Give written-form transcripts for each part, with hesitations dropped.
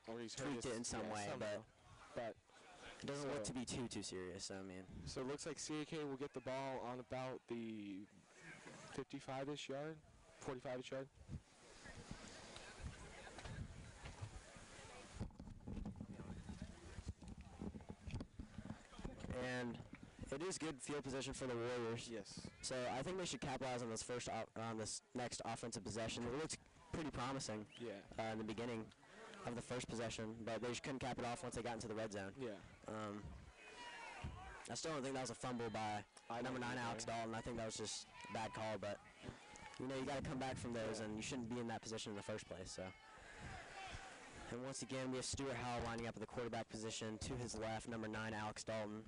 tweaked it in some way, but it doesn't look to be too serious. I mean, so it looks like CAK will get the ball on about the 55-ish yard, 45-ish yard. And it is good field position for the Warriors. Yes. So I think they should capitalize on this on this next offensive possession. It looked pretty promising. Yeah. In the beginning of the first possession, but they just couldn't cap it off once they got into the red zone. Yeah. I still don't think that was a fumble by number 9 Alex Dalton. I think that was just a bad call, but you got to come back from those, and you shouldn't be in that position in the first place. So. And once again, we have Stuart Howell lining up at the quarterback position. To his left, number 9 Alex Dalton.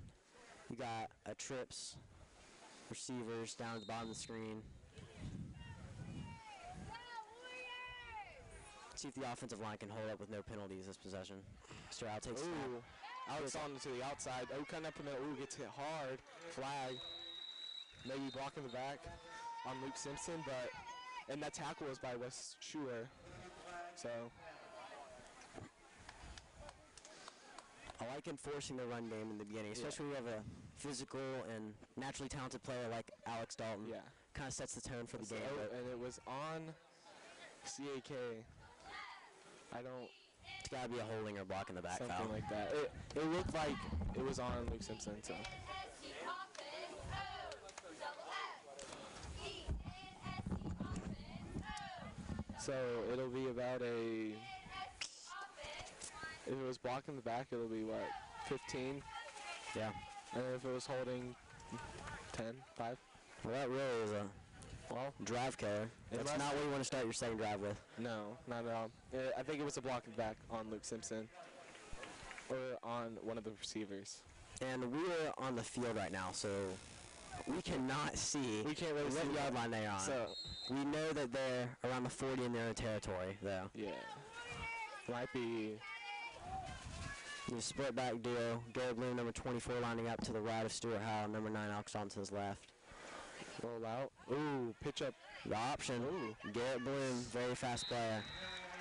We got a trips receivers down at the bottom of the screen. See if the offensive line can hold up with no penalties this possession. Stuart Howell takes Alex on to the outside. Coming up in there. Gets hit hard. Flag. Maybe blocking the back on Luke Simpson, and that tackle was by Wes Schuer. So. I like enforcing the run game in the beginning, especially when we have a physical and naturally talented player like Alex Dalton. Yeah. Kind of sets the tone for the game. And it was on CAK. It's got to be a holding or block in the back something foul. Like that. It looked like it was on Luke Simpson, so. So it'll be about if it was blocking the back, it'll be what, 15? Yeah. And if it was holding 10, 5? Well, that really is a drive killer. That's not what you want to start your second drive with. No, not at all. I think it was a blocking back on Luke Simpson or on one of the receivers. And we are on the field right now, so we cannot see what yard line they're on. So we know that they're around the 40 in their own territory, though. Yeah. Might be. Split back duo. Garrett Bloom, number 24, lining up to the right of Stuart Howell. Number 9, Alex Dalton to his left. Roll out. Ooh, pitch up. The option. Ooh. Garrett Bloom, very fast player.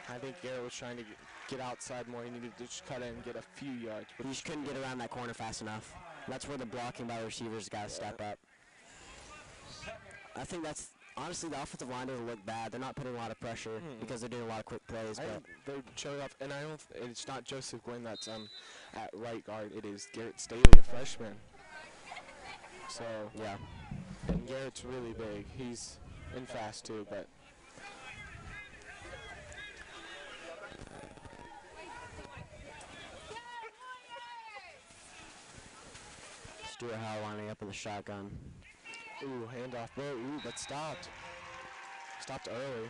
I think Garrett was trying to get outside more. He needed to just cut in and get a few yards. He just couldn't get around that corner fast enough. That's where the blocking by the receivers got to step up. I think that's, honestly, the offensive line doesn't look bad. They're not putting a lot of pressure because they're doing a lot of quick plays. But they're showing up, and it's not Joseph Gwynn that's at right guard. It is Garrett Staley, a freshman. So, yeah. And Garrett's really big. He's in fast, too, but. Stuart Howell lining up in the shotgun. Ooh, handoff, bro. Ooh, but stopped. Stopped early.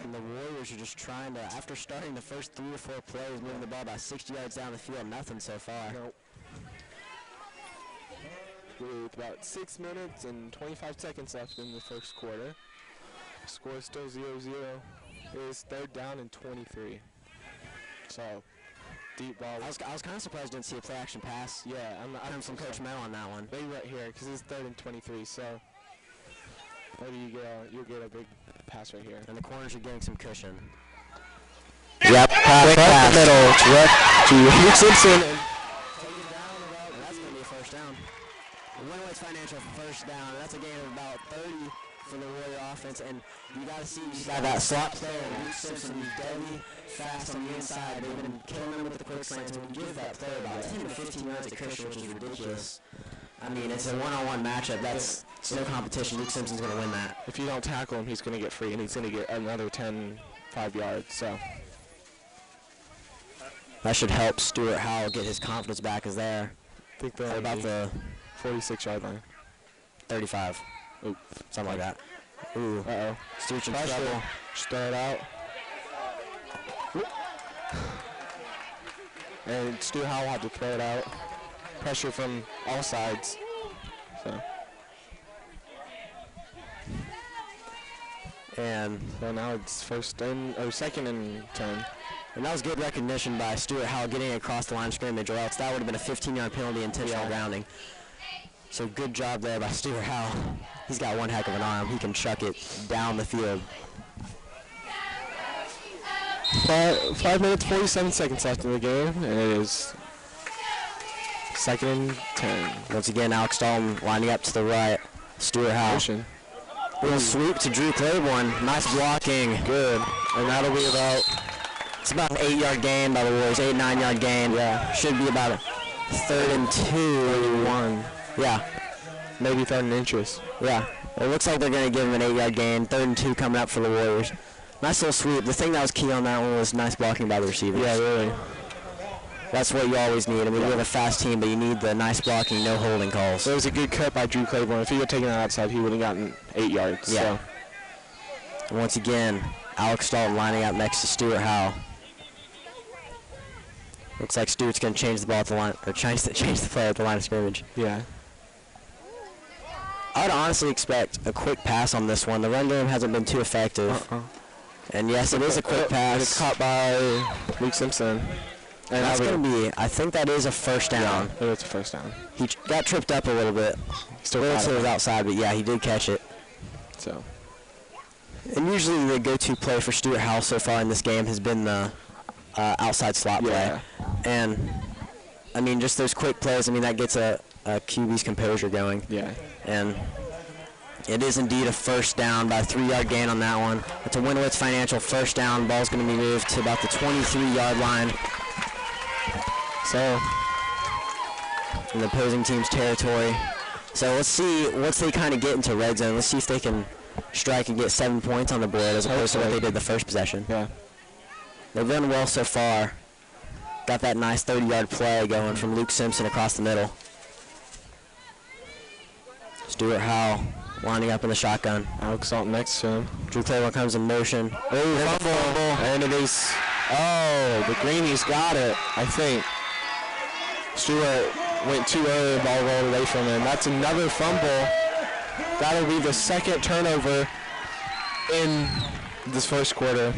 And the Warriors are just trying to, after starting the first 3 or 4 plays, moving the ball about 60 yards down the field, nothing so far. Nope. With about 6 minutes and 25 seconds left in the first quarter. Score is still 0-0. It is 3rd down and 23. So, deep ball. I was kind of surprised I didn't see a play action pass. Yeah, I'm from Coach Mel on that one. Maybe right here, because it's 3rd and 23, so maybe you'll get a big pass right here. And the corners are getting some cushion. Yep, pass middle, to Luke Simpson. And that's going to be a first down. Winway's Financial first down. That's a gain of about 30 for the Warrior offense. And you got to see, you got that slot player, Luke Simpson, who's deadly fast on the inside. They've been killing him with the quick slants. And when you give that player about 10 to 15 yards of cushion, which is ridiculous. I mean, it's a one-on-one matchup. That's no competition. Luke Simpson's going to win that. If you don't tackle him, he's going to get free, and he's going to get another 5 yards. So that should help Stuart Howell get his confidence back. Is there? I think they're about the 46-yard line. 35. Ooh, something like that. Ooh. Uh-oh. Stuart's in trouble. Start out. And Stu Howell had to throw it out. Pressure from all sides. And so now it's 2nd and 10. And that was good recognition by Stuart Howell getting across the line of scrimmage, or else that would have been a 15-yard penalty, intentional grounding. So good job there by Stuart Howell. He's got one heck of an arm. He can chuck it down the field. 5 minutes, 47 seconds left in the game, and it is 2nd and 10. Once again, Alex Dalton lining up to the right. Stuart Howe. Motion. Little sweep to Drew Claiborne. Nice blocking. Good. And that'll be about... It's about an 8-yard gain by the Warriors. 8, 9-yard gain. Yeah. Should be about a 3rd and 2. 31. Yeah. Maybe 3rd and inches. Yeah. It looks like they're going to give him an 8-yard gain. 3rd and 2 coming up for the Warriors. Nice little sweep. The thing that was key on that one was nice blocking by the receivers. Yeah, really. That's what you always need. I mean, we have a fast team, but you need the nice blocking, no holding calls. So it was a good cut by Drew Claiborne. If he had taken that outside, he would have gotten 8 yards. Yeah. So. Once again, Alex Dalton lining up next to Stuart Howe. Looks like Stuart's going to change the ball at the line, or change the play at the line of scrimmage. Yeah. I'd honestly expect a quick pass on this one. The run game hasn't been too effective. And yes, it is a quick pass. And it's caught by Luke Simpson. And that's going to be, I think that is a first down. Yeah, it's a first down. He got tripped up a little bit. Still a little to his outside, but yeah, he did catch it. So. And usually the go-to play for Stuart Howe so far in this game has been the outside slot play. And, I mean, just those quick plays, I mean, that gets a QB's composure going. Yeah. And it is indeed a first down by a 3-yard gain on that one. It's a Winowitz Financial first down. Ball's going to be moved to about the 23-yard line. So, in the opposing team's territory. So let's see once they kind of get into red zone. Let's see if they can strike and get 7 points on the board as opposed to what they did the first possession. Yeah. They've done well so far. Got that nice 30-yard play going from Luke Simpson across the middle. Stuart Howe lining up in the shotgun. Alex Dalton next to him. Drew Claiborne comes in motion. Oh, fumble. And it is, the Greenies got it, I think. Stewart went too early, the ball rolled away from him. That's another fumble. That'll be the 2nd turnover in this first quarter.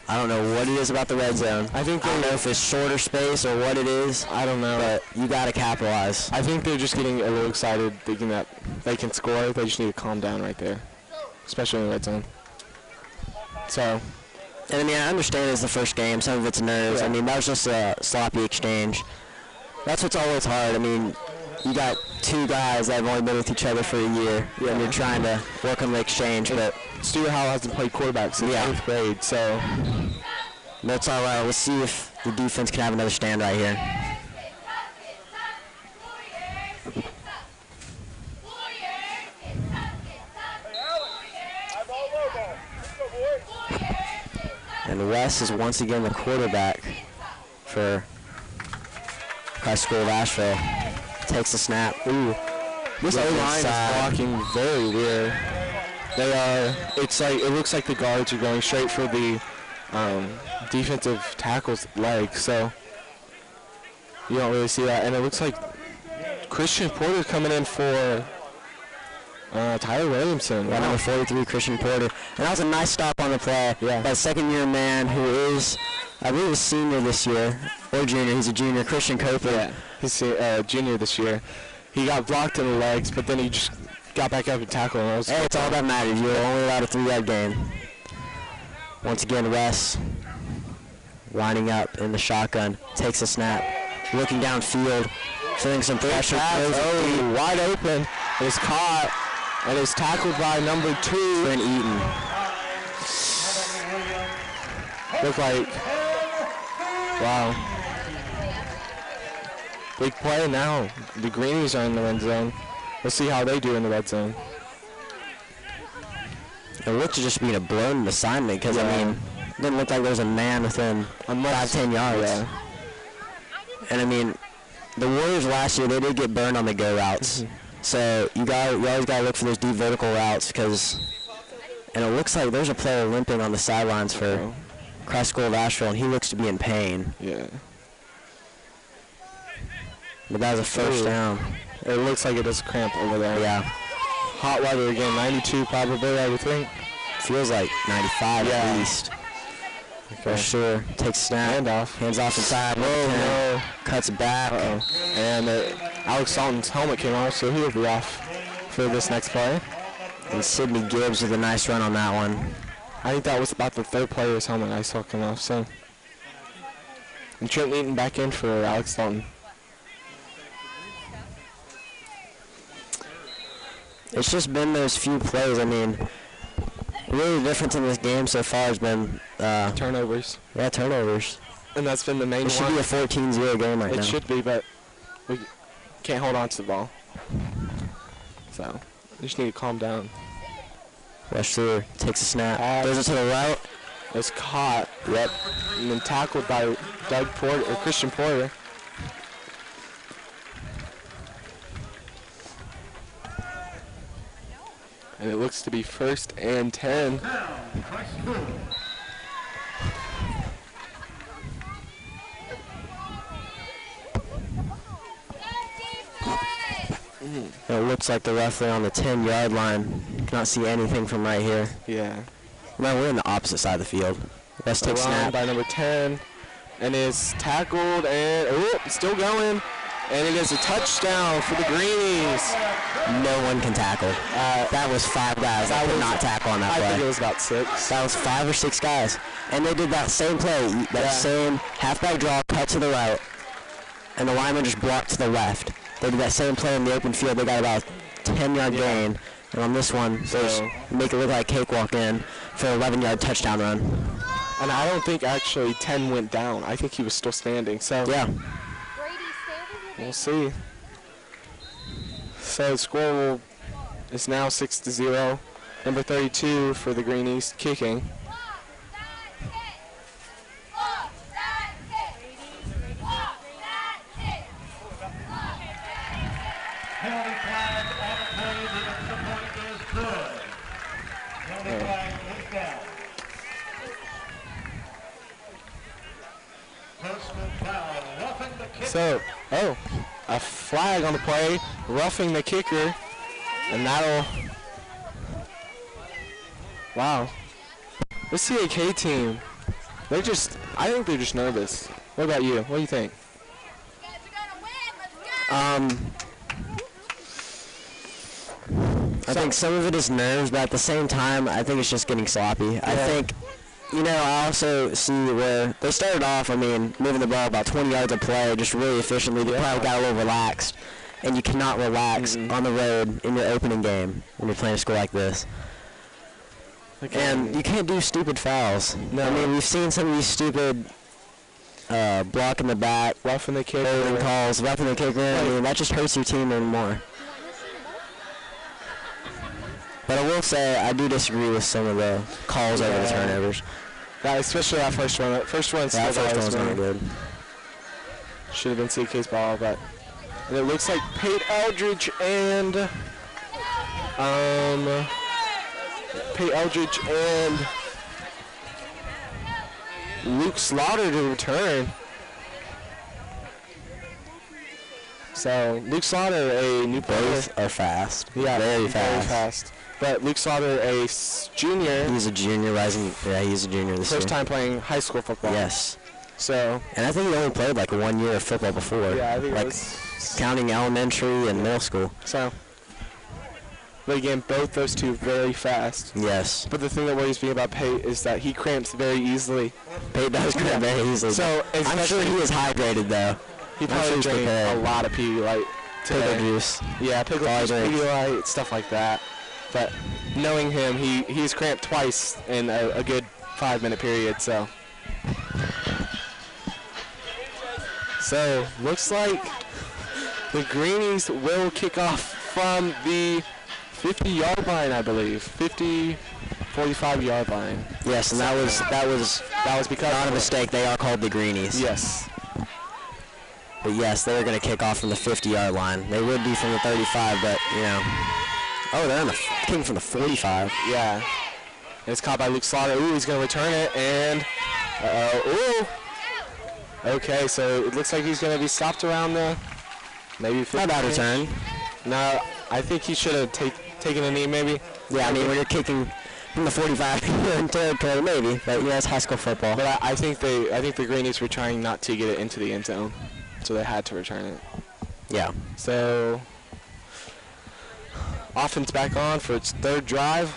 I don't know what it is about the red zone. I don't know if it's shorter space or what it is. I don't know. But you got to capitalize. I think they're just getting a little excited thinking that they can score. They just need to calm down right there, especially in the red zone. So. And I mean, I understand it's the first game. Some of it's nerves. Yeah. I mean, that was just a sloppy exchange. That's what's always hard. I mean, you got two guys that have only been with each other for a year, and you're trying to work on the exchange. But Stuart Howell hasn't played quarterback since 8th grade, so that's all right. Let's see if the defense can have another stand right here. And Wes is once again the quarterback for High School of Asheville. Takes the snap. Ooh. This O-line is blocking very weird. They are, it looks like the guards are going straight for the defensive tackle's leg, so you don't really see that. And it looks like Christian Porter coming in for Tyler Williamson. Yeah, number 43, Christian Porter. And that was a nice stop on the play by a second-year man who is, I believe, a senior this year, or junior. He's a junior, Christian Coper. Yeah, he's a junior this year. He got blocked in the legs, but then he just got back up and tackled. And hey, it's all that matters. You're only allowed a 3-yard gain. Once again, Wes lining up in the shotgun, takes a snap, looking downfield, feeling some pressure. Oh, wide open. Is caught and is tackled by number 2. Brent Eaton. Look like, wow. Big play now. The Greenies are in the red zone. We'll see how they do in the red zone. It looked to just being a blown assignment because, I mean, it didn't look like there was a man within 5-10 yards. Yeah. And, I mean, the Warriors last year, they did get burned on the go routes. So you always got to look for those deep vertical routes because, and it looks like there's a player limping on the sidelines for Christ School of Asheville, and he looks to be in pain. Yeah. But that was a first down. It looks like it is cramp over there. Yeah. Hot weather again, 92 probably, I would think. Feels like 95 at least. For sure. Takes a snap. Hands off inside. No. Cuts back. And Alex Dalton's helmet came off, so he'll be off for this next play. And Sidney Gibbs with a nice run on that one. I think that was about the third player's helmet I saw come off. So, and Trent Eaton back in for Alex Dalton. It's just been those few plays. I mean, really the difference in this game so far has been Turnovers. Yeah, turnovers. And that's been the main one. It should be a 14-0 game right now. It should be, but we can't hold on to the ball. So, we just need to calm down. Westler takes a snap. Throws it to the right. It's caught. Yep. And then tackled by Doug Porter, or Christian Porter. And it looks to be 1st and 10. It looks like the referee on the 10-yard line cannot see anything from right here. Yeah. Man, we're in the opposite side of the field. Let's take snap. By number 10. And is tackled and still going. And it is a touchdown for the Greenies. No one can tackle. That was 5 guys that could not tackle on that play. I think it was about 6. That was 5 or 6 guys. And they did that same play, that same halfback draw, cut to the right, and the lineman just blocked to the left. They did that same play in the open field. They got about a 10-yard gain. And on this one, they just make it look like cakewalk in for an 11-yard touchdown run. And I don't think actually 10 went down. I think he was still standing. So yeah. We'll see. So the score is now 6-0. Number 32 for the Greenies kicking. Penalty flag on the play. The point is good. Penalty flag is down. Personal foul, roughing the kicker. So, a flag on the play, roughing the kicker, and that'll. Wow. This CAK team, I think they're just nervous. What about you? What do you think? I think some of it is nerves, but at the same time, I think it's just getting sloppy. I think, I also see where they started off, moving the ball about 20 yards a play, just really efficiently. They probably got a little relaxed, and you cannot relax on the road in your opening game when you're playing a score like this. And you can't do stupid fouls. No. We've seen some of these stupid block in the back, roughing the kicker, calls, roughing the kicker. That just hurts your team even more. But I will say I do disagree with some of the calls over the turnovers. Yeah, especially that first one. That first one was not good. Should have been CK's ball, but and it looks like Pate Eldridge and Luke Slaughter to return. So Luke Slaughter, a new player. Both are fast. Yeah, very fast. But Luke Slaughter, a junior. He's a junior rising. Yeah, he's a junior this year. First time playing high school football. Yes. So. And I think he only played like 1 year of football before. Yeah, I think like counting elementary and middle school. So. But again, both those two very fast. Yes. But the thing that worries me about Pate is that he cramps very easily. Pate does cramp very easily. So I'm sure he is hydrated though. He probably drank a lot of Pedialyte today. Pickle juice. Yeah, pickle juice, Pedialyte, stuff like that. But knowing him, he's cramped twice in a good 5-minute period. So looks like the Greenies will kick off from the 50-yard line, I believe. 45-yard line. Yes, and that was because not a mistake. They are called the Greenies. Yes. But yes, they're going to kick off from the 50-yard line. They would be from the 35, but oh, they're kicking from the 45. Yeah. And it's caught by Luke Slaughter. Ooh, he's going to return it, and okay, so it looks like he's going to be stopped around the maybe 50. Not bad return. No, I think he should have taken a knee, maybe. Yeah, when you're kicking from the 45 in territory, maybe. But it's high school football. But I think the Greenies were trying not to get it into the end zone, so they had to return it. Yeah. So offense back on for its third drive.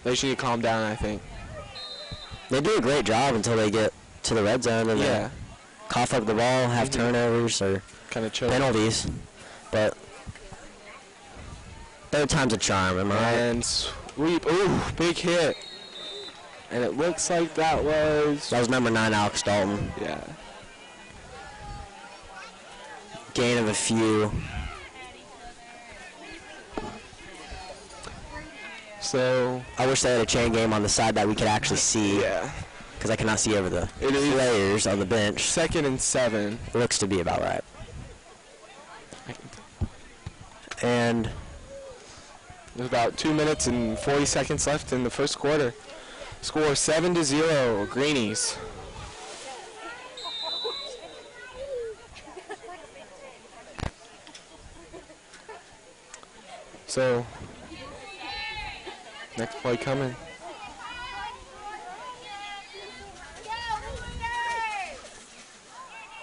They just need to calm down, I think. They do a great job until they get to the red zone and Yeah. then cough up the ball, have turnovers or Kind of choke. penalties. But third time's a charm, am I right? And sweep. Ooh, big hit. And it looks like that was... That was number 9, Alex Dalton. Yeah. Gain of a few. So... I wish they had a chain game on the side that we could actually see. Yeah. Because I cannot see over the It is players on the bench. 2nd and 7. Looks to be about right. And There's about 2 minutes and 40 seconds left in the first quarter. Score 7-0, Greenies. So, next play coming.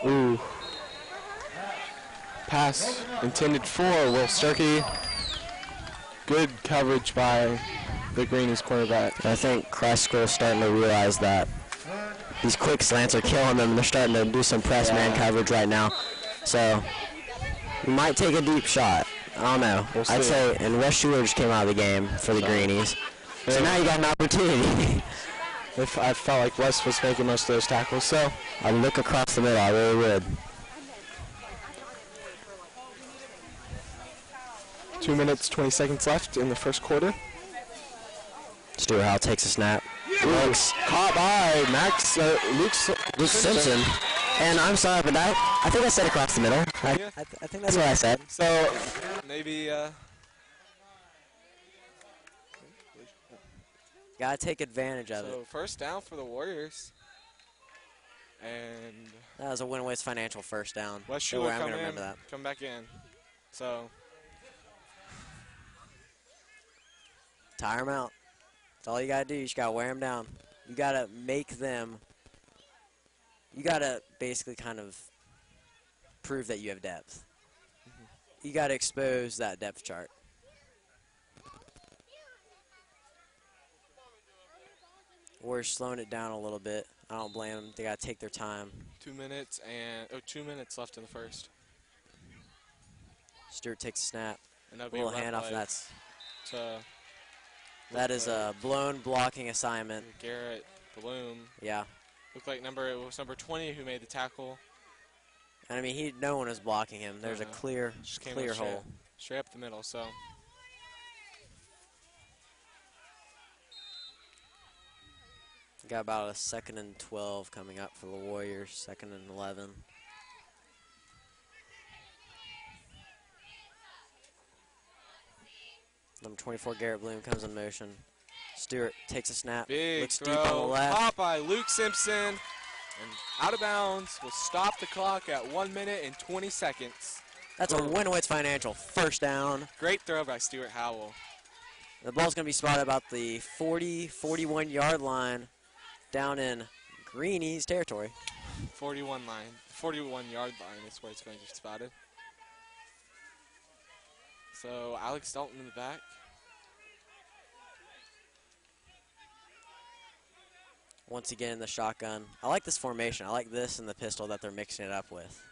Ooh. Pass intended for Will Sturkey. Good coverage by the Greenies quarterback. I think Kreisker's starting to realize that these quick slants are killing them. They're starting to do some press man coverage right now. So, we might take a deep shot. I don't know. We'll I'd see. say, and Wes Schuler just came out of the game for the Greenies. So now you got an opportunity. If I felt like Wes was making most of those tackles, so I'd look across the middle. I really would. 2 minutes, 20 seconds left in the first quarter. Stuart Howell takes a snap. Looks Caught by Max Luke Simpson. And I'm sorry, but I think I said across the middle. I think that's what I said. So maybe Gotta take advantage of so it. first down for the Warriors. And That was a Winways Financial first down. Wes Don't Schuler worry, I'm come gonna in, remember that. come back in. So Tire them out. That's all you gotta do. You just gotta wear them down. You gotta make them. You gotta basically kind of prove that you have depth. You gotta expose that depth chart. We're slowing it down a little bit. I don't blame them. They gotta take their time. 2 minutes and 2 minutes left in the first. Stewart takes a snap. And that'll A little be a run handoff. play That's to that is a blown blocking assignment. Garrett Bloom. Yeah, Looked like it was number 20 who made the tackle. and I mean no one was blocking him. There's a clear Just came clear up hole. straight up the middle. So Got about a 2nd and 12 coming up for the Warriors. 2nd and 11. Number 24, Garrett Bloom, comes in motion. Stewart takes a snap. big Looks throw, deep on the left. caught by Luke Simpson, and out of bounds. Will stop the clock at 1 minute and 20 seconds. That's a Winowitz Financial first down. Great throw by Stuart Howell. The ball's going to be spotted about the 41-yard line down in Greenies territory. 41-yard line is where it's going to be spotted. So Alex Dalton in the back. Once again, the shotgun. I like this formation. I like this and the pistol that they're mixing it up with.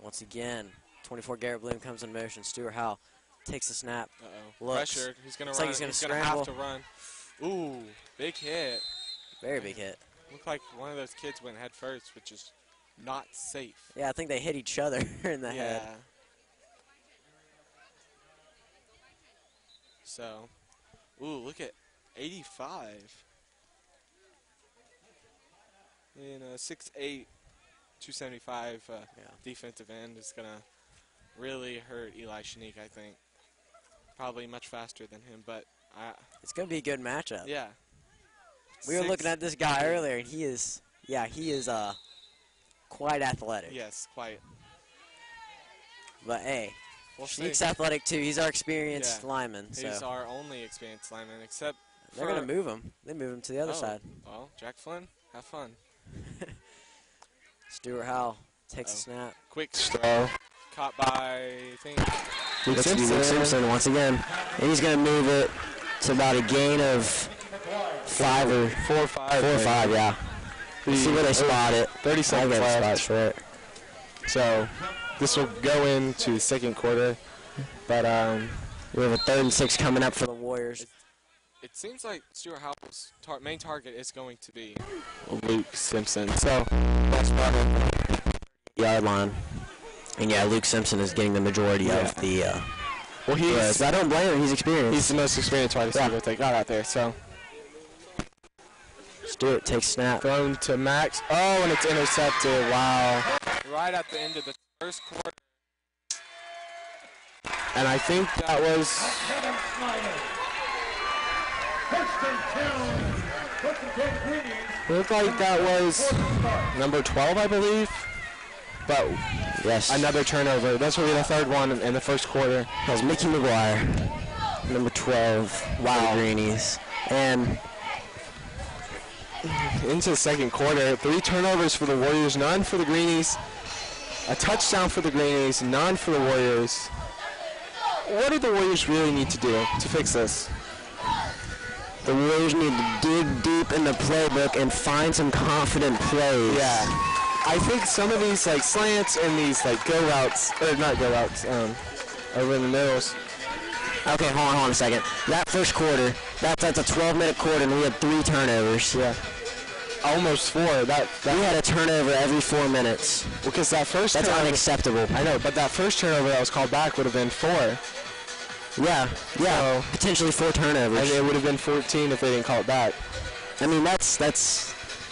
Once again, 24 Garrett Bloom comes in motion. Stuart Howell takes a snap. Uh-oh. Looks. Pressured. He's going Looks to like run. he's gonna He's going to have scramble. to run. Ooh, big hit. Very big hit. Looked like one of those kids went head first, which is not safe. Yeah, I think they hit each other in the head. So, ooh, look at 85. In a 6'8", 275 defensive end is going to really hurt Eli Shanique, I think. Probably much faster than him, but It's going to be a good matchup. yeah. We were looking at this guy earlier, and he is quite athletic. Yes, quite. But hey, We'll see. Shanique's athletic too. He's our experienced Yeah. lineman. He's So our only experienced lineman, except they're going to move him. They move him to the other side. Well, Jack Flynn, have fun. Stuart Howell takes a snap. Quick throw caught by, I think, Luke Simpson once again. And he's going to move it to about a gain of 4 or 5, yeah. Let's see where they spot it. 30 seconds I left. get short. So this will go into the second quarter. But we have a 3rd and 6 coming up for the Warriors. it seems like Stuart Howell's main target is going to be Luke Simpson. So that's probably Yard line. And yeah, Luke Simpson is getting the majority of the. Well, I don't blame him. He's experienced. He's the most experienced wide receiver they got out there. So Stewart takes snap. thrown to Max. Oh, and it's intercepted. Wow. Right at the end of the first quarter. And I think that was. It looked like that was number 12, I believe. But Yes. another turnover. This will be the 3rd one in the first quarter. That was Mickey McGuire, number 12. Wow. Greenies. And Into the second quarter, 3 turnovers for the Warriors, none for the Greenies. A touchdown for the Greenies, none for the Warriors. What do the Warriors really need to do to fix this? the Warriors need to dig deep in the playbook and find some confident plays. Yeah. I think some of these like slants and these like go routes, or not go routes, over in the middles. Okay, hold on a second. That first quarter, that's a 12-minute quarter, and we had 3 turnovers. Yeah. Almost 4. That We had a turnover every 4 minutes. because that first That's turnover, unacceptable. I know, but that first turnover that was called back would have been 4. Yeah, So- potentially 4 turnovers. And it would have been 14 if they didn't call it back. I mean, that's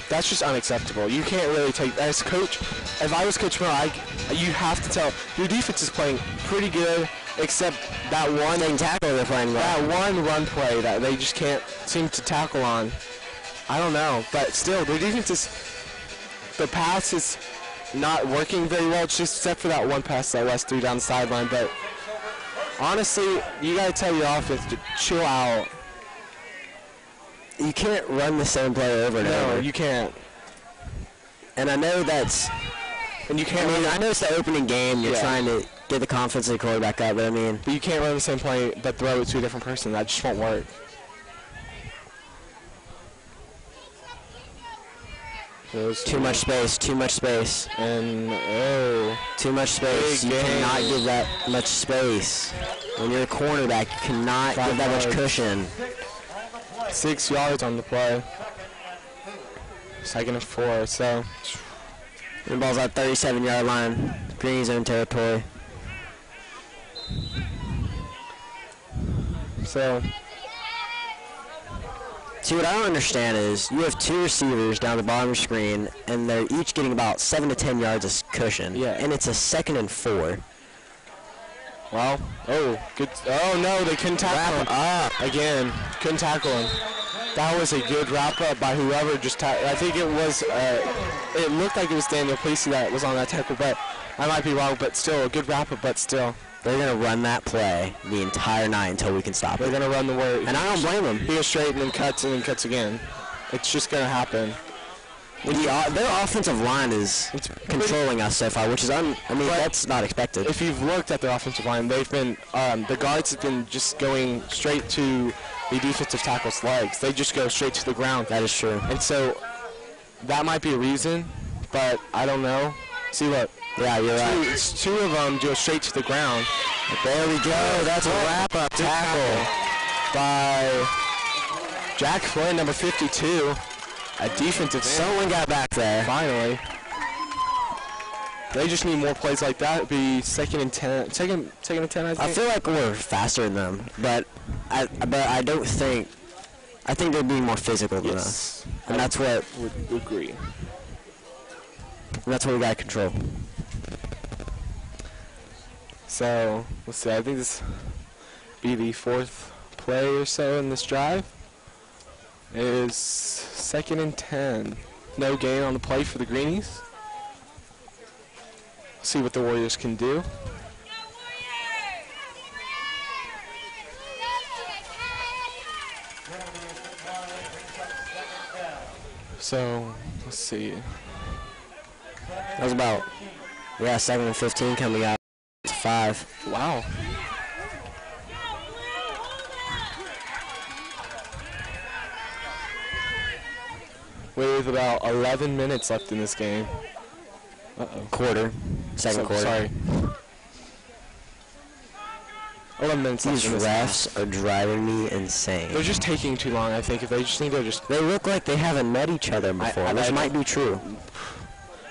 That's just unacceptable. You can't really take, as coach, if I was Coach Miller, you have to tell, your defense is playing pretty good, except that one tackle they're playing well. that one run play that they just can't seem to tackle on. I don't know, but still, their defense is, the pass is not working very well, just except for that one pass that West threw down the sideline. But honestly, you got to tell your offense to chill out. You can't run the same play over and No, over. you can't. And I know that's. And you can't. I know it's the opening game. You're Yeah. trying to get the confidence of the quarterback up, but I mean, But you can't run the same play but throw it to a different person. That just won't work. too much space. Too much space. And Too much space. Big You game. cannot give that much space. When you're a cornerback, you cannot give that much yards. cushion. 6 yards on the play. 2nd and 4. So The ball's at 37-yard line. Green zone territory. See, what I don't understand is you have 2 receivers down the bottom of your screen, and they're each getting about 7 to 10 yards of cushion. Yeah. And it's a 2nd and 4. well, good. Oh no, they couldn't tackle him. Again, couldn't tackle him. That was a good wrap up by whoever just I think it was. It looked like it was Daniel Plesey that was on that tackle, but I might be wrong. But still, a good wrap up. But still, They're going to run that play the entire night until we can stop they're it. gonna run the word. And I don't blame them. He goes straight and then cuts again. It's just gonna happen. Their offensive line is controlling us so far, which is, that's not expected. If you've looked at their offensive line, they've been the guards have been just going straight to the defensive tackle's legs. They just go straight to the ground. That is true. And so that might be a reason, but I don't know. See, look. Yeah, you're right. Two of them go straight to the ground. There we go. That's a wrap-up tackle By Jack Flynn, number 52. A defensive end. Someone got back there. Finally. They just need more plays like that. It'd be 2nd and 10. Second and 10, I think. I feel like we're faster than them, but I don't think. I think they're being more physical than us, and that's what would agree. we got to control. So, let's see. I think this be the 4th play or so in this drive. It is 2nd and 10. No gain on the play for the Greenies. See what the Warriors can do. So, let's see. That was about 2nd and 15 coming out. 5. Wow. With about 11 minutes left in this game. Quarter. Second quarter. Sorry. 11 minutes left These in this refs are driving me insane. They're just taking too long, I think. If they just need to just... They look like they haven't met each other before, which might be true.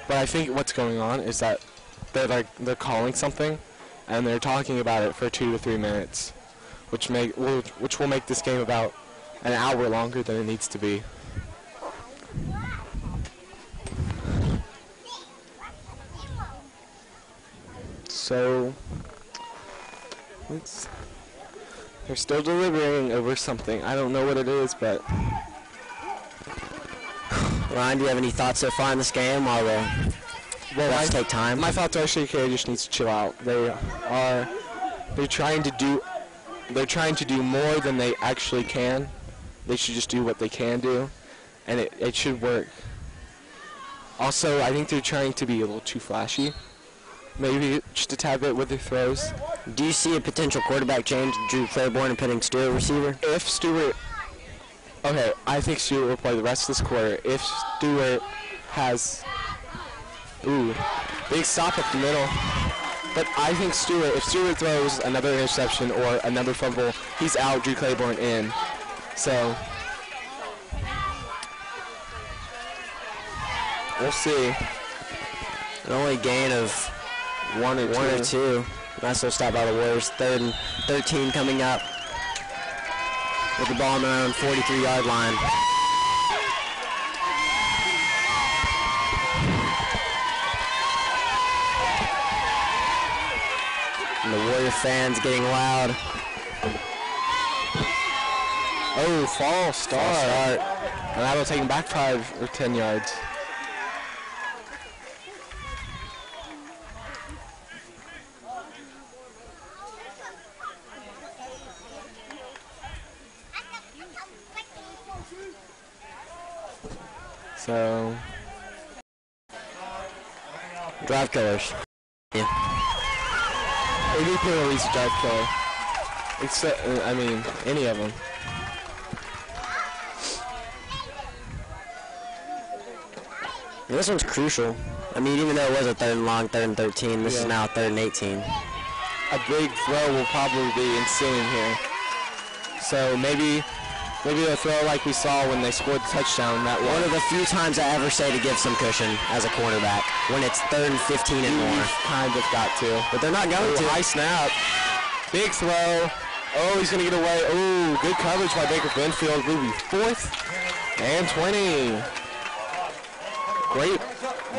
But I think what's going on is that they're calling something, and they're talking about it for 2 to 3 minutes, which will make this game about an hour longer than it needs to be. So they're still deliberating over something. I don't know what it is, but Ryan, do you have any thoughts so far in this game while the refs take time? my thoughts are FBCAK just needs to chill out. They're trying to do more than they actually can. They should just do what they can do, and it should work. Also, I think they're trying to be a little too flashy. Maybe just a tad bit with their throws. Do you see a potential quarterback change, Drew Claiborne, and putting Stewart receiver? If Stewart... Okay, I think Stewart will play the rest of this quarter. If Stewart has... Ooh, big stop up the middle. But I think if Stewart throws another interception or another fumble, he's out, Drew Claiborne in. So... we'll see. An only gain of one or two. Nice little stop by the Warriors. 3rd and 13 coming up with the ball on their own 43-yard line. And the Warrior fans getting loud. Oh, false start. And that'll take him back 5 or 10 yards. So, Drive killers. Yeah. AD penalties a drive killer. Except, I mean, any of them. This one's crucial. I mean, even though it was a 3rd and long, 3rd and 13, this is now 3rd and 18. A big throw will probably be ensuing here. So maybe a throw like we saw when they scored the touchdown. That One of the few times I ever say to give some cushion as a cornerback when it's 3rd and 15 and more. Kind of got to. But they're not going to. High snap. Big throw. Oh, he's going to get away. Oh, good coverage by Baker Benfield. Moving 4th and 20.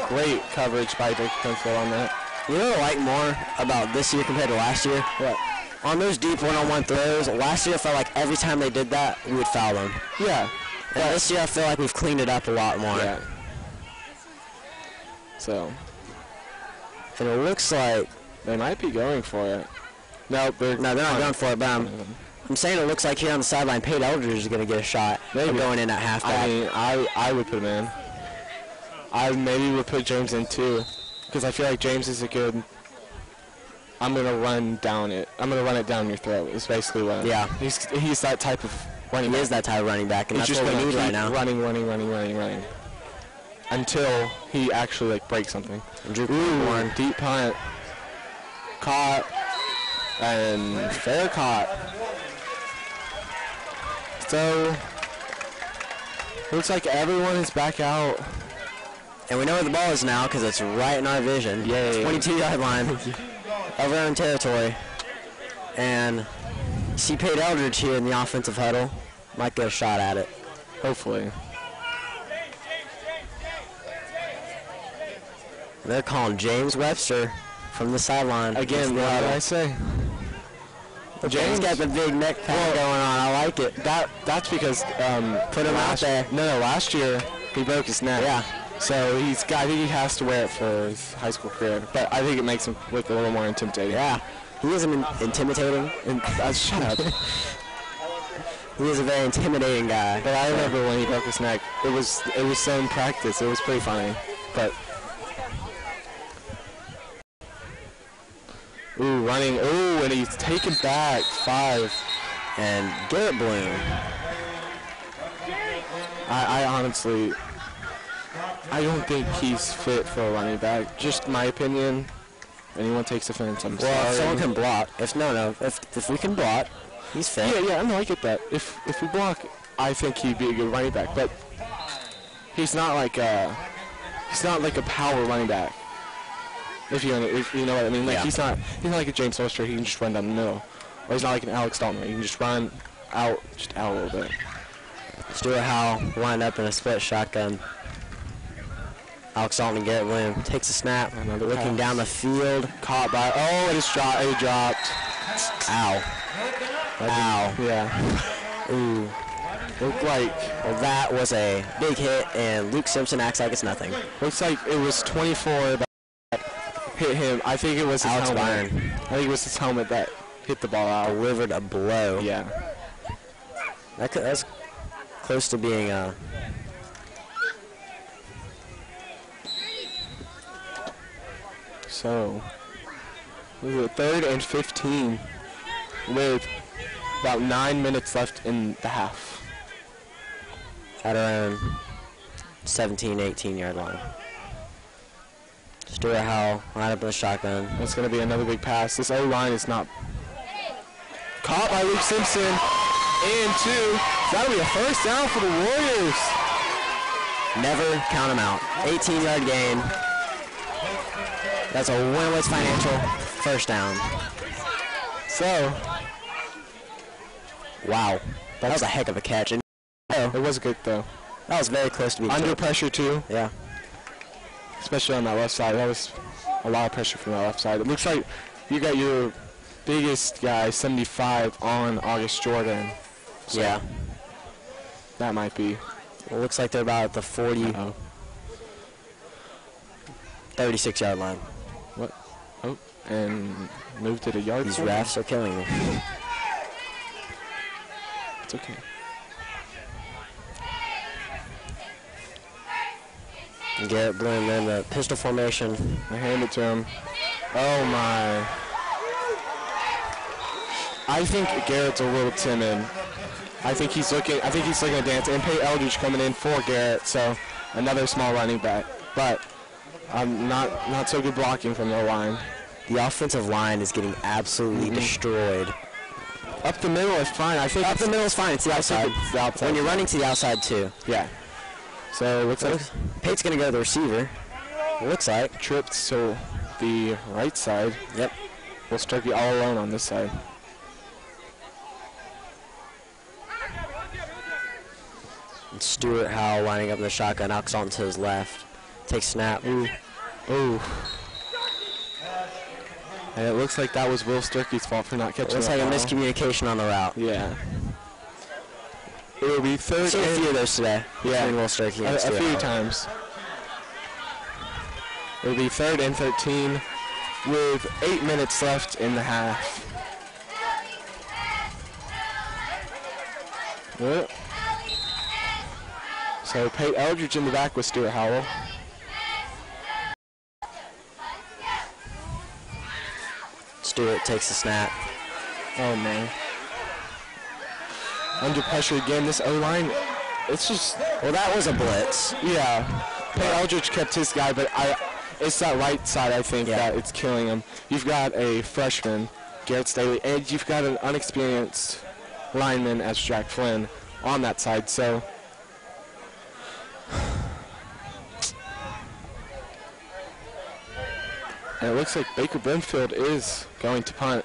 Great coverage by Baker Benfield on that. You know what I like more about this year compared to last year? What? On those deep one-on-one throws, last year I felt like every time they did that, we would foul them. Yeah. And this year I feel like we've cleaned it up a lot more. Yeah. So. And it looks like They might be going for it. No, they're not going for it, but I'm saying it looks like here on the sideline, Pate Eldridge is going to get a shot. Maybe. Going in at halfback. I mean, I would put him in. I maybe would put James in too, because I feel like James is a good. I'm gonna run down it. I'm gonna run it down your throat. Is basically what. Yeah. He's that type of running back. He is that type of running back, and He's that's just what we gonna need right keep now. running, until he actually like breaks something. Ooh, Deep punt. Caught. And fair caught. So looks like everyone is back out. And we know where the ball is now because it's right in our vision. Yay. 22-yard line of our own territory. And see Pate Eldridge here in the offensive huddle. Might get a shot at it. Hopefully. They're calling James Webster from the sideline. Again, what did I say? James got the big neck pack going on. I like it. That's because Put him out there. No, last year he broke his neck. Yeah. So I think he has to wear it for his high school career. But I think it makes him look a little more intimidating. Yeah. He isn't intimidating. Shut up. He is a very intimidating guy. But I remember when he broke his neck. It was so in practice. It was pretty funny. But Ooh, running. Ooh, and he's taken back 5. And Garrett Bloom. I honestly, I don't think he's fit for a running back. Just my opinion. Anyone takes offense, I'm sorry. Well, if someone can block. If we can block, he's fit. Yeah, no, I get that. If we block, I think he'd be a good running back. But he's not like a power running back. If you know what I mean. Like he's not like a James Holster. He can just run down the middle. Or he's not like an Alex Dalton. He can just run out a little bit. Stuart Howell lined up in a split shotgun. Alex Dalton and Garrett Bloom takes a snap. Another looking pass. down the field. Caught by. Oh, it dropped. Ow. Ow. Yeah. Ooh. Looked like. Well, that was a big hit, and Luke Simpson acts like it's nothing. Looks like it was 24 that hit him. I think it was his Alex helmet. Byron. I think it was his helmet that hit the ball out. Delivered a blow. Yeah. That's close to being a. So, we were 3rd and 15 with about 9 minutes left in the half. At around 17, 18-yard line. Stuart Howell lined up in the shotgun. It's going to be another big pass. This O-line is not caught by Luke Simpson. And 2. That'll be a first down for the Warriors. Never count them out. 18-yard gain. That's a Winowitz Financial first down. So, wow. That was a heck of a catch. And it was good, though. that was very close to being Under killed. pressure, too. Yeah. Especially on that left side. That was a lot of pressure from that left side. It looks like you got your biggest guy, 75, on August Jordan. So Yeah. that might be. It looks like they're about at the 40, Uh-oh. 36-yard line. What? Oh, and moved it a yard. These forward. refs are killing me. It's okay. And Garrett Bloom in the pistol formation. I hand it to him. Oh my. I think Garrett's a little timid. I think he's looking to dance. And Pate Eldridge coming in for Garrett, so another small running back. But not so good blocking from the line. The offensive line is getting absolutely destroyed. Up the middle is fine. I think Up the middle is fine. It's the outside. it's the outside. When you're running to the outside, too. Yeah. So it looks like Pate's going to go to the receiver. It looks like. tripped to the right side. Yep. We'll Starkey all alone on this side. And Stuart Howell lining up in the shotgun. Alex Dalton to his left. Takes snap. Ooh. And it looks like that was Will Sturkey's fault for not catching Looks that like a ball. miscommunication on the route. Yeah. It will be third Seen a few of those today. Yeah. Between Will Sturkey and a Stuart few Howell. times. It will be 3rd and 13 with 8 minutes left in the half. Yep. So Pate Eldridge in the back with Stuart Howell. Stewart takes the snap. Oh man. Under pressure again. This O-line, it's just, Well, that was a blitz. yeah. Pate Eldridge kept his guy, but it's that right side, I think, Yeah. that it's killing him. You've got a freshman, Garrett Staley, and you've got an unexperienced lineman as Jack Flynn on that side, so. And it looks like Baker Brimfield is going to punt.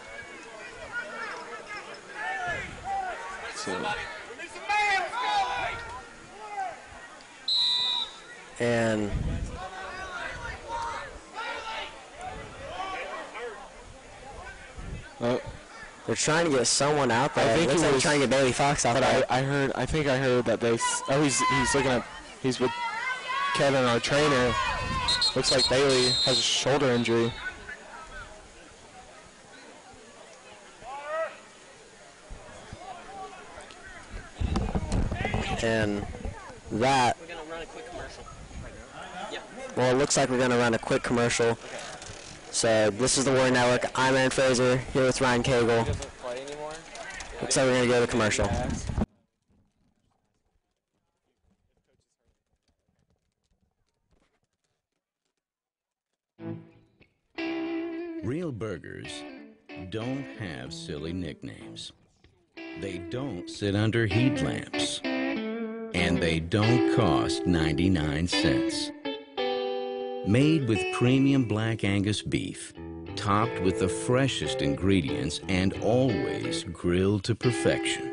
So, And they're trying to get someone out there. I think Looks he like they're was- trying to get Bailey Fox out but there. I think I heard that he's with Kevin, our trainer. Looks like Bailey has a shoulder injury. And that, We're going to run a quick commercial. well, it looks like we're going to run a quick commercial. So this is the Warrior Network. I'm Aaron Fraser here with Ryan Cagle. Looks like we're going to go to commercial. Real burgers don't have silly nicknames. They don't sit under heat lamps. And they don't cost 99 cents. Made with premium Black Angus beef, topped with the freshest ingredients and always grilled to perfection.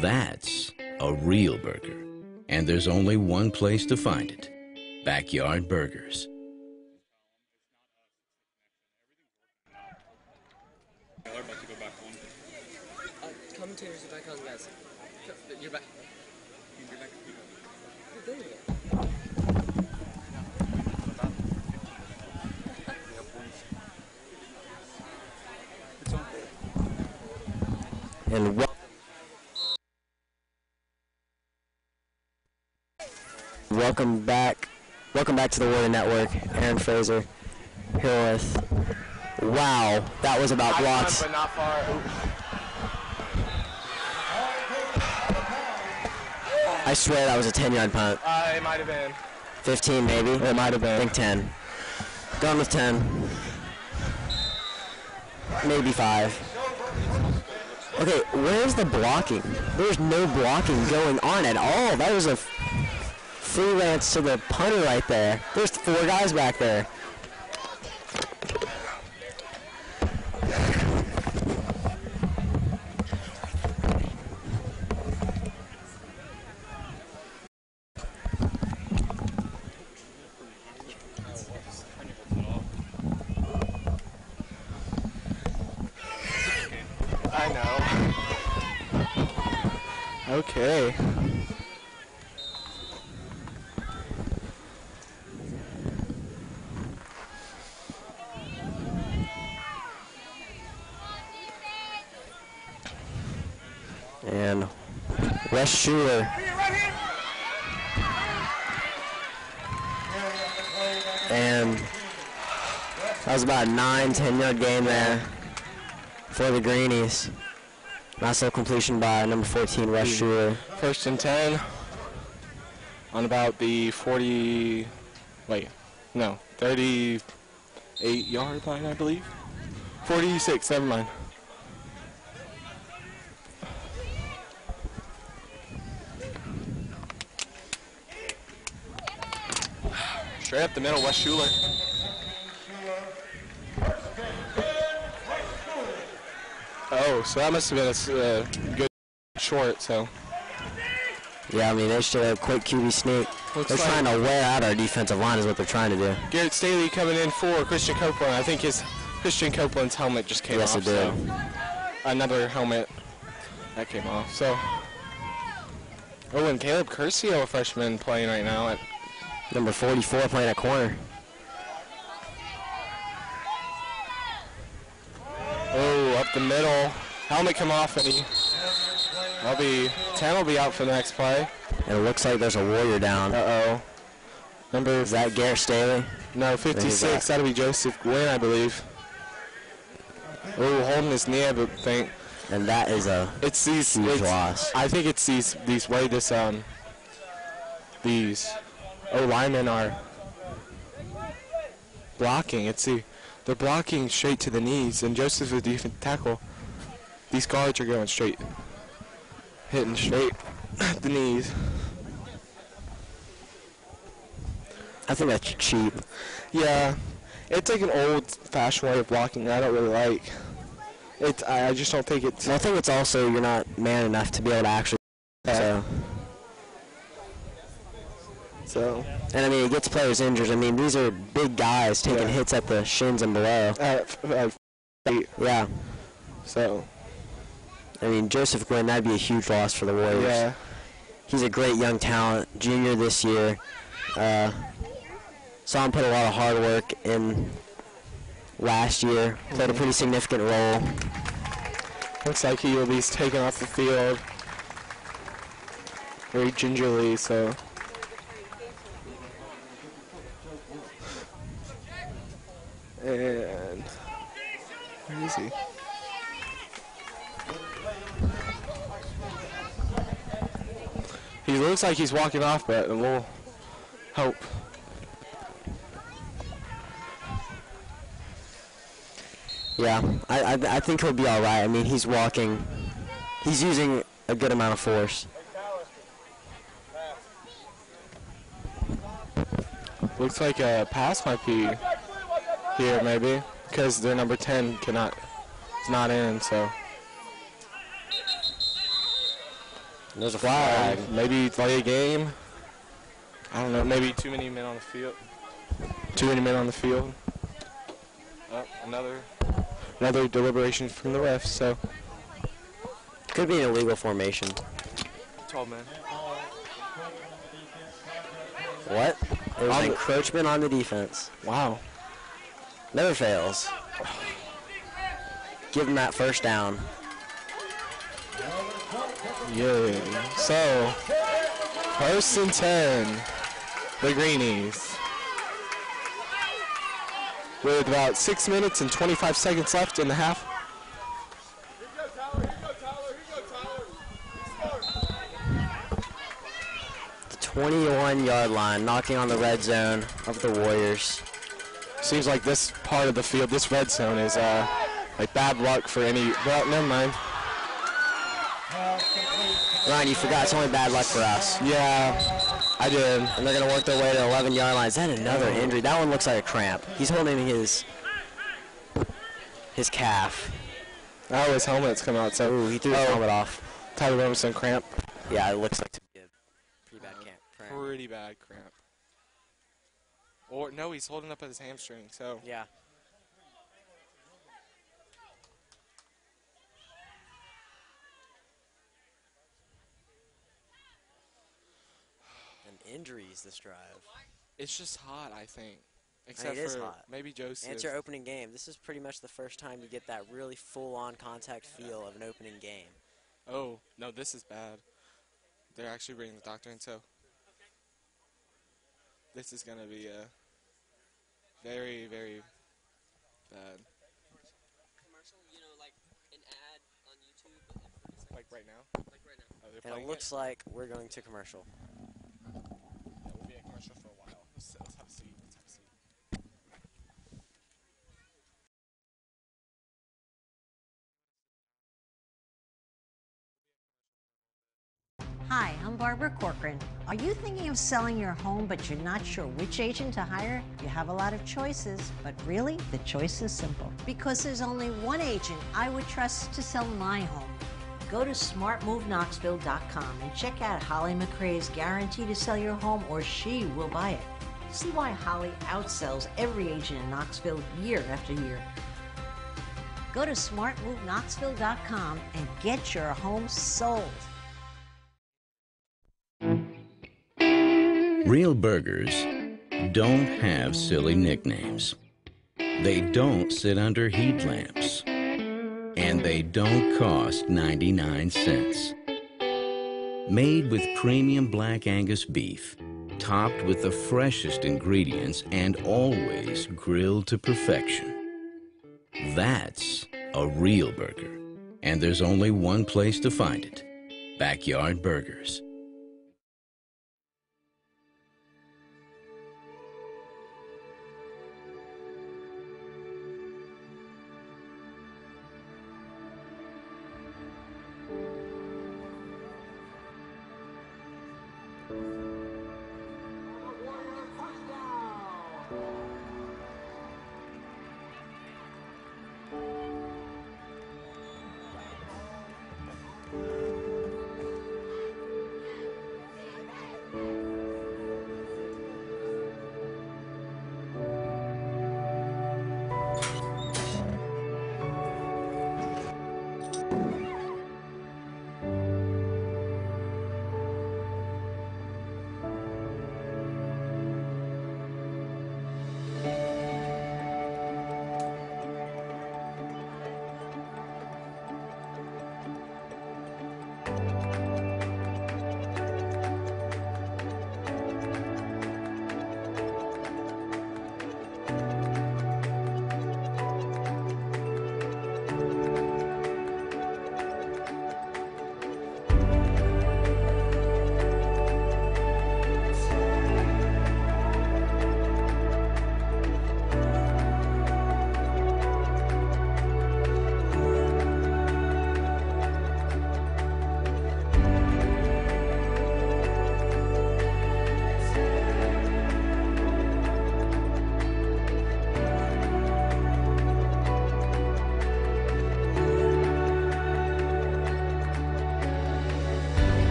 That's a real burger. And there's only one place to find it: Backyard Burgers. Commentators are back on, guys. You're back. And welcome back to the Warrior Network. Aaron Fraser here with, wow, that was about blocked. But not far. I swear that was a 10-yard punt. It might have been. 15 maybe. It might have been. I think 10. Going with 10. Maybe 5. Okay, where's the blocking? There's no blocking going on at all. That was a freelance to the punter right there. There's 4 guys back there. I know. Okay. And Wes Schuler. And that was about a 9-10 yard game there for the Greenies. Nice little completion by number 14, Wes Schuler. 1st and 10 on about the 38-yard line, I believe. 46, never mind. Straight up the middle, Wes Schuler. Oh, so that must have been a good short, so. Yeah, I mean, they should have a quick QB sneak. They're trying to wear out our defensive line is what they're trying to do. Garrett Staley coming in for Christian Copeland. I think Christian Copeland's helmet just came off. Yes, it did. So another helmet that came off. So. Oh, and Caleb Curcio, a freshman, playing right now at Number 44 playing at corner. Oh, up the middle. Helmet come off, and 10 will be out for the next play. And it looks like there's a Warrior down. Uh-oh. Is that Garrett Staley? No, 56. That'll be Joseph Gwynn, I believe. Oh, holding his knee, I think. And that is a huge loss. I think it's these linemen are blocking. They're blocking straight to the knees, and Joseph is defensive tackle. These guards are going straight, hitting straight at the knees. I think that's cheap. Yeah, it's like an old-fashioned way of blocking that I don't really like. I just don't think it's... Well, I think it's also you're not man enough to be able to actually... So, and I mean, it gets players injured. I mean, these are big guys taking hits at the shins and below. Yeah. So, I mean, Joseph Gwynn, that'd be a huge loss for the Warriors. Yeah. He's a great young talent, junior this year. Saw him put a lot of hard work in last year. Played a pretty significant role. Looks like he will be taken off the field very gingerly, so. And easy. He looks like he's walking off, but we'll hope. Yeah, I think he'll be all right. I mean, he's walking. He's using a good amount of force. Looks like a pass might be here, maybe, because their number 10 is not in, so. There's a Flag. flag. Maybe delay a game. I don't know. Maybe too many men on the field. Too many men on the field. Oh, another deliberation from the refs. So Could be an illegal formation. 12 men. What? It was On an the- encroachment on the defense. Wow. Never fails. Give him that first down. Yeah. So 1st and 10. The Greenies. With about 6 minutes and 25 seconds left in the half. The 21-yard line, knocking on the red zone of the Warriors. Seems like this part of the field, this red zone, is like bad luck for any. Well, never mind. Ryan, you forgot it's only bad luck for us. Yeah, I did. And they're going to work their way to the 11-yard line. Is that another injury? That one looks like a cramp. He's holding his calf. Oh, his helmet's come out. So Ooh, he threw his helmet off. Tyler Robinson cramp. Yeah, it looks like to be a pretty bad cramp. Pretty bad cramp. Or no, he's holding up at his hamstring. So Yeah. And injuries this drive. it's just hot, I think. I Except mean, it is for hot. maybe Joseph. And it's your opening game. This is pretty much the first time you get that really full-on contact feel of an opening game. Oh, no, this is bad. They're actually bringing the doctor in, so this is going to be very, very bad. Commercial, you know, like an ad on YouTube, but like 30 seconds. Like right now? Like right now. Oh, they're And playing it looks like we're going to commercial. Yeah, we'll be at commercial for a while. Let's have a seat. Let's have a seat. Hi, I'm Barbara Corcoran. Are you thinking of selling your home but you're not sure which agent to hire? You have a lot of choices, but really the choice is simple. Because there's only one agent I would trust to sell my home. Go to smartmoveknoxville.com and check out Holly McRae's guarantee to sell your home or she will buy it. See why Holly outsells every agent in Knoxville year after year. Go to smartmoveknoxville.com and get your home sold. Real burgers don't have silly nicknames. They don't sit under heat lamps. And they don't cost 99 cents. Made with premium Black Angus beef, topped with the freshest ingredients and always grilled to perfection. That's a real burger. And there's only one place to find it: Backyard Burgers.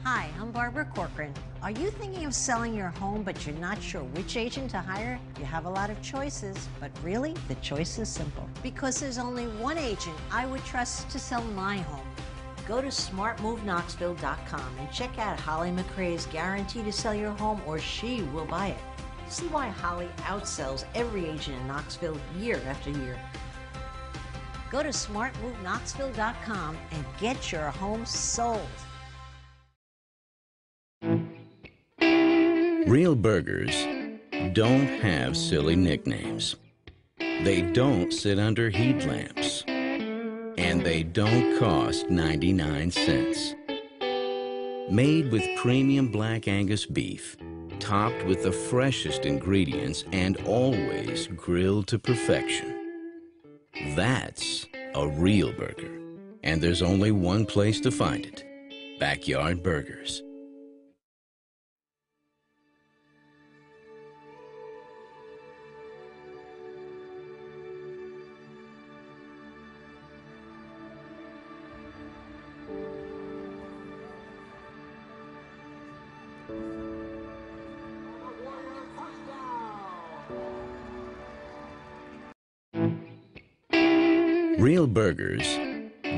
Hi, I'm Barbara Corcoran. Are you thinking of selling your home but you're not sure which agent to hire? You have a lot of choices, but really the choice is simple. Because there's only one agent I would trust to sell my home. Go to smartmoveknoxville.com and check out Holly McRae's guarantee to sell your home or she will buy it. See why Holly outsells every agent in Knoxville year after year. Go to smartmoveknoxville.com and get your home sold. Real burgers don't have silly nicknames. They don't sit under heat lamps. And they don't cost 99 cents. Made with premium Black Angus beef, topped with the freshest ingredients and always grilled to perfection. That's a real burger. And there's only one place to find it: Backyard Burgers. Real burgers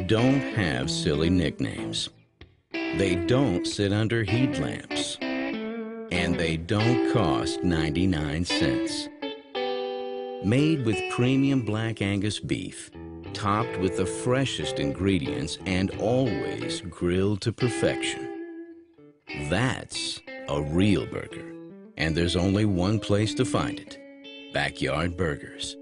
don't have silly nicknames. They don't sit under heat lamps. And they don't cost 99 cents. Made with premium Black Angus beef, topped with the freshest ingredients and always grilled to perfection. That's a real burger. And there's only one place to find it: Backyard Burgers.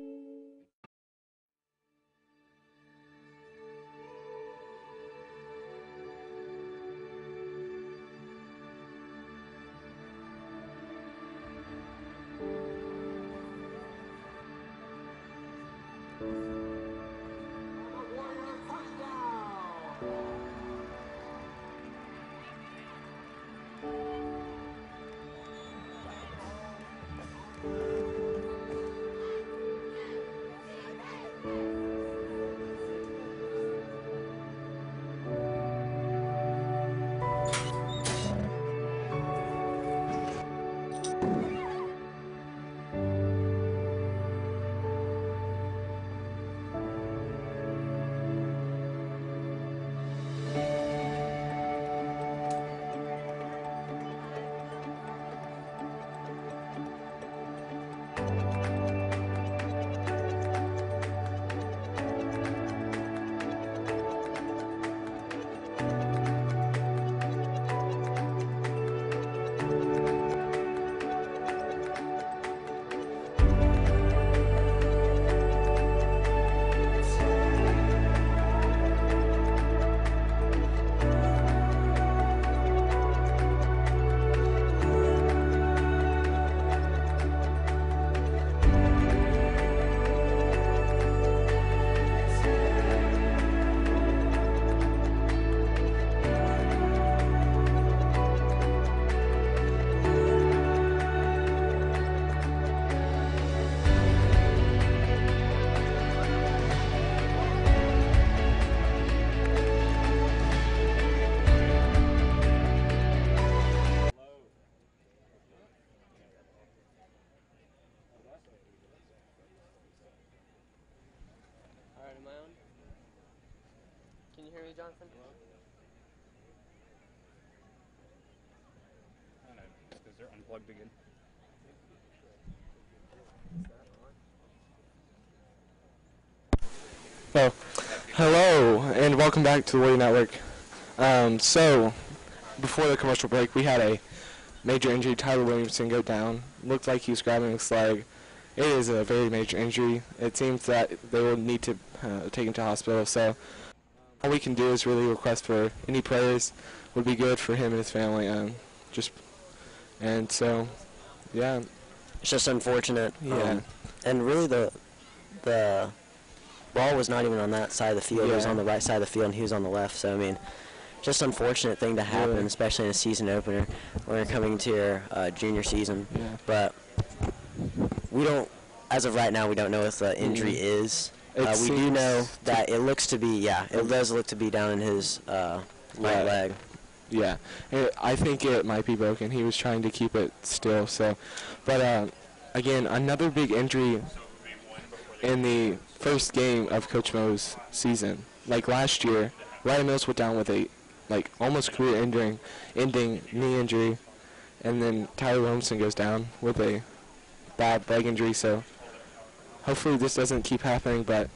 Can you hear me, Jonathan? I don't know, because they're unplugged again. Well, hello, and welcome back to the Warrior Network. So, before the commercial break, we had a major injury. Tyler Williamson go down. Looked like he was grabbing his leg. It is a very major injury. It seems that they will need to take him to hospital. So, all we can do is really request for any prayers would be good for him and his family. Yeah. It's just unfortunate. Yeah. And really the ball was not even on that side of the field. It was on the right side of the field, and he was on the left. So, I mean, just unfortunate thing to happen, especially in a season opener when you're coming to your junior season. Yeah. But we don't, as of right now, we don't know what the injury is. We do know that it looks to be, it does look to be down in his right leg. Yeah, I think it might be broken. He was trying to keep it still. So, but again, another big injury in the first game of Coach Mo's season. Like last year, Ryan Mills went down with a almost career-ending knee injury, and then Tyler Williamson goes down with a bad leg injury. So hopefully this doesn't keep happening, but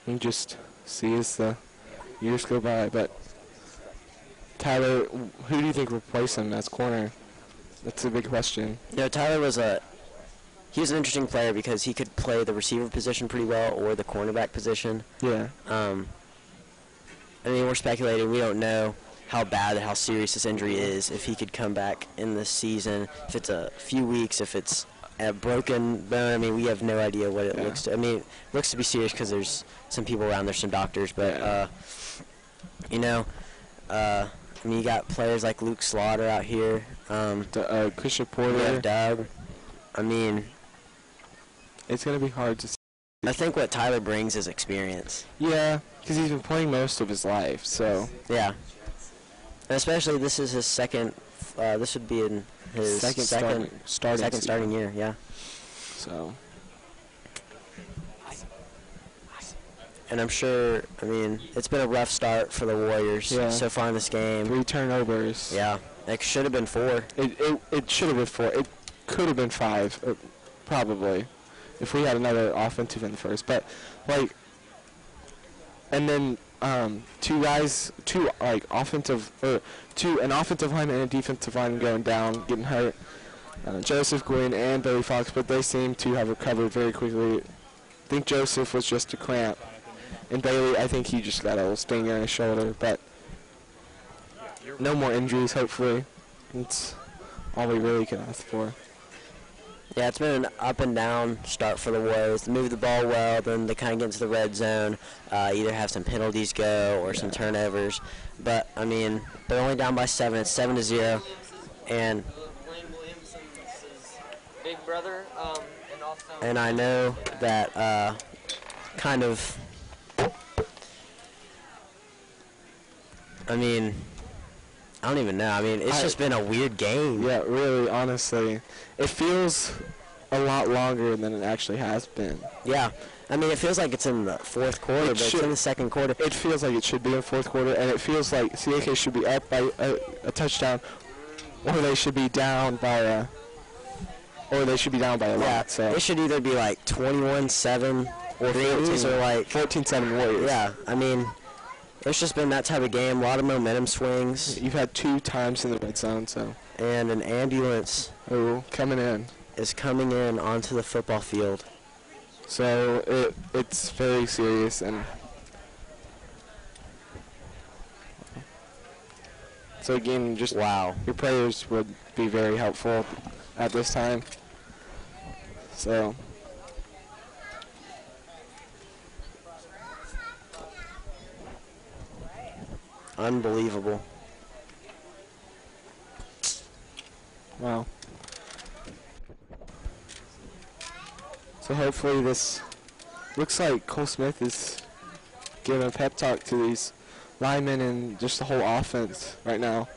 we can just see as the years go by. But Tyler, who do you think replace him as corner? That's a big question. Tyler was he was an interesting player because he could play the receiver position pretty well or the cornerback position. Yeah. I mean, we're speculating. We don't know how bad, how serious this injury is, if he could come back in this season, if it's a few weeks, if it's a broken bone. I mean, we have no idea what it looks to. I mean, it looks to be serious because there's some people around, there's some doctors, but, I mean, you got players like Luke Slaughter out here. Christian Porter. You have Doug. I mean, it's going to be hard to see. I think what Tyler brings is experience. Yeah, because he's been playing most of his life, so. Yeah. And especially this is his second, this would be in his second starting year, yeah. So. And I'm sure, I mean, it's been a rough start for the Warriors so far in this game. 3 turnovers. Yeah, it should have been 4. It should have been 4. It could have been 5, probably, if we had another offensive in the first. But, and then an offensive lineman and a defensive lineman going down, getting hurt. Joseph Gwynn and Billy Fox, but they seem to have recovered very quickly. I think Joseph was just a cramp. And Bailey, I think he just got a little stinger in his shoulder, but no more injuries, hopefully. It's all we really can ask for. Yeah, it's been an up and down start for the Warriors. They move the ball well, then they kind of get into the red zone, either have some penalties go or some turnovers. But, I mean, they're only down by 7. It's 7-0. And Blaine Williamson's big brother, and also. And I know that kind of. I mean, I don't even know. I mean, it's just been a weird game. Yeah, really, honestly. It feels a lot longer than it actually has been. Yeah. I mean, it feels like it's in the fourth quarter, but it's in the second quarter. It feels like it should be in fourth quarter, and it feels like CAK should be up by a touchdown, or they should be down by a lot. So it should either be like 21-7 or 14, or like 14-7 Warriors. Yeah, I mean, it's just been that type of game. A lot of momentum swings. You've had 2 times in the red zone, so. And an ambulance coming in onto the football field. So it's very serious, and so again, just your prayers would be very helpful at this time. So. Unbelievable. Wow. So hopefully this looks like Cole Smith is giving a pep talk to these linemen and just the whole offense right now.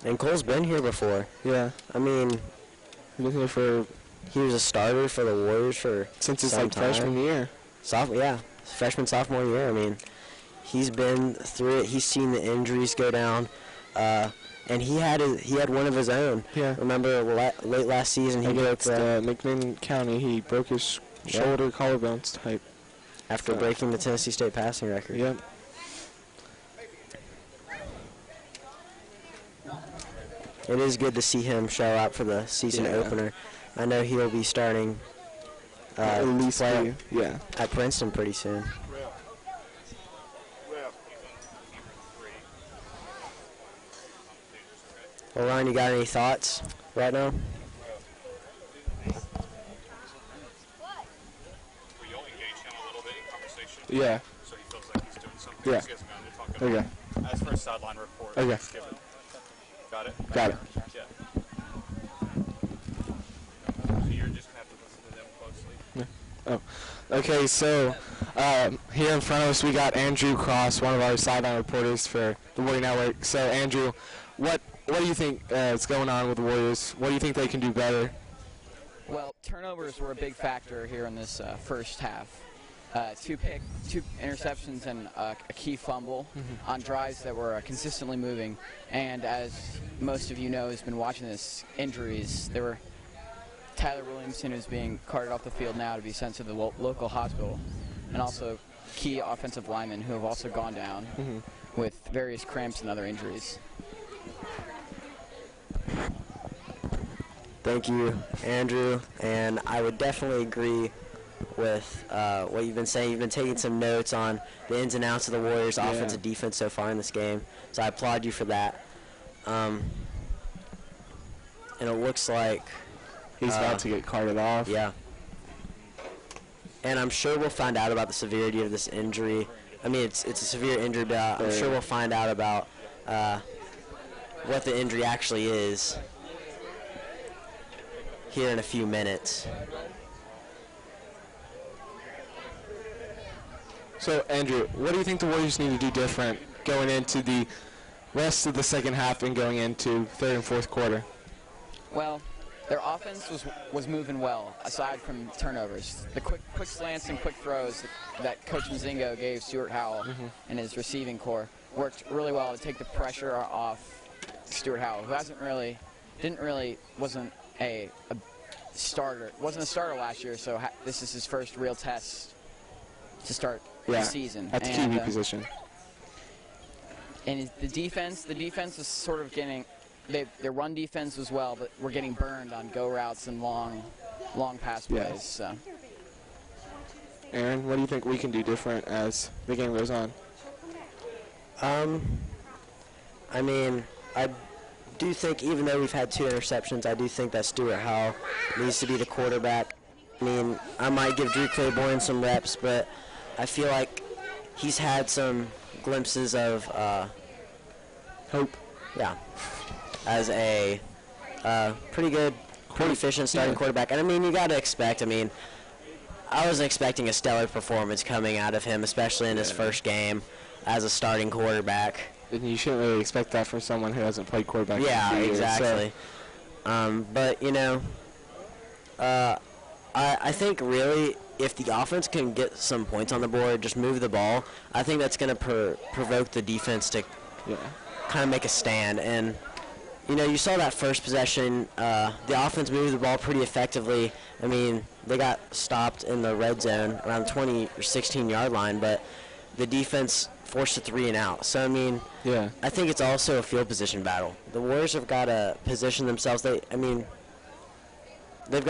And Cole's been here before. Yeah. I mean, he's been here for. He was a starter for the Warriors since his freshman year. Freshman, sophomore year. I mean, he's been through it. He's seen the injuries go down, and he had one of his own. Yeah. Remember late last season he broke McMinn County. He broke his shoulder collarbones type after breaking the Tennessee State passing record. Yep. It is good to see him show up for the season opener. I know he'll be starting at least at Princeton pretty soon. Well, Ryan, you got any thoughts right now? Yeah. So he feels like he's doing something. Yeah. He hasn't gotten to talk about Okay. it. As for a sideline report, Okay. just give it. Got it? Got it. Yeah. So you're just going to have to listen to them closely. Yeah. Oh. Okay, so Here in front of us, we got Andrew Cross, one of our sideline reporters for the Warrior Network. So, Andrew, what do you think is going on with the Warriors? What do you think they can do better? Well, turnovers were a big factor here in this first half. Two interceptions and a key fumble on drives that were consistently moving. And as most of you know who's been watching this, injuries. There were Tyler Williamson, who's being carted off the field now to be sent to the local hospital, and also key offensive linemen who have also gone down with various cramps and other injuries. Thank you, Andrew. And I would definitely agree with what you've been saying. You've been taking some notes on the ins and outs of the Warriors' offense and defense so far in this game. So I applaud you for that. And it looks like he's about to get carted off. Yeah. And I'm sure we'll find out about the severity of this injury. I mean, it's a severe injury, but I'm sure we'll find out about what the injury actually is here in a few minutes. So, Andrew, what do you think the Warriors need to do different going into the rest of the second half and going into third and fourth quarter? Well, their offense was moving well, aside from turnovers. The quick slants and quick throws that Coach Nzingo gave Stuart Howell and his receiving core worked really well to take the pressure off Stuart Howell, who wasn't a starter last year, so this is his first real test to start the season. At the QB position. And the defense is sort of getting. Their run defense as well, but we're getting burned on go routes and long pass plays. So. Aaron, what do you think we can do different as the game goes on? I mean, I do think even though we've had 2 interceptions, I do think that Stuart Howell needs to be the quarterback. I mean, I might give Drew Claiborne some reps, but I feel like he's had some glimpses of hope. Yeah. As a pretty efficient starting quarterback. And, I mean, you got to expect, I wasn't expecting a stellar performance coming out of him, especially in his first game as a starting quarterback. And you shouldn't really expect that from someone who hasn't played quarterback. Yeah, exactly. But, you know, I think really if the offense can get some points on the board, just move the ball, I think that's going to provoke the defense to kind of make a stand. And, you know, you saw that first possession. The offense moved the ball pretty effectively. I mean, they got stopped in the red zone around the 20 or 16-yard line, but the defense forced a 3 and out. So, I mean, I think it's also a field position battle. The Warriors have got to position themselves. They've got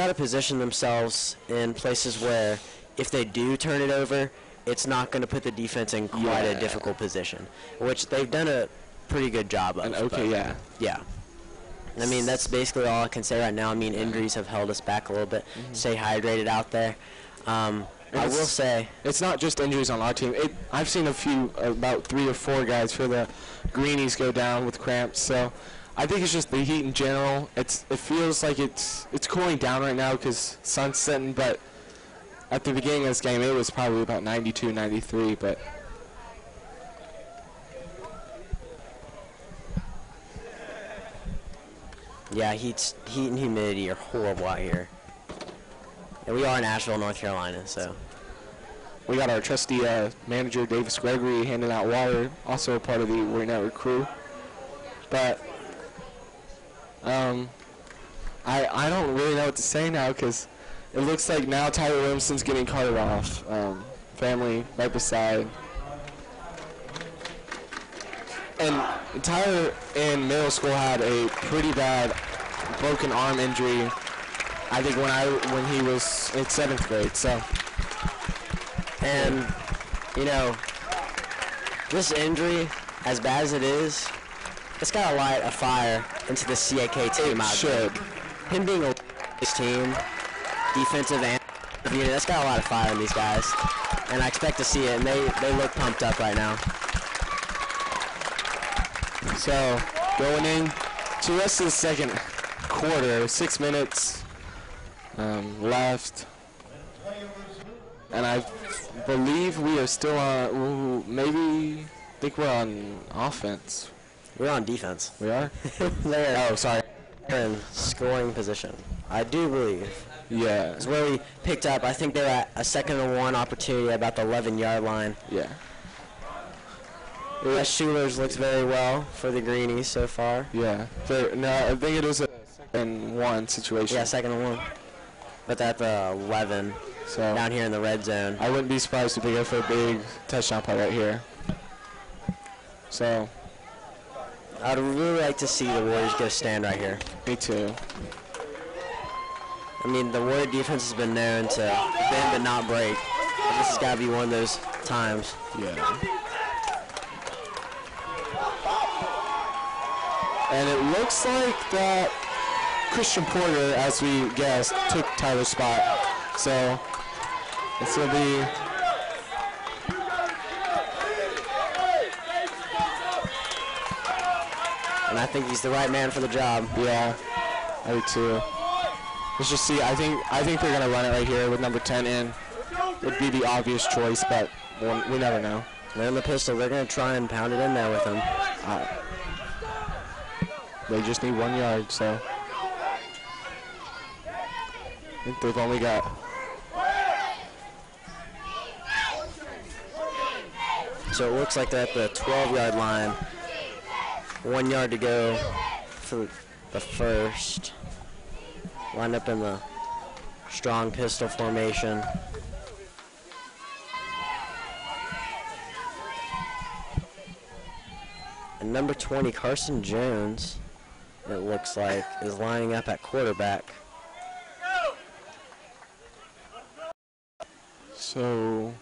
to position themselves in places where if they do turn it over, it's not going to put the defense in quite a difficult position, which they've done a pretty good job of. Yeah. I mean, that's basically all I can say right now. I mean, injuries have held us back a little bit. Stay hydrated out there. I will say it's not just injuries on our team. I've seen about 3 or 4 guys for the Greenies go down with cramps. So I think it's just the heat in general. It feels like it's cooling down right now because sun's setting. But at the beginning of this game, it was probably about 92, 93. But yeah, heat and humidity are horrible out here. And we are in Asheville, North Carolina, so. We got our trusty manager, Davis Gregory, handing out water, also a part of the Warrior Network crew. But I don't really know what to say now because it looks like now Tyler Williamson's getting carted off. Family right beside. And Tyler in middle school had a pretty bad broken arm injury, I think when he was in 7th grade. So, and you know, this injury, as bad as it is, it's got to light a fire into the CAK team out there. Him being this team, defensive and unit, that's got a lot of fire in these guys, and I expect to see it. And they look pumped up right now. So, going in to the rest of the second quarter, 6 minutes left. And I believe we are still on, maybe, I think we're on offense. We're on defense. We are? They're Oh, sorry. in scoring position. I do believe. Yeah. It's where we picked up. I think they were at a 2nd and 1 opportunity about the 11-yard line. Yeah. Wes Schuler's looks very well for the Greenies so far. Yeah. No, I think it was a 2nd and 1 situation. Yeah, 2nd and 1. But at the 11, So down here in the red zone. I wouldn't be surprised if they go for a big touchdown play right here. So I'd really like to see the Warriors get a stand right here. me too. I mean, the Warrior defense has been known to bend but not break. But this has got to be one of those times. Yeah. And it looks like that Christian Porter, as we guessed, took Tyler's spot. So it's going to be And I think he's the right man for the job. yeah, I do too. Let's just see. I think they're gonna run it right here with number 10 in. Would be the obvious choice, but we never know. They're in the pistol. They're going to try and pound it in there with him. They just need 1 yard, so I think they've only got. So it looks like they're at the 12-yard line. 1 yard to go for the first. Lined up in the strong pistol formation. And number 20, Carson Jones, it looks like, is lining up at quarterback. So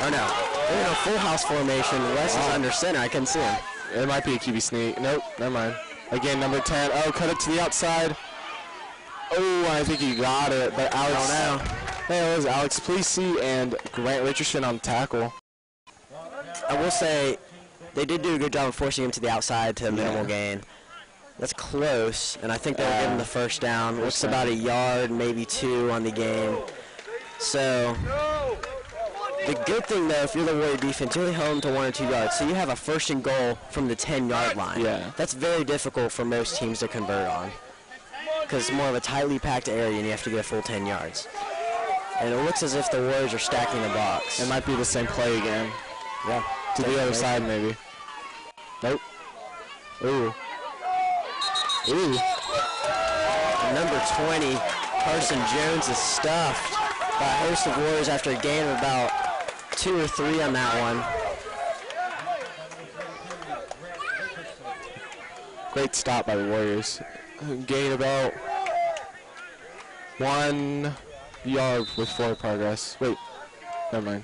Oh no, they're in a full house formation. Wes is under center. I couldn't see him. it might be a QB sneak. Nope, never mind. Again, number 10. Oh, cut it to the outside. Oh, I think he got it, but Alex. Hey, it was Alex Plesey and Grant Richardson on tackle. I will say they did do a good job of forcing him to the outside to a minimal gain. That's close, and I think they'll give him the first down. Looks about a yard, maybe 2 on the game. So the good thing, though, if you're the Warrior defense, you're only held to 1 or 2 yards. So you have a 1st and goal from the 10-yard line. Yeah. That's very difficult for most teams to convert on because it's more of a tightly packed area, and you have to get a full 10 yards. And it looks as if the Warriors are stacking the box. It might be the same play again. Yeah. To the other side, maybe. Nope. Ooh. Ooh. Number 20, Carson Jones is stuffed by a host of Warriors after a gain of about 2 or 3 on that one. Great stop by the Warriors. Gain about 1 yard with forward progress. Wait, never mind.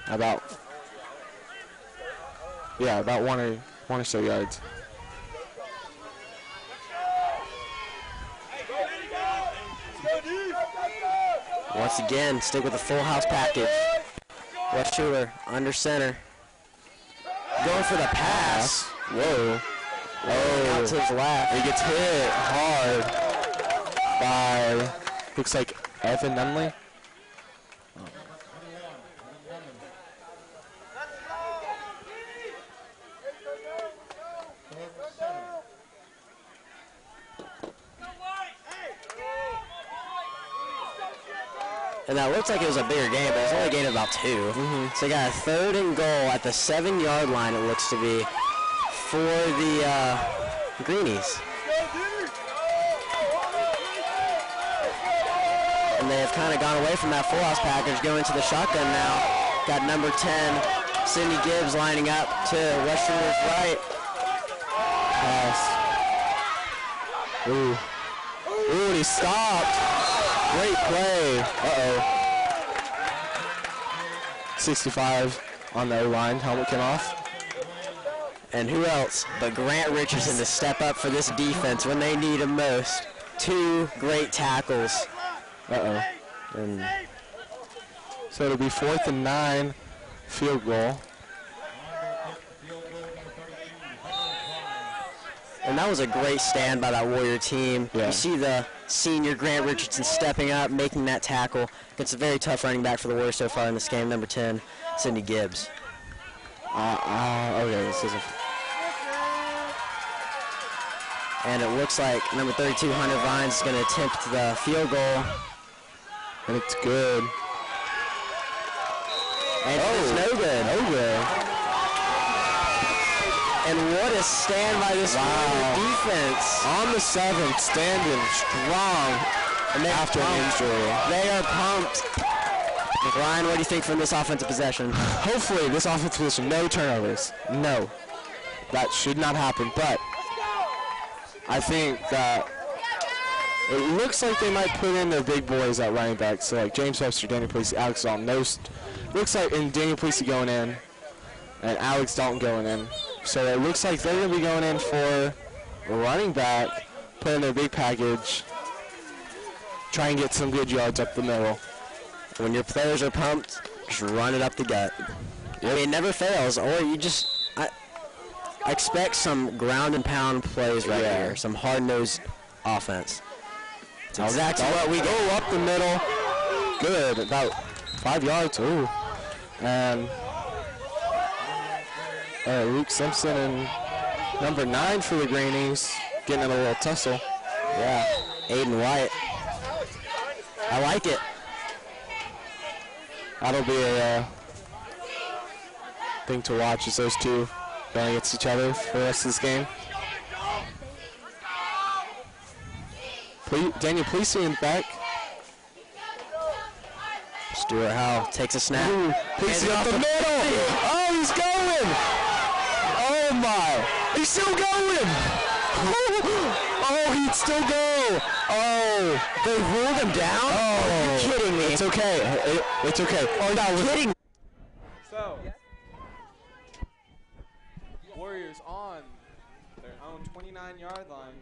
About 1 or so yards. Once again, stick with the full house package. Wes Schuler under center. Going for the pass. Whoa. Out to his left. He gets hit hard by, looks like Evan Nunley. And that looks like it was a bigger game, but it's only a gain of about 2. So they got a 3rd and goal at the 7-yard line, it looks to be, for the Greenies. And they have kind of gone away from that full house package, going to the shotgun now. Got number 10, Sidney Gibbs, lining up to Wes Schuler's right. Pass. Ooh. Ooh, and he stopped. Great play. Uh-oh. 65 on the O-line. Helmet came off. And who else but Grant Richardson to step up for this defense when they need him most. 2 great tackles. Uh-oh. And so it'll be 4th and 9, field goal. And that was a great stand by that Warrior team. Yeah. You see the senior Grant Richardson stepping up, making that tackle. It's a very tough running back for the Warriors so far in this game, number 10, Sidney Gibbs. Okay, this isn't. And it looks like number 32, Hunter Vines, is going to attempt the field goal. And it's good. And it's no good. No good. And what a stand by this Warrior defense. On the 7th, standing strong And after an injury. They are pumped. Ryan, what do you think from this offensive possession? Hopefully, this offensive possession, no turnovers. No. That should not happen, but I think that it looks like they might put in their big boys at running back. So, like James Webster, Daniel Police, Alex Dalton. Those looks like, and Daniel Police going in, and Alex Dalton going in. So it looks like they're going to be going in for a running back, put in their big package, try and get some good yards up the middle. When your players are pumped, just run it up the gut. I mean, it never fails, or you just I expect some ground and pound plays right here, some hard-nosed offense. That's exactly what we go up the middle. Good, about 5 yards. Ooh, and Luke Simpson and number 9 for the Greenies getting in a little tussle. Yeah, Aiden White. I like it. That'll be a thing to watch as those two going against each other for the rest of this game. Daniel Plesey in the back. Stuart Howell takes a snap. Plesey up the middle. Oh, he's going. Oh, my. He's still going. Oh, he'd still go. Oh, they ruled him down? Oh, are you kidding me? It's okay. It's okay. Oh, no, kidding. So, Warriors on their own 29-yard line.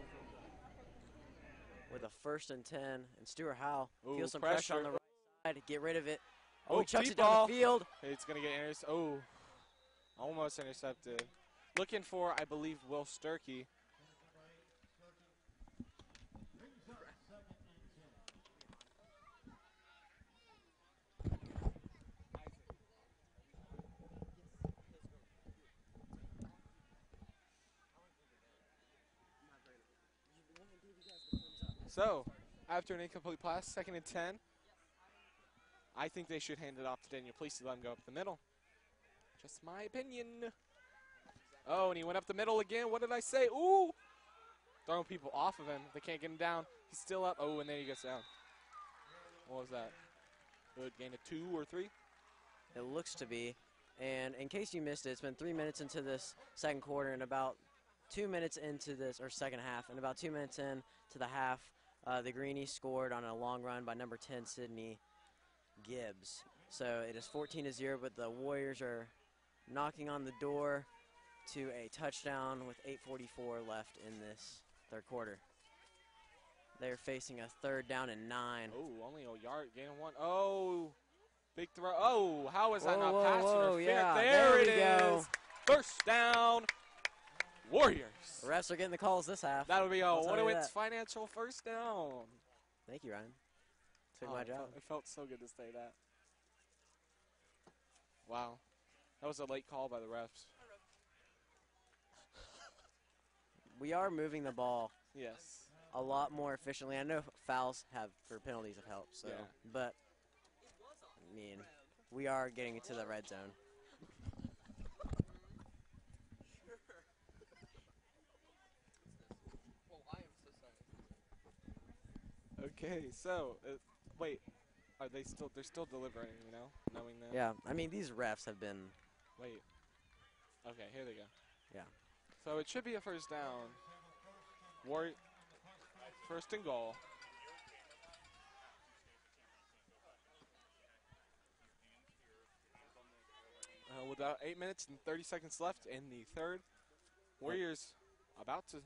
With a 1st and 10, and Stuart Howell feels some pressure pressure on the right side to get rid of it. Oh, he chucks deep it down ball. the field. It's going to get intercepted. Oh, almost intercepted. Looking for, I believe, Will Sturkey. So, after an incomplete pass, 2nd and 10, I think they should hand it off to Daniel Plesey, let him go up the middle. Just my opinion. Oh, and he went up the middle again. What did I say? Ooh! Throwing people off of him. They can't get him down. He's still up. Oh, and then he gets down. What was that? Good gain of 2 or 3? It looks to be. And in case you missed it, it's been 3 minutes into this second quarter and about 2 minutes into this, or second half, and about 2 minutes in to the half, the Greenies scored on a long run by number 10, Sidney Gibbs. So it is 14-0, but the Warriors are knocking on the door to a touchdown with 8:44 left in this third quarter. They're facing a 3rd down and 9. Oh, only a yard, gain of 1. Oh, big throw. Oh, how is that not pass interference? Yeah, there it we is. go. 1st down, Warriors. The refs are getting the calls this half. That'll be a I'll tell you Wodowitz that. financial 1st down. Thank you, Ryan. Took my job. It felt so good to say that. Wow. That was a late call by the refs. We are moving the ball Yes. a lot more efficiently. I know fouls for penalties have helped, so, Yeah. but I mean, we are getting into the red zone. Okay, so wait, are they still? They're still delivering, you know, knowing that. Yeah, I mean these refs have been. Wait. Okay, here they go. Yeah. So it should be a 1st down. 1st and goal. With about 8 minutes and 30 seconds left in the 3rd, Warriors about to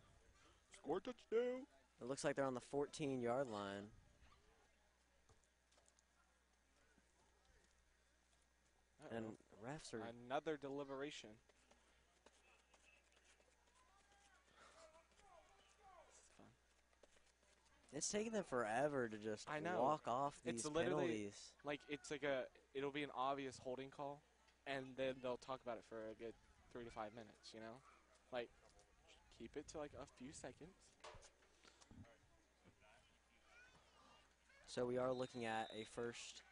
score a touchdown. It looks like they're on the 14-yard line. And refs are another deliberation. It's taking them forever to just walk off these penalties. It'll be an obvious holding call, and then they'll talk about it for a good 3 to 5 minutes, you know? Like, keep it to like a few seconds. So we are looking at a first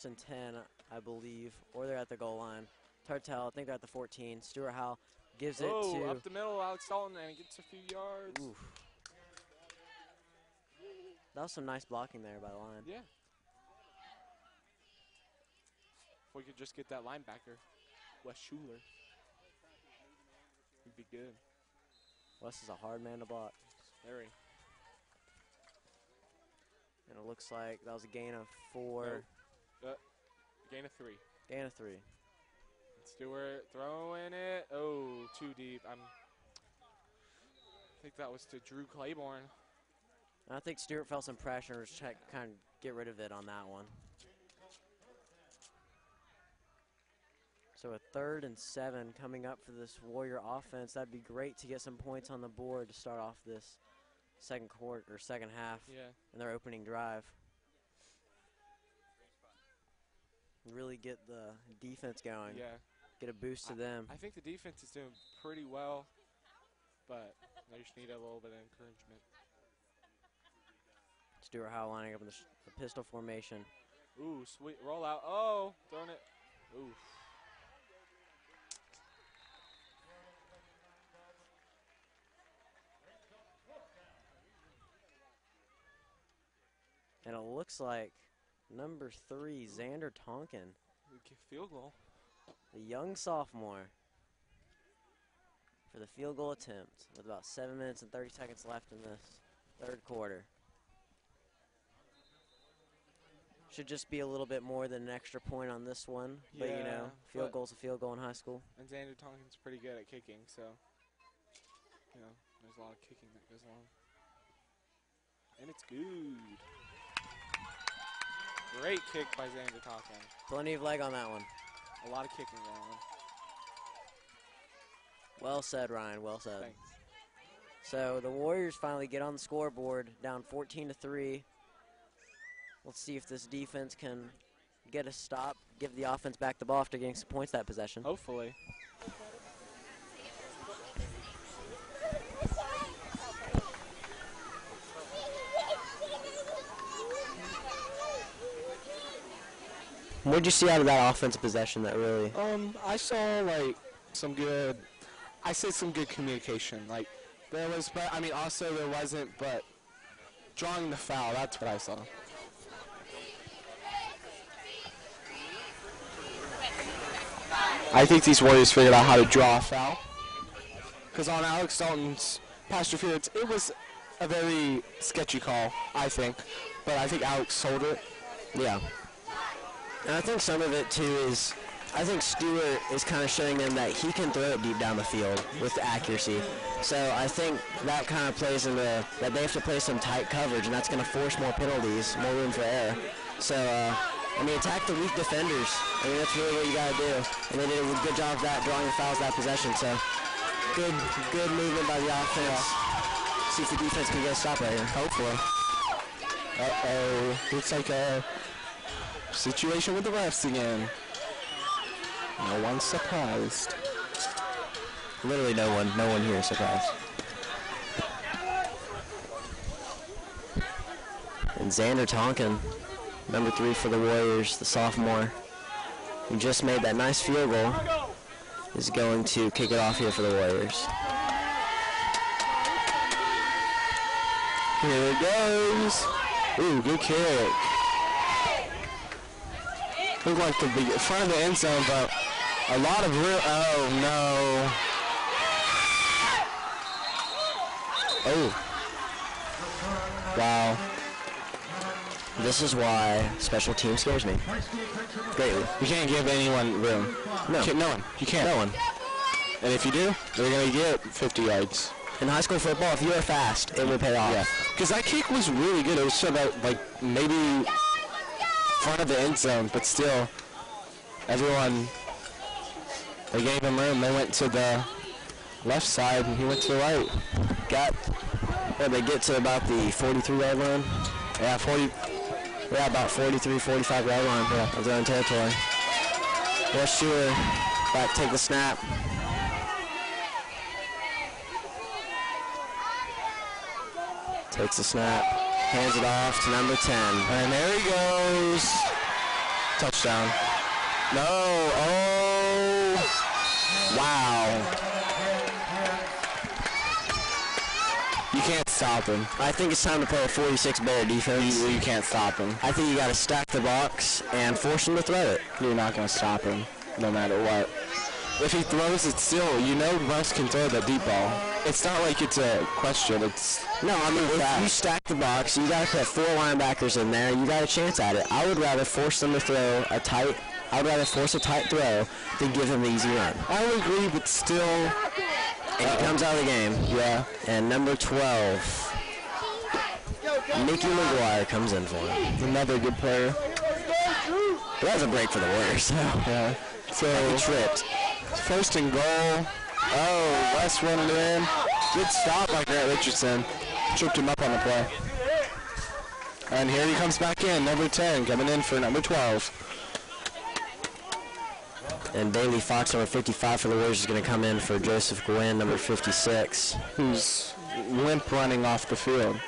and 10, I believe, or they're at the goal line. It's hard to tell. I think they're at the 14. Stuart Howell gives it to... up the middle, Alex Dalton, and he gets a few yards. Oof. That was some nice blocking there by the line. Yeah. If we could just get that linebacker, Wes Schuler, he'd be good. Wes is a hard man to block. Very. And it looks like that was a gain of 4. No. Gain of 3. Gain of 3. Stewart throwing it. Oh, too deep. I think that was to Drew Claiborne. And I think Stewart felt some pressure and was trying to kind of get rid of it on that one. So a 3rd and 7 coming up for this Warrior offense. That'd be great to get some points on the board to start off this second half in their opening drive. Really get the defense going. Yeah. Get a boost to them. I think the defense is doing pretty well, but they just need a little bit of encouragement. Stuart Howell lining up in the pistol formation. Ooh, sweet rollout. Oh, throwing it. Ooh. And it looks like number 3, Xander Tonkin. Field goal. The young sophomore for the field goal attempt with about 7 minutes and 30 seconds left in this 3rd quarter. Should just be a little bit more than an extra point on this one. But, you know, field goal's a field goal in high school. And Xander Tonkin's pretty good at kicking, so, you know, there's a lot of kicking that goes on. And it's good. Great kick by Xander Tonkin. Plenty of leg on that one. A lot of kicking going on. Well said, Ryan. Well said. Thanks. So the Warriors finally get on the scoreboard, down 14-3. Let's see if this defense can get a stop, give the offense back the ball after getting some points that possession. Hopefully. What did you see out of that offensive possession that really? I saw like some good communication. Like there was, but I mean also there wasn't, but drawing the foul, that's what I saw. I think these Warriors figured out how to draw a foul. Because on Alex Dalton's pass interference, it was a very sketchy call, I think. But I think Alex sold it. Yeah. And I think some of it, too, is I think Stewart is kind of showing them that he can throw it deep down the field with accuracy. So I think that kind of plays into that they have to play some tight coverage, and that's going to force more penalties, more room for error. So, I mean, attack the weak defenders. I mean, that's really what you got to do. And they did a good job of that, drawing the fouls that possession. So, good movement by the offense. See if the defense can get a stop right here. Hopefully. Uh-oh. Looks like a situation with the refs again. No one's surprised. Literally no one here is surprised. And Xander Tonkin, number 3 for the Warriors, the sophomore, who just made that nice field goal, is going to kick it off here for the Warriors. Here it goes. Ooh, good kick. Looked like the front of the end zone, but a lot of real. Oh no. Oh. Wow. This is why special team scares me greatly. You can't give anyone room. No. No one. You can't. No one. And if you do, they're going to get 50 yards. In high school football, if you are fast, it will pay off. Yeah. Because that kick was really good. It was so about, like, maybe front of the end zone, but still, everyone, they gave him room. They went to the left side, and he went to the right. Yeah, they get to about the 43-yard line. Yeah, about 43, 45-yard line of their own territory. West Shore back to take the snap. Takes the snap, hands it off to number 10. And there he goes. Touchdown. No, oh, wow. You can't stop him. I think it's time to play a 46 better defense. You can't stop him. I think you got to stack the box and force him to throw it. You're not going to stop him, no matter what. If he throws it still, you know Russ can throw the deep ball. It's not like it's a question. It's no, I mean, if you stack the box, you got to put 4 linebackers in there. You got a chance at it. I would rather force them to throw a tight. I would rather force a tight throw than give him the easy run. I would agree, but still. And he comes out of the game. Yeah. And number 12, Mickey McGuire comes in for him. Another good player. But that was a break for the Warriors. So. Yeah. So he tripped. First and goal. Oh, West running it in. Good stop by Grant Richardson. Tripped him up on the play. And here he comes back in, number 10, coming in for number 12. And Bailey Fox, number 55 for the Warriors, is going to come in for Joseph Gwynn, number 56. Who's limp running off the field.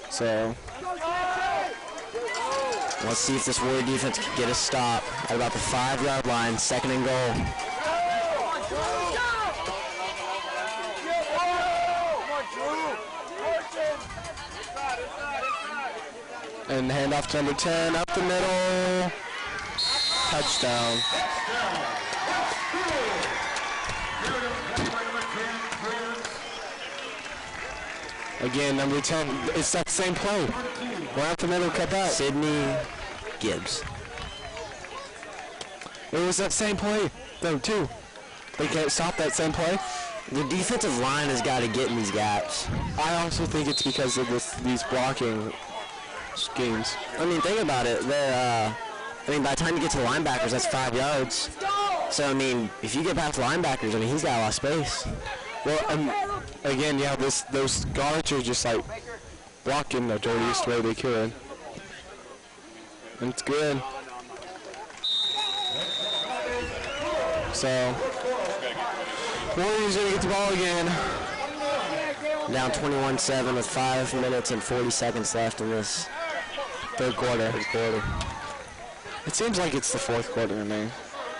So, let's see if this Warrior defense can get a stop at about the 5-yard line, 2nd and goal. And handoff to number 10, up the middle. Touchdown. Again, number 10, it's that same play. Right up the middle, cut back. Sidney Gibbs. It was that same play, though, too. They can't stop that same play. The defensive line has got to get in these gaps. I also think it's because of these blocking schemes. I mean, think about it. By the time you get to the linebackers, that's 5 yards. So, I mean, if you get past linebackers, I mean, he's got a lot of space. Well, again, yeah, those guards are just like blocking the dirtiest way they could. And it's good. So, Warriors going to get the ball again. Down 21-7 with 5 minutes and 40 seconds left in this third quarter. It seems like it's the fourth quarter to me.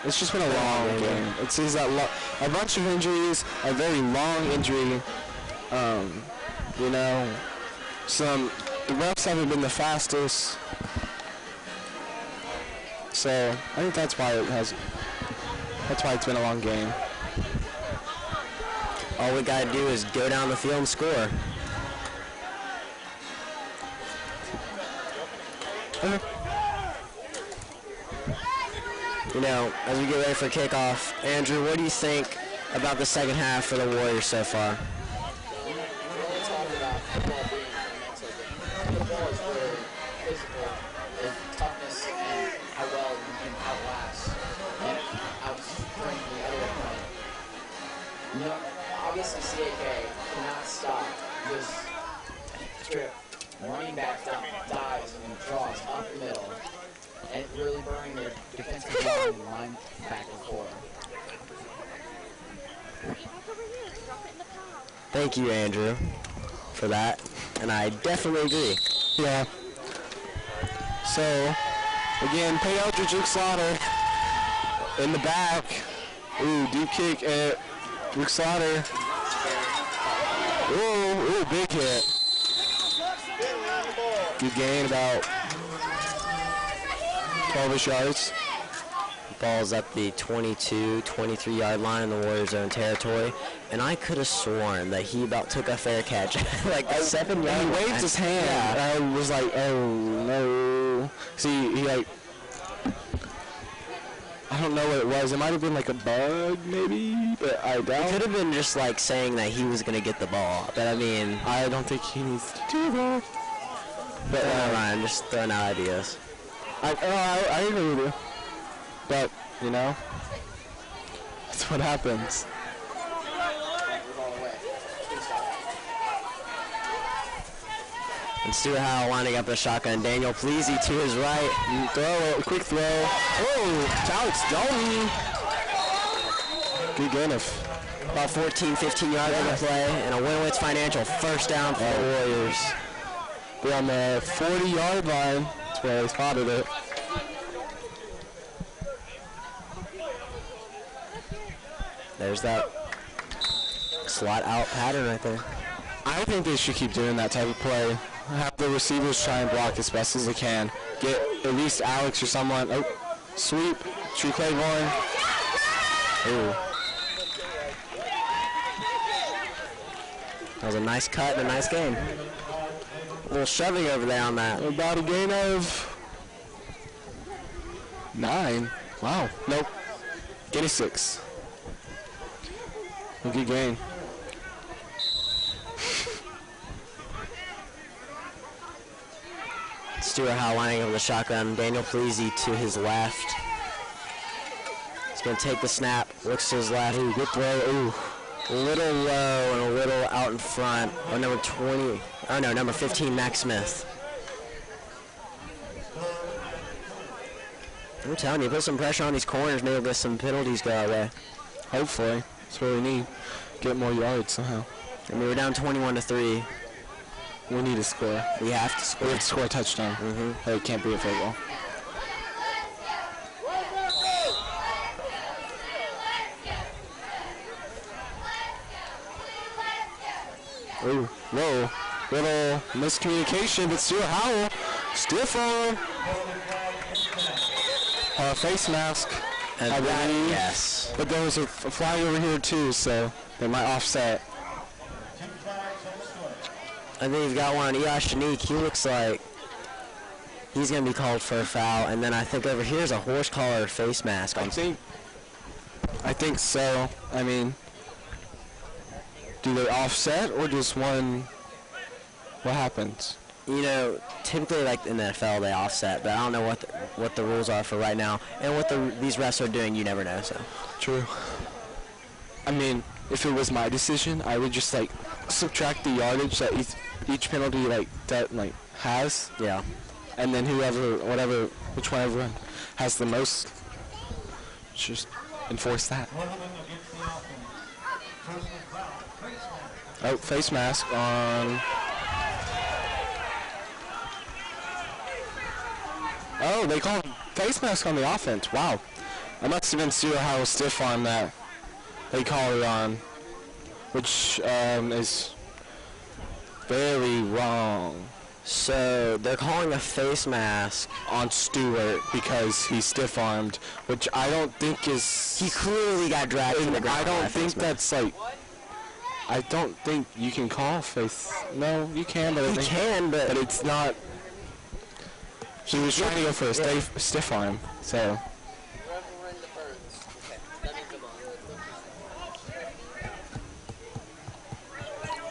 It's just been a long game. It seems that a bunch of injuries, a very long injury. You know, the refs haven't been the fastest. So I think that's why it's been a long game. All we gotta do is go down the field and score. Okay. You know, as we get ready for kickoff, Andrew, what do you think about the second half for the Warriors so far? Football is very physical, and toughness, and how well you can outlast and outstrength the other opponent. No, obviously CAK cannot stop this trip. Running back dives and draws up the middle, and really burning their defensive line and linebacker core. Thank you, Andrew, for that, and I definitely agree. Yeah. So, again, Pay Eldridge Luke Slaughter in the back. Ooh, deep kick at Luke Slaughter. Ooh, big hit. Good gain, about 12-ish yards. Ball's at the 22, 23-yard line in the Warriors' own territory. And I could have sworn that he about took a fair catch. Like 7 yards. He waved his hand. Yeah. I was like, oh, no. See, he like, I don't know what it was. It might have been like a bug, maybe, but I doubt. It could have been just like saying that he was going to get the ball. But I mean, I don't think he needs to do that. But never mind, just throwing out ideas. I agree with you. But, you know, that's what happens. And Stuart Howell winding up the shotgun. Daniel Pleasy to his right. Throw it, quick throw. Oh, Alex Dalton. Good gain of about 14, 15 yards on the play. And a Winwitz Financial first down for the Warriors. We're on the 40-yard line. That's where they spotted it. There's that slot out pattern right there. I think they should keep doing that type of play. Have the receivers try and block as best as they can. Get at least Alex or someone. Oh, sweep. True Claiborne. Ooh. That was a nice cut and a nice gain. A little shoving over there on that. About a gain of 9. Wow. Nope. Gain of 6. A good gain. Stuart Howell lining up the shotgun. Daniel Pleasy to his left. He's going to take the snap. Looks to his left. Ooh, good throw. Ooh. A little low and a little out in front. Oh, number 20. Oh, no, number 15, Max Smith. I'm telling you, put some pressure on these corners, maybe get some penalties go our way. Hopefully. That's what we need. Get more yards somehow. And we were down 21-3. We need to score. We have to score. We have to score a touchdown. Mm-hmm. It can't be a field goal. Ooh, whoa. Little miscommunication, but Stuart Howell stiff arm. Face mask. And I believe. Yes. But there was a flag over here too, so they might offset. I think you've got one on Eli Shanique. He looks like he's going to be called for a foul. And then I think over here is a horse-collared face mask. I think so. I mean, do they offset or just one? What happens? You know, typically like in the NFL they offset, but I don't know what the rules are for right now. And what these refs are doing, you never know. So true. I mean, if it was my decision, I would just like subtract the yardage that each penalty has. Yeah. And then whichever has the most, just enforce that. Oh, face mask on. Oh, they called face mask on the offense. Wow. I must have been Stuart Howell stiff on that. They called it on, which is very wrong. So they're calling a face mask on Stewart because he's stiff-armed, which I don't think is. He clearly got dragged to the ground. I don't think that's like. I don't think you can call face. No, you can, but but it's not. She was trying to go for a stiff arm, so.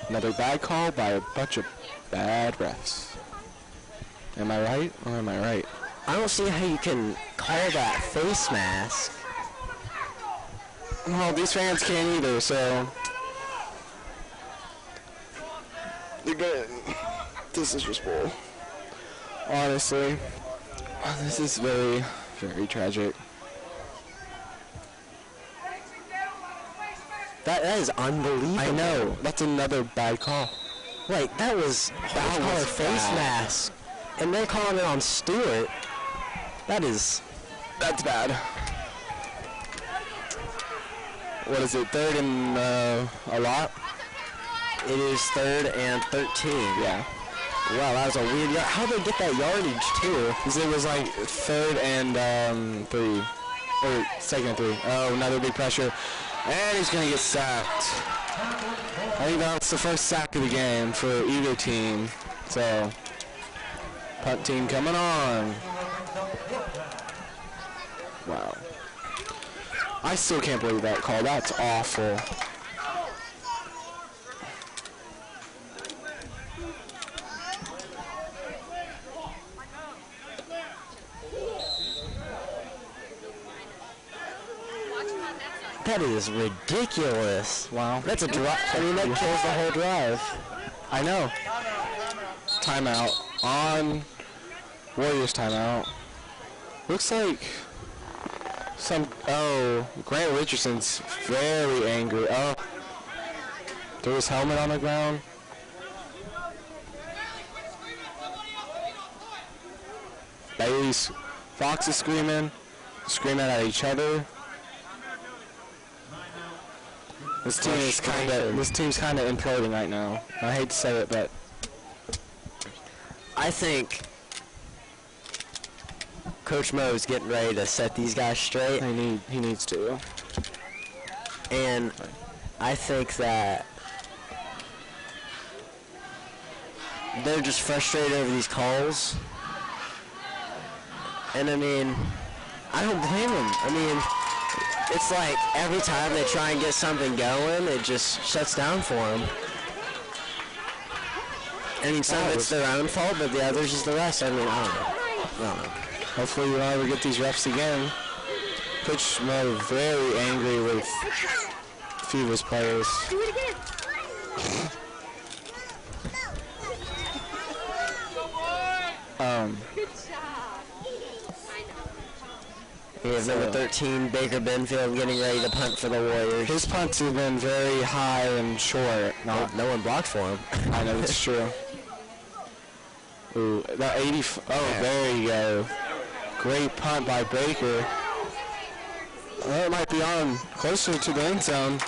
Another bad call by a bunch of bad refs. Am I right or am I right? I don't see how you can call that face mask. Well, these fans can't either, so. They're good. This is just bull. Honestly, this is very, very tragic. That is unbelievable. I know. That's another bad call. Like, that was face mask. And they're calling it on Stewart. That's bad. What is it, 3rd and a lot? It is 3rd and 13. Yeah. Wow, that was a weird yard. How'd they get that yardage, too? Because it was like 3rd and 3. Or 2nd and 3. Oh, another big pressure. And he's going to get sacked. I think that's the first sack of the game for either team. So, punt team coming on. Wow. I still can't believe that call. That's awful. That is ridiculous. Wow. That's a drive. I mean, that kills the whole drive. I know. timeout on Warriors timeout. Looks like Grant Richardson's very angry. Oh, threw his helmet on the ground. Bailey's Fox is screaming at each other. This team's kind of imploding right now. I hate to say it, but I think Coach Mo is getting ready to set these guys straight. He needs to. And I think that they're just frustrated over these calls. And I mean, I don't blame them. I mean, it's like every time they try and get something going, it just shuts down for them. I mean, some of it's their own fault, but the others is the rest. I mean, I don't know. Hopefully we don't ever get these refs again. Coach Mo very angry with a few of his players. Do it again. Good job. We have number 13, Baker Benfield, getting ready to punt for the Warriors. His punts have been very high and short. No one blocked for him. I know, it's true. Ooh, that 80. Oh, there you go. Great punt by Baker. Well, it might be on closer to the end zone.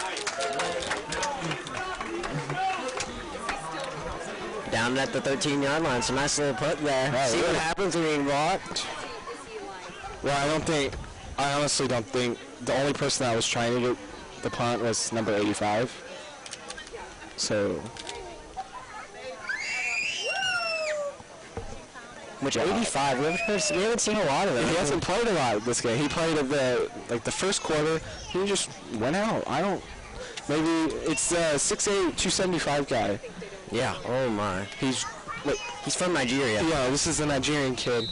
Down at the 13-yard line. It's a nice little punt there. Yeah, See what happens when being blocked? Well, I honestly don't think the only person that was trying to get the punt was number 85. So. Which 85? We haven't seen a lot of it. He hasn't played a lot this game. He played at the first quarter. He just went out. Maybe it's the 6'8", 275 guy. Yeah. Oh my. He's from Nigeria. Yeah, this is a Nigerian kid.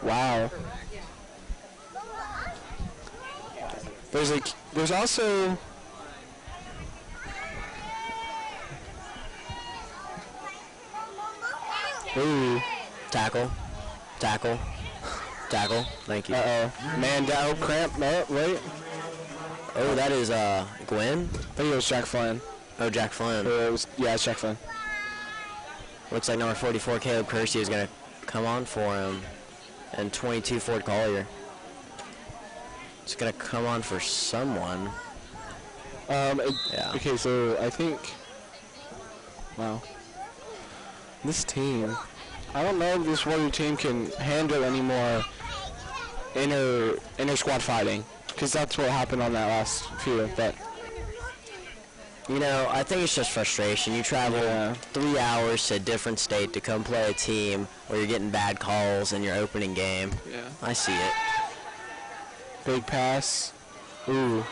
Wow. There's also. Ooh. Tackle. Thank you. Uh-oh. Man down, cramp. No, wait. Oh, that is Gwen? I think it was Jack Flynn. Oh, Jack Flynn. It's Jack Flynn. Looks like number 44, Caleb Kersey, is going to come on for him. And 22, Ford Collier. It's going to come on for someone. Yeah. Okay, so I think. Wow. This team, I don't know if this Warrior team can handle any more inner squad fighting, because that's what happened on that last few. But you know, I think it's just frustration. You travel 3 hours to a different state to come play a team where you're getting bad calls in your opening game. Yeah, I see it. Big pass. Ooh.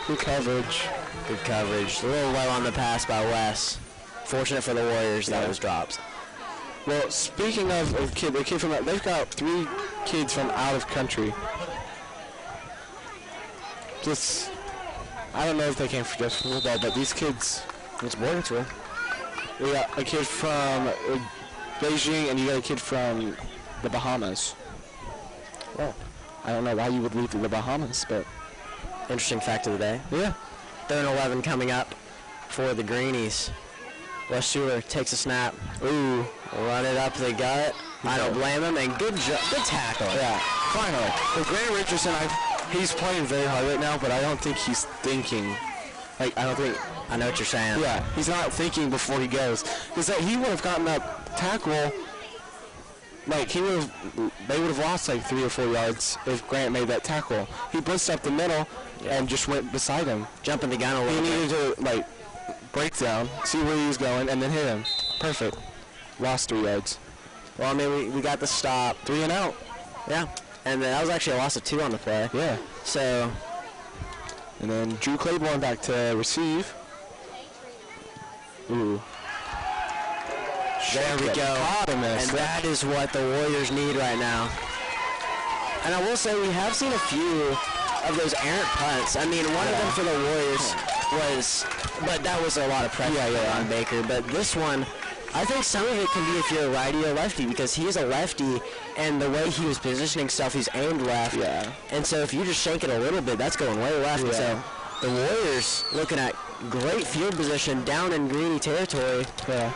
Good coverage. Good coverage. A little low on the pass by Wes. Fortunate for the Warriors, that was dropped. Well, speaking of the kid from, they've got 3 kids from out of country. Just, I don't know if they came for just football, but these kids. It's boarding school. We got a kid from Beijing, and you got a kid from the Bahamas. Well, I don't know why you would leave the Bahamas, but interesting fact of the day. Yeah. 3rd and 11 coming up for the Greenies. Wes Schuler takes a snap. Ooh. Run it up the gut. I don't blame him, and good tackle. Yeah, finally. Well, Grant Richardson, he's playing very hard right now, but I don't think he's thinking. I know what you're saying. Yeah, he's not thinking before he goes. Because he would have gotten that tackle, they would have lost 3 or 4 yards if Grant made that tackle. He blitzed up the middle and just went beside him. Jumping the gun a little bit. He needed to, break down, see where he was going, and then hit him. Perfect. Lost 3 yards. Well, I mean, we got the stop. 3 and out. Yeah. And that was actually a loss of 2 on the play. Yeah. So. And then Drew Claiborne back to receive. Ooh. There we go. And that is what the Warriors need right now. And I will say we have seen a few of those errant punts. I mean, one of them for the Warriors was, but that was a lot of pressure on Baker. But this one, I think some of it can be if you're a righty or lefty, because he's a lefty, and the way he was positioning stuff, he's aimed left. Yeah. And so if you just shank it a little bit, that's going way left. Yeah. So the Warriors looking at great field position down in greeny territory. Yeah.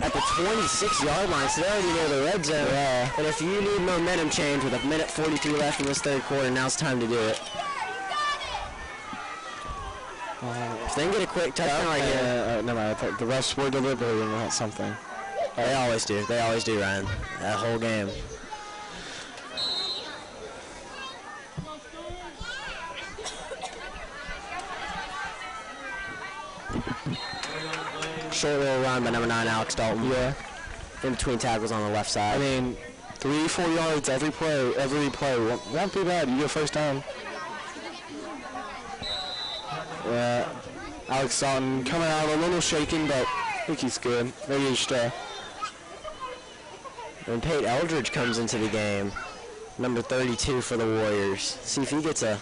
At the 26-yard line, so they're already near the red zone. Yeah. And if you need momentum change with 1:42 left in this third quarter, now's time to do it. If they can get a quick touchdown right here. Never mind. I thought the refs were deliberating about something. They always do. They always do, Ryan. That whole game. Short little run by number 9, Alex Dalton. Yeah. In between tackles on the left side. I mean, 3-4 yards every play won't be bad. You get first down. Yeah. Alex Dalton coming out a little shaken, but I think he's good. Maybe he's And Pate Eldridge comes into the game. Number 32 for the Warriors. See if he gets a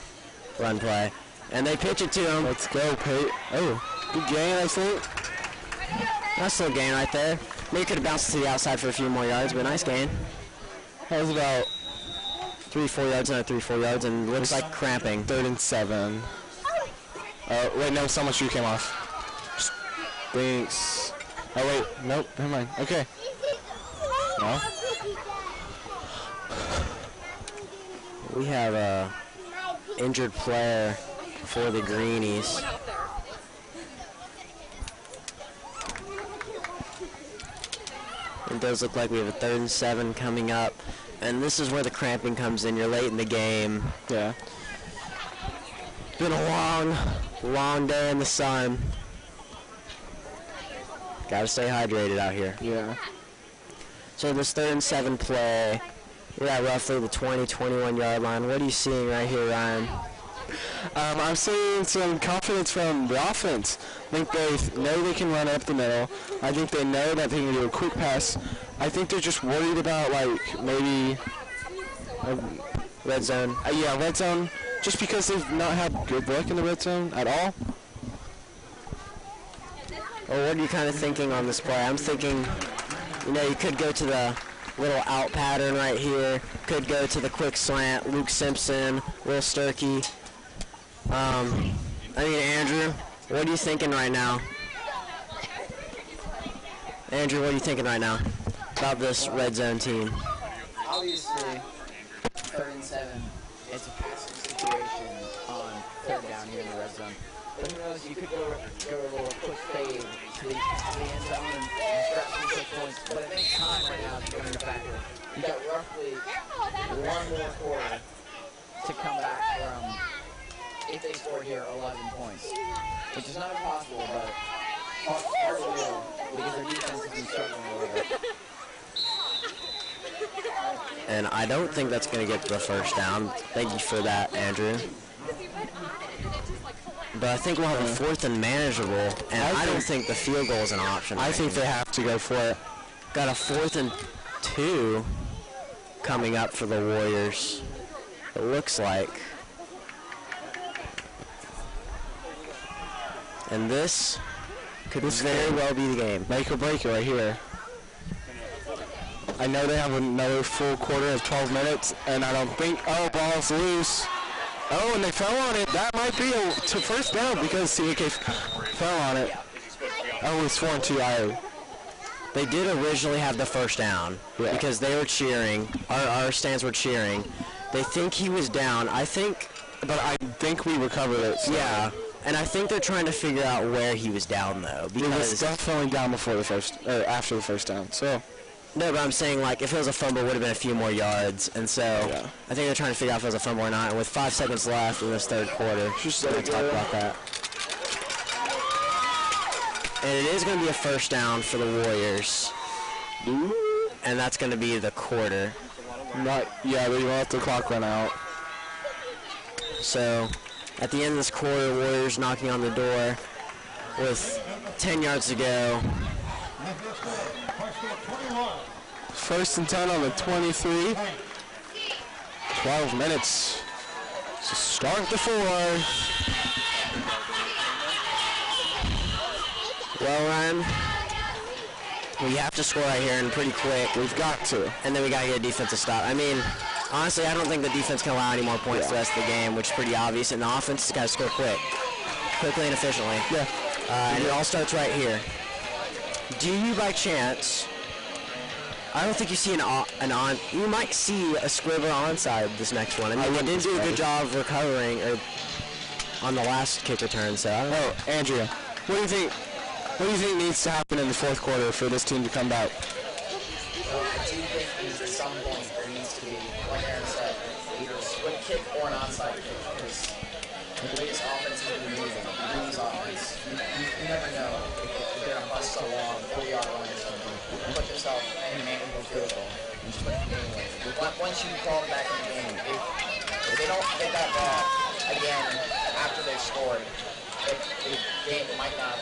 run play. And they pitch it to him. Let's go, Pate. Oh, good gain, I think. Nice little gain right there. Maybe could have bounced to the outside for a few more yards, but nice gain. That was about 3-4 yards, another 3-4 yards, and looks like cramping. 3rd and 7. Wait, no, someone's shoe came off. Thanks. Oh, wait, nope, never mind. Okay. No. We have a injured player for the Greenies. It does look like we have a 3rd and 7 coming up, and this is where the cramping comes in. You're late in the game. Yeah. Been a long day in the sun. Gotta stay hydrated out here. Yeah. So this 3rd and 7 play, we're at roughly the 20-21 yard line. What are you seeing right here, Ryan? I'm seeing some confidence from the offense. I think they know they can run up the middle. I think they know that they can do a quick pass. I think they're just worried about, like, maybe red zone. Yeah, red zone. Just because they've not had good luck in the red zone at all. Well, what are you kind of thinking on this play? I'm thinking, you could go to the little out pattern right here. Could go to the quick slant. Luke Simpson, Will Sturkey. Andrew, what are you thinking right now? Andrew, what are you thinking right now about this red zone team? Obviously, 3rd and 7, it's a passing situation on 3rd down here in the red zone. But who knows, you could go a little quick fade to the end zone and grab some quick points. But I think time right now is becoming a factor. You got roughly 1 more quarter to come back from, if they score here, 11 points. Which is not impossible, but hard to do because their defense has been struggling a little bit. And I don't think that's going to get the first down. Thank you for that, Andrew. But I think we'll have a 4th and manageable, and I don't think the field goal is an option. I think they have to go for it. Got a 4th and 2 coming up for the Warriors. It looks like. And this could very well be the game. Make or break it right here. I know they have another full quarter of 12 minutes, and I don't think, ball's loose. Oh, and they fell on it. That might be to first down because CAK fell on it. Oh, it's 4-2. They did originally have the first down because they were cheering. Our stands were cheering. They think he was down. But I think we recovered it. So. Yeah. And I think they're trying to figure out where he was down, though. Because it was definitely down before the first, or after the first down. So. No, but I'm saying, like, if it was a fumble, it would have been a few more yards. And so I think they're trying to figure out if it was a fumble or not. And with 5 seconds left in this third quarter, we're going to talk about that. And it is going to be a first down for the Warriors. And that's going to be the quarter. But you won't let the clock run out. So at the end of this quarter, Warriors knocking on the door with 10 yards to go. 1st and 10 on the 23. 12 minutes to start the 4. Well, Ryan, We have to score right here and pretty quick. We've got to. And then we got to get a defensive stop. I mean, honestly, I don't think the defense can allow any more points the rest of the game, which is pretty obvious. And the offense has got to score quickly and efficiently. Yeah. And it all starts right here. Do you, by chance, I don't think you see you might see a scribbler onside this next one. I mean, they didn't do a good job of recovering on the last kick return, so I don't know. Oh, Andrea, what do you think? What do you think needs to happen in the fourth quarter for this team to come back? Well, I do think at some point there needs to be, like Aaron said, either a split kick or an onside kick, because the way this offense is moving, Green's offense, you never know if they're going to bust a long 40-yard line or something, and put yourself in a manageable field goal, and just put the game away. Once you crawl back in the game, if they don't get that ball again after they've scored, the game might not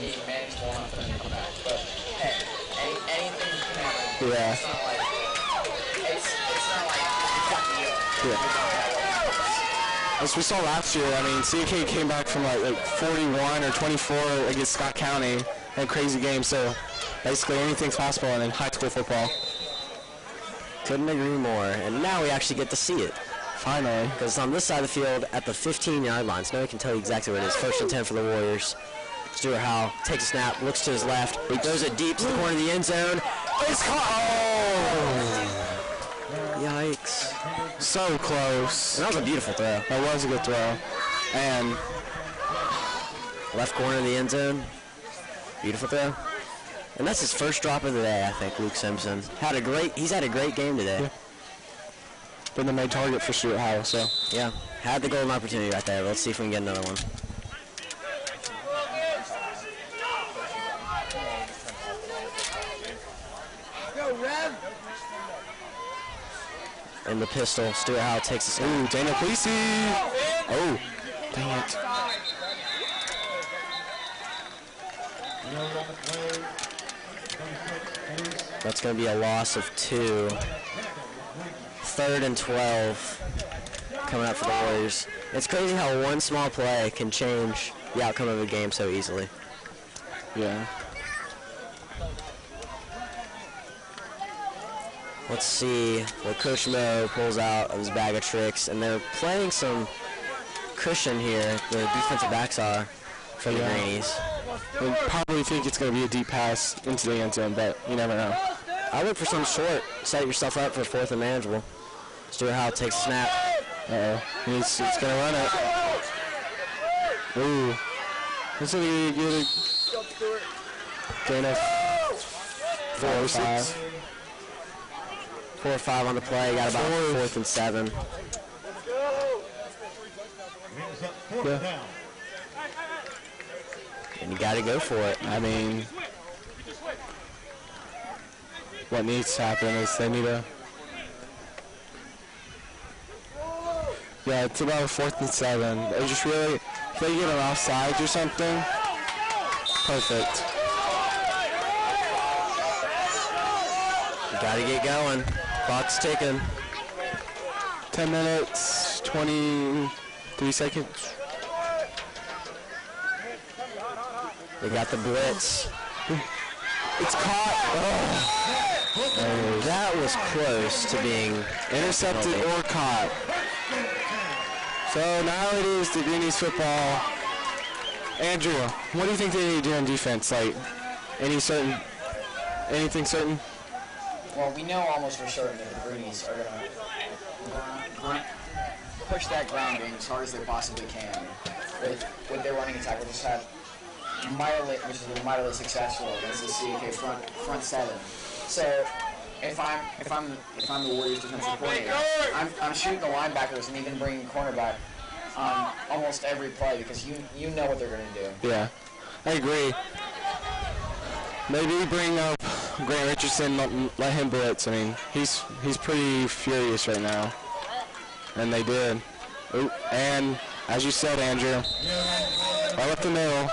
be manageable enough for them to come back. But hey, anything can happen. Yeah. It's not like you got the As we saw last year, I mean, CAK came back from like 41 or 24 against Scott County, a crazy game. So basically anything's possible in high school football. Couldn't agree more. And now we actually get to see it. Finally. Because it's on this side of the field at the 15-yard line. So now we can tell you exactly what it is. 1st and 10 for the Warriors. Stuart Howell takes a snap, looks to his left. He throws it deep to the corner of the end zone. It's caught. Oh! Yikes. So close. And that was a beautiful throw. That was a good throw. And left corner of the end zone. Beautiful throw. And that's his first drop of the day, I think, Luke Simpson. He's had a great game today. Yeah. Been the main target for Stuart Howell, so. Yeah, had the golden opportunity right there. Let's see if we can get another one. Go, Rev! In the pistol, Stuart Howell takes a snap. Ooh, Daniel Cleese! Oh, dang it. That's going to be a loss of 2. 3rd and 12 coming up for the Warriors. It's crazy how one small play can change the outcome of a game so easily. Yeah. Let's see what Coach Mo pulls out of his bag of tricks, and they're playing some cushion here. The defensive backs are for the Greenies. I probably think it's going to be a deep pass into the end zone, but you never know. I look for some short. Set yourself up for 4th and manageable. Stuart Howell takes a snap. Uh-oh. He's going to run it. Ooh. This is going to get a gain of 4 or 5. 4 or 5 on the play. Got about 4th and 7. Yeah. And you got to go for it. I mean, what needs to happen is they need to. Yeah, it's about 4th and 7. They just really, if they get an offside or something, perfect. You got to get going. Clock's ticking. 10 minutes, 23 seconds. They got the blitz. It's caught. Oh, that was close to being intercepted or caught. So now it is the Greenies football. Andrew, what do you think they need to do on defense? Like, anything certain? Well, we know almost for certain that the Greenies are going to push that ground game as hard as they possibly can with their running attack, which has had mightily successful against the CAK front 7. So if I'm the Warriors defensive coordinator, I'm shooting the linebackers and even bringing cornerback on almost every play because you know what they're going to do. Yeah, I agree. Maybe bring up Grant Richardson, let him blitz. I mean, he's pretty furious right now, and they did. Ooh, and as you said, Andrew, right up the middle,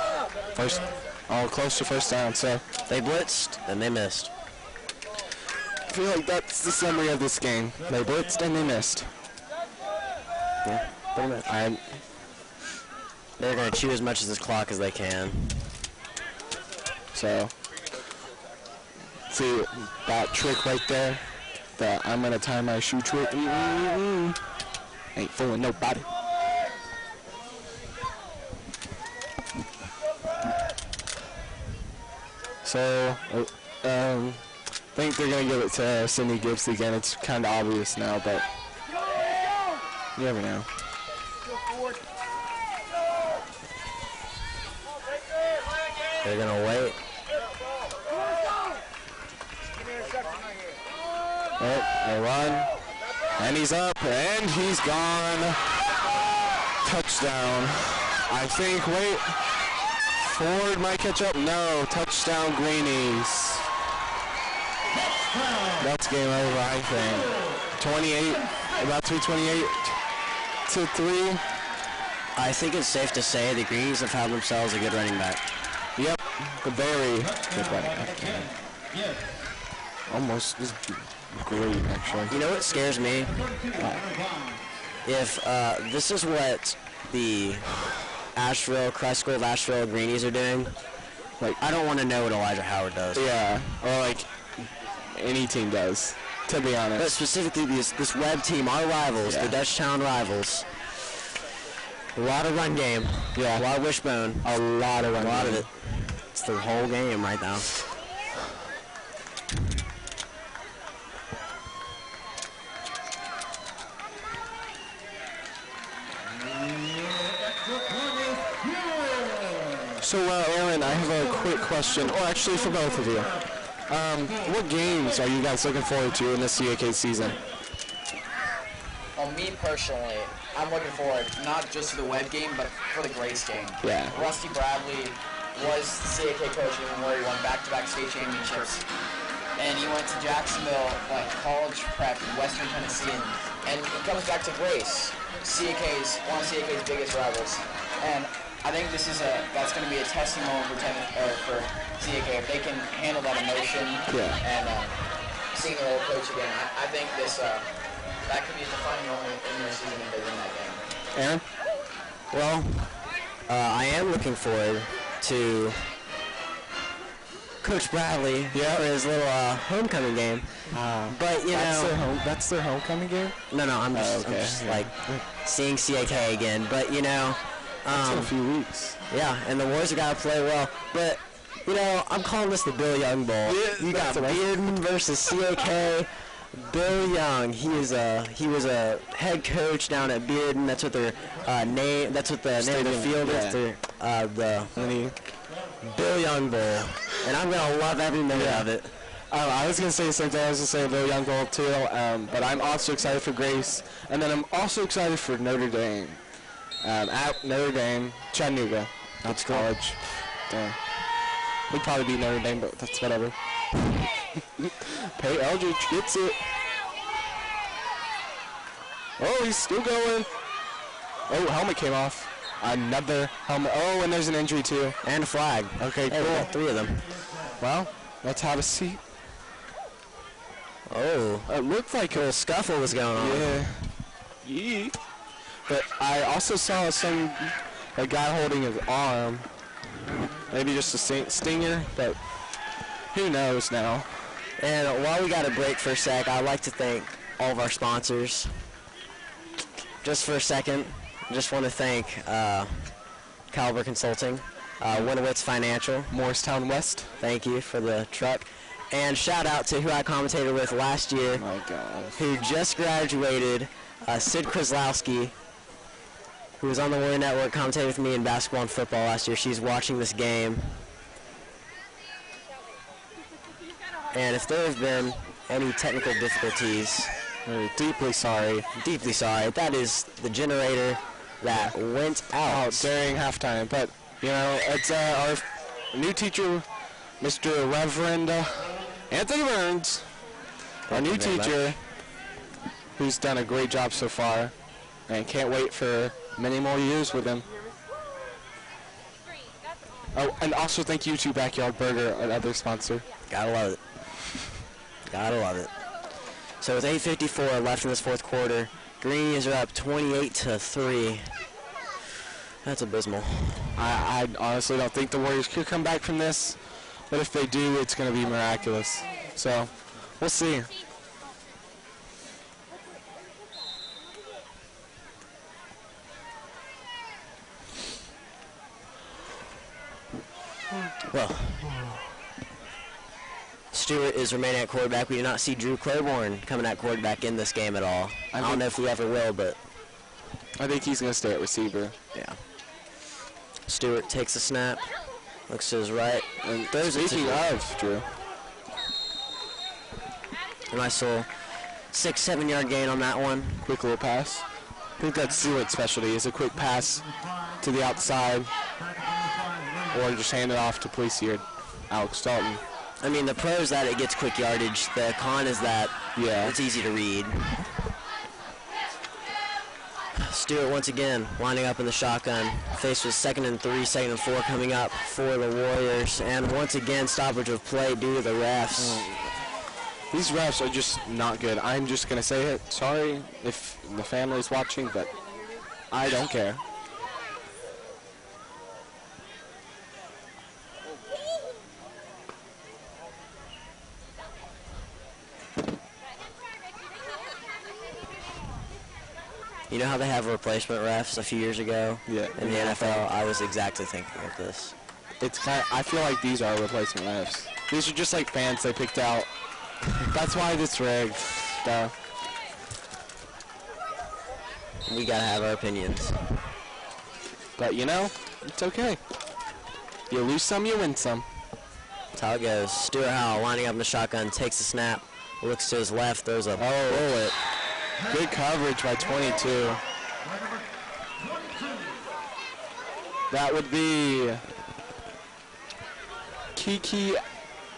close to 1st down. So they blitzed and they missed. I feel like that's the summary of this game. They blitzed and they missed. Yeah, pretty much. They're going to chew as much of this clock as they can. So See that trick right there? That I'm gonna tie my shoe trick. Ain't fooling nobody. So, I think they're gonna give it to Cindy Gibbs again. It's kind of obvious now, but you never know. They're gonna wait. A run, and he's up, and he's gone. Touchdown. I think, wait, Ford might catch up. No, touchdown Greenies. That's game over, I think. 28, about to be 28 to 3. I think it's safe to say the Greenies have found themselves a good running back. Yep, a very good running back. Almost is great, actually. You know what scares me? If this is what the Christ School of Asheville Greenies are doing, like, I don't want to know what Elijah Howard does. Yeah, or like any team does, to be honest. But specifically this Webb team, our rivals, the Dutchtown rivals. A lot of run game. Yeah. A lot of wishbone. A lot of run game. A lot of it. It's the whole game right now. So, Aaron, I have a quick question, or actually for both of you. What games are you guys looking forward to in the CAK season? Well, me personally, I'm looking forward not just to the Webb game, but for the Grace game. Yeah. Rusty Bradley was the CAK coach even where he won back-to-back state championships. And he went to Jacksonville, like college prep in Western Tennessee, and he comes back to Grace, one of CAK's biggest rivals. And I think that's going to be a testing moment for CAK if they can handle that emotion and seeing their old coach again. I think that could be a defining moment in their season if they win that game. Aaron? Well, I am looking forward to Coach Bradley for his little homecoming game. But you know, that's their homecoming game. No, I'm just like seeing CAK again. But you know, that's in a few weeks. Yeah, and the Warriors have got to play well. But you know, I'm calling this the Bill Young Bowl. Yeah, you got Bearden versus CAK. Bill Young, he was a head coach down at Bearden. That's what their name. That's what the name of the field is. The Bill Young Bowl, and I'm gonna love every minute of it. I was gonna say the same thing. I was gonna say Bill Young Bowl too. But I'm also excited for Grace, and then I'm also excited for Notre Dame. At Notre Dame, Chattanooga. That's college. Damn. We'd probably beat Notre Dame, but that's whatever. Pay Eldridge gets it. Oh, he's still going. Oh, helmet came off. Another helmet. Oh, and there's an injury too. And a flag. Okay, hey, cool. We got 3 of them. Well, let's have a seat. Oh, it looked like a little scuffle was going on. Yeah. But I also saw a guy holding his arm. Maybe just a stinger, but who knows now. And while we got a break for a sec, I'd like to thank all of our sponsors. Just for a second, I just want to thank Caliber Consulting, Winowitz Financial, Morristown West. Thank you for the truck. And shout out to who I commentated with last year, my God, who just graduated, Sid Krzyzlowski, who was on the Warrior Network, commentated with me in basketball and football last year. She's watching this game. And if there have been any technical difficulties, we're deeply sorry. Deeply sorry. That is the generator that went out during halftime. But, you know, it's our new teacher, Mr. Reverend Anthony Burns, our new teacher, who's done a great job so far, and can't wait for many more years with him. Oh, and also thank you to Backyard Burger, another sponsor. Gotta love it. Gotta love it. So with 8:54 left in this fourth quarter, Greenies are up 28-3. That's abysmal. I honestly don't think the Warriors could come back from this, but if they do, it's going to be miraculous. So, we'll see. Well, Stewart is remaining at quarterback. We do not see Drew Claiborne coming at quarterback in this game at all. I don't know if we ever will, but I think he's going to stay at receiver. Yeah. Stewart takes a snap, looks to his right, and throws it. Speaking of Drew, a nice little 6-7 yard gain on that one. Quick little pass. I think that's Stewart's specialty, is a quick pass to the outside, or just hand it off to Policy or Alex Dalton. I mean, the pro is that it gets quick yardage. The con is that it's easy to read. Stewart once again winding up in the shotgun. Faced with 2nd and 3, 2nd and 4 coming up for the Warriors. And once again, stoppage of play due to the refs. These refs are just not good. I'm just going to say it. Sorry if the family's watching, but I don't care. You know how they have replacement refs a few years ago? Yeah. In the NFL, I was exactly thinking of this. It's kind of, I feel like these are replacement refs. These are just like fans they picked out. That's why it's rigged. Duh. We gotta have our opinions. But you know, it's okay. You lose some, you win some. That's how it goes. Stuart Howell winding up in the shotgun, takes a snap, looks to his left, throws a bullet. Good coverage by 22. That would be Kiki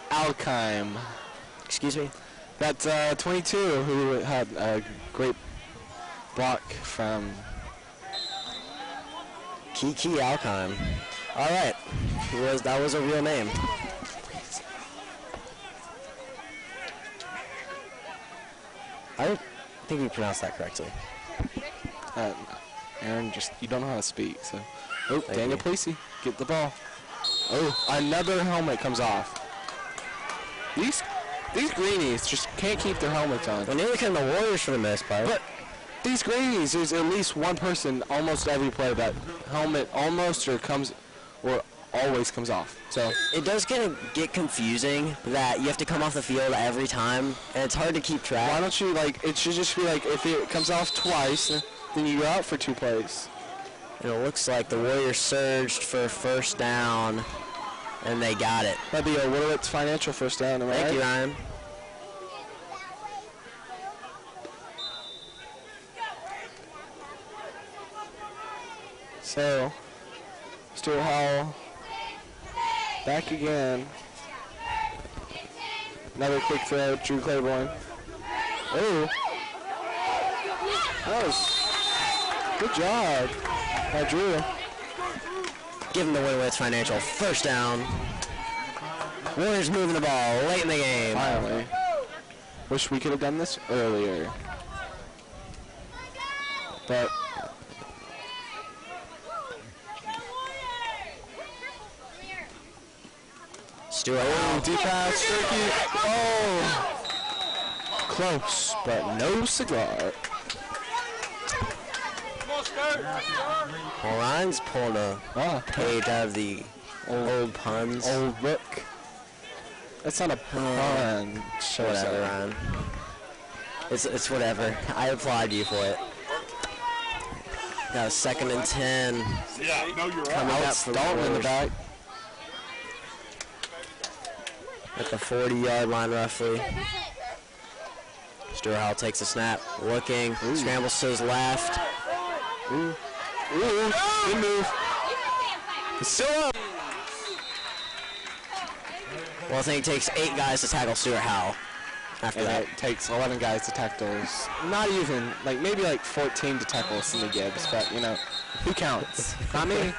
Alkheim. Excuse me? That's 22 who had a great block from Kiki Alkheim. All right. That was a real name. I think you pronounced that correctly. Aaron, you don't know how to speak, so. Oh, Thank Daniel you. Plesey, get the ball. Oh, another helmet comes off. These greenies just can't keep their helmets on. Well, neither can the Warriors for the most part. But these greenies, there's at least one person almost every play that helmet almost or always comes off. So it does get confusing that you have to come off the field every time, and it's hard to keep track. Why don't you, it should just be if it comes off twice, then you go out for 2 plays. And it looks like the Warriors surged for first down, and they got it. That'd be a Willowitz financial first down, am I Thank right? you, Ryan. So, Stuart Howell back again. Another quick throw, Drew Claiborne. Oh, that was good job by Drew. Give him the Willowitz financial first down. Warriors moving the ball late in the game. Finally. Wish we could have done this earlier. But Stuart. Oh, deep pass, Turkey. Oh, close, but no cigar. Well, Ryan's pulling a page out of the old puns. Old book. That's not a pun. Whatever, Ryan. It's whatever. I applaud you for it. That was 2nd and 10. Yeah, no, you're Coming right. up for the Dalton in the Warriors. back. At the 40-yard line, roughly. Stuart Howell takes a snap, looking, scrambles to his left. Ooh, good move. It's still up. Well, I think it takes 8 guys to tackle Stuart Howell. After And that, it takes 11 guys to tackle those. Not even, maybe 14 to tackle Cindy Gibbs, but, who counts? Not me.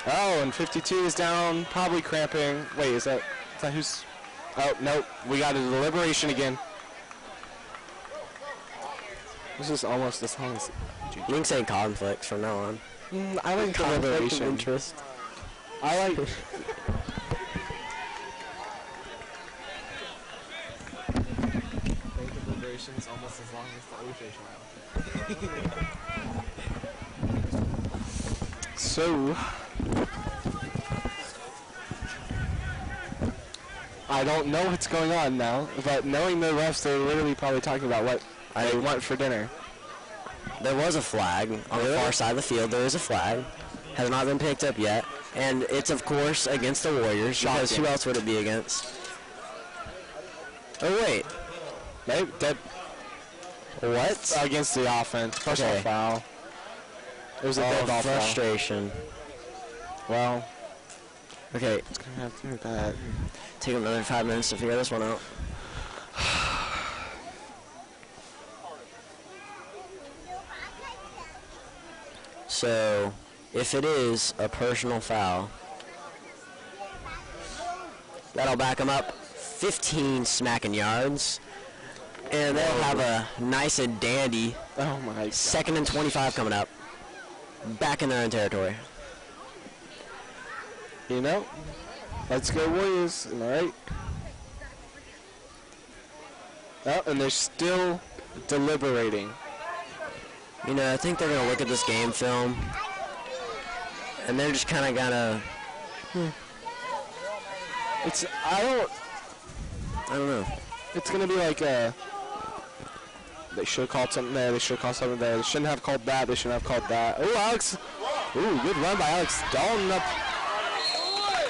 Oh, and 52 is down, probably cramping. Wait, is that who's... Oh, nope, we got a deliberation again. This is almost as long as... you can say conflicts from now on. I like Conflict of deliberation. interest. I like... celebration's almost as long as the OJ trial. So, I don't know what's going on now, but knowing the refs, they're literally probably talking about what they want for dinner. There was a flag on the far side of the field. There is a flag. Has not been picked up yet. And it's, of course, against the Warriors. Shocking. Because who else would it be against? Oh, wait. Maybe that. What? Against the offense. Personal Okay. foul. It was a dead ball foul. Frustration. Well, okay. it's going to have to do that. Take another 5 minutes to figure this one out. So, if it is a personal foul, that'll back them up 15 smacking yards. And they'll have a nice and dandy Oh my God. 2nd and 25 coming up. Back in their own territory. You know, let's go Warriors, am I right? Oh, and they're still deliberating. You know, I think they're going to look at this game film, and they're just kind of going to... I don't know. It's going to be like they should have called something there, they should have called something there, they shouldn't have called that, they shouldn't have called that. Oh, Alex. Ooh, good run by Alex Dalton up.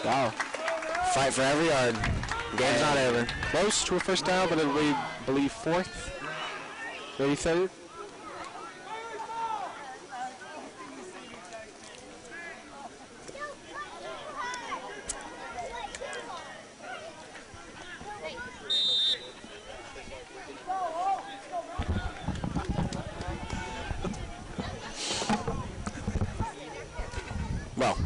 Wow. Fight for every yard. Game's not over. Close to a first down, but it'll be, I believe, 4th. Maybe 3rd. Well,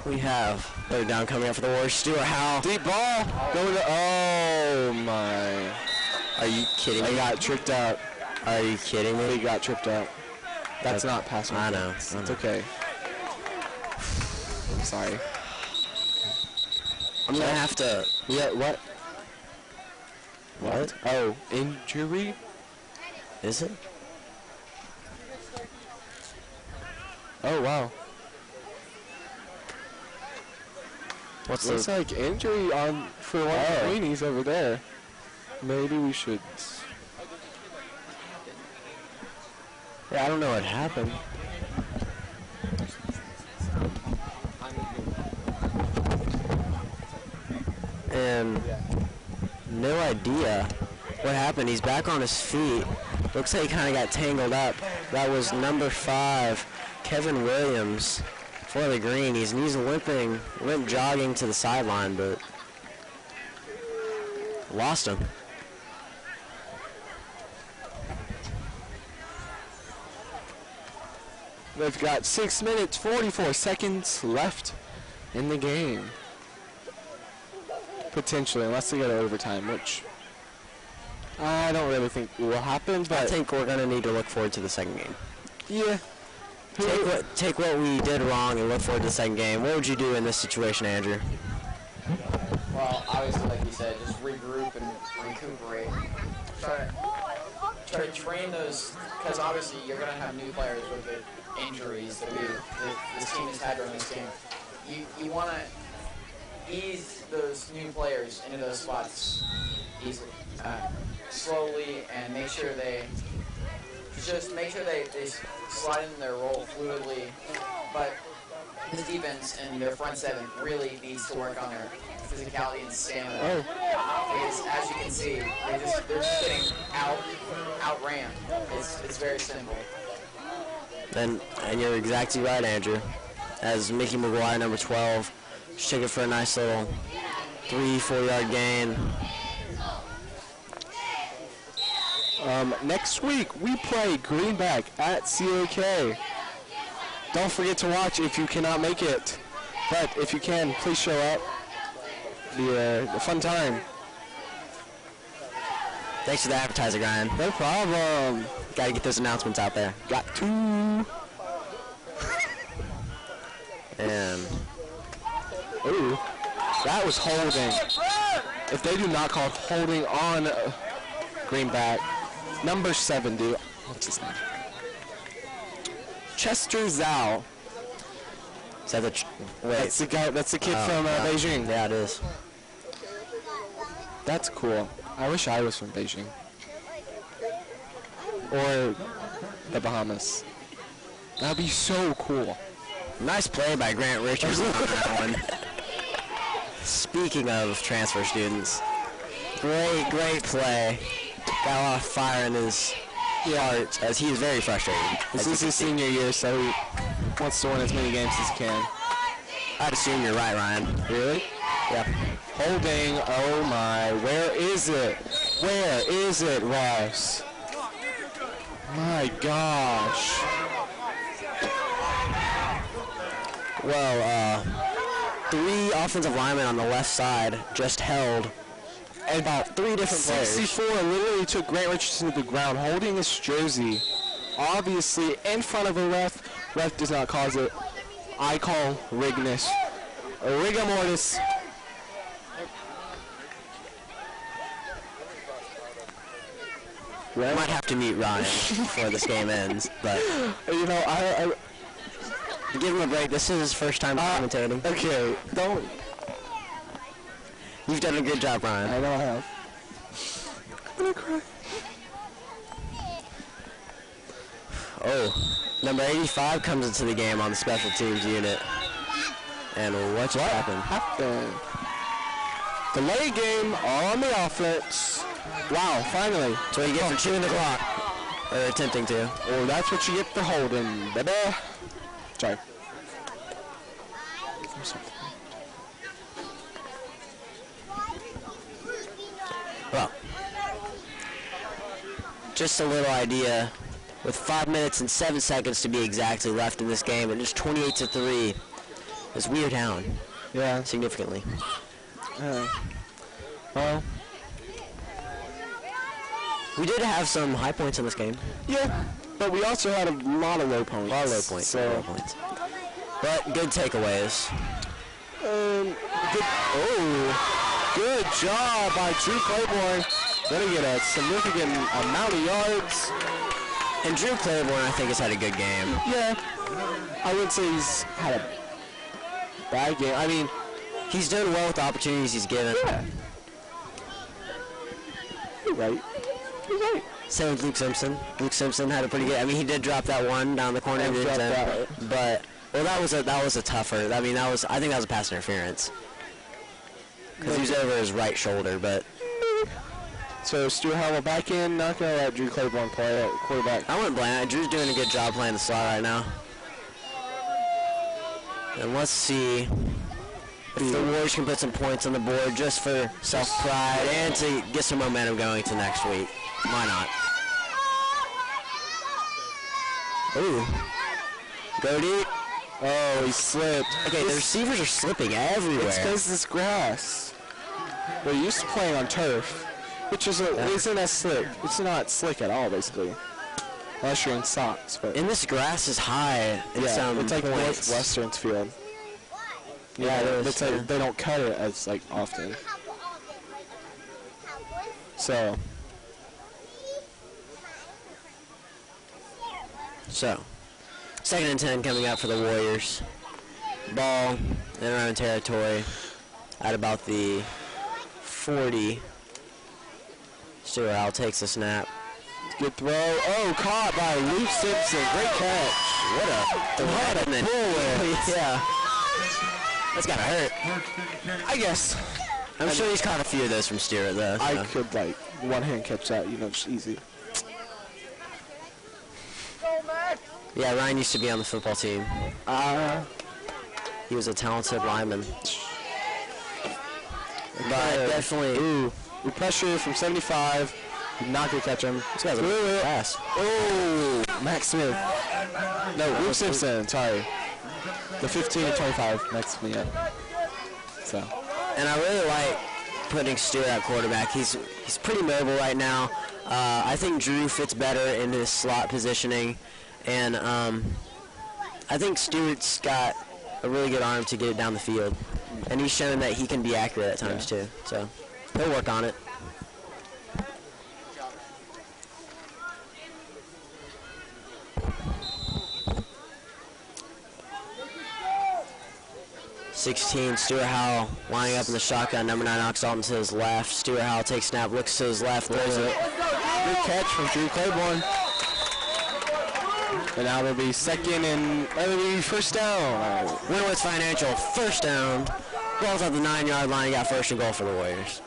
we have 3rd down coming up for the Warriors. Stuart Howell. Deep ball. Going to, oh my. Are you kidding me? I got tripped out. Are you kidding me? He got tripped out. That's not passing. I know. It's okay. I'm sorry. I'm going to have to... Yeah, what? What? Oh, injury? Is it? Oh, wow. What's Looks like injury on for one of the greenies over there. Maybe we should... Yeah, I don't know what happened. And no idea what happened. He's back on his feet. Looks like he kind of got tangled up. That was number 5, Kevin Williams, for the Greenies. And he's limp jogging to the sideline, but lost him. They've got 6 minutes, 44 seconds left in the game. Potentially, unless they go to overtime, which I don't really think will happen, but I think we're going to need to look forward to the second game. Yeah. Take what we did wrong and look forward to the second game. What would you do in this situation, Andrew? Well, obviously, like you said, just regroup and recuperate. Try to train those, because obviously you're going to have new players with the injuries that this team has had during this game. You want to ease those new players into those spots easily, slowly, and make sure they slide in their role fluidly. But the defense and their front seven really needs to work on their physicality and stamina. Because as you can see, they're just getting outran. It's very simple. And you're exactly right, Andrew. As Mickey McGuire, number 12, just took it for a nice little 3-4 yard gain. Next week, we play Greenback at CAK. Don't forget to watch if you cannot make it. But if you can, please show up. Be a fun time. Thanks for the appetizer, Ryan. No problem. Got to get those announcements out there. Got to. And ooh, that was holding. If they do not call holding on Greenback. Number 7, dude. What's his name? Chester Zhao. Is that the wait? That's the guy. That's the kid from Beijing. Yeah, it is. That's cool. I wish I was from Beijing. Or the Bahamas. That'd be so cool. Nice play by Grant Richards on that one. Speaking of transfer students, great play. Got a lot of fire in his heart as he is very frustrated. This is his senior year, so he wants to win as many games as he can. I'd assume you're right, Ryan. Really? Yep. Holding. Oh my. Where is it? Where is it, Ross? My gosh. Well, 3 offensive linemen on the left side just held about 3 different players. 64 literally took Grant Richardson to the ground, holding his jersey, obviously in front of a ref. Ref does not cause it. I call rigness. Rigor mortis. We might have to meet Ryan before this game ends, but you know, I give him a break. This is his first time commentating. Okay, don't. You've done a good job, Ryan. I know I have. I'm gonna cry. Oh, number 85 comes into the game on the special teams unit. And what happened? Delay game on the offense. Wow, finally. That's what you get for chewing the clock. Or attempting to. Oh, that's what you get for holding, baby. Sorry. Well, just a little idea. With 5 minutes and 7 seconds to be exactly left in this game, and just 28-3, is we're down. Yeah. Significantly. Well, we did have some high points in this game. Yeah, but we also had a lot of low points. A lot of low points. So. Low points. But good takeaways. Good job by Drew Claiborne. Gonna get a significant amount of yards. And Drew Claiborne, I think, has had a good game. Yeah. I wouldn't say he's had a bad game. I mean, he's doing well with the opportunities he's given. Yeah. You're right. You're right. Same with Luke Simpson. Luke Simpson had a pretty good. I mean, he did drop that one down the corner of the end zone, but well, that was a tougher. I mean, I think that was a pass interference because he was over his right shoulder, but. So Stuart Howell back in, not going to let Drew Claiborne play at quarterback. I wouldn't blame it. Drew's doing a good job playing the slot right now. And let's see if the Warriors can put some points on the board just for self-pride and to get some momentum going to next week. Why not? Ooh. Go deep. Oh, he slipped. Okay, the receivers are slipping everywhere. It's because this grass. We're used to playing on turf. Which isn't as slick. It's not slick at all, basically. Unless you're in socks. But and this grass is high in some it's like points. Northwestern's field. Yeah, it's like they don't cut it as like often. So, 2nd and 10 coming up for the Warriors. Ball in our own territory at about the 40. Stuart Howell takes a snap. Good throw. Oh, caught by Luke Simpson. Great catch. What a bullet. Yeah. That's gotta hurt. I guess. I'm sure he's caught a few of those from Stuart, though. So. I could, like, one hand catch that, just easy. Yeah, Ryan used to be on the football team. He was a talented lineman. But definitely... Ooh. We pressure from 75. Not going to catch him. This guy's a pass. Oh, Max Smith. No, Luke Simpson. Sorry. The 15-25 next to me. So. And I really like putting Stuart at quarterback. He's pretty mobile right now. I think Drew fits better in his slot positioning. And I think Stuart's got a really good arm to get it down the field. And he's shown that he can be accurate at times, too. So he'll work on it. 16, Stuart Howell lining up in the shotgun. Number 9, Ox Dalton to his left. Stuart Howell takes snap, looks to his left, throws it. Good catch from Drew Claiborne. And now it'll be second and that'll be first down. Winowitz Financial, first down. Ball's at the 9-yard line. You got first and goal for the Warriors.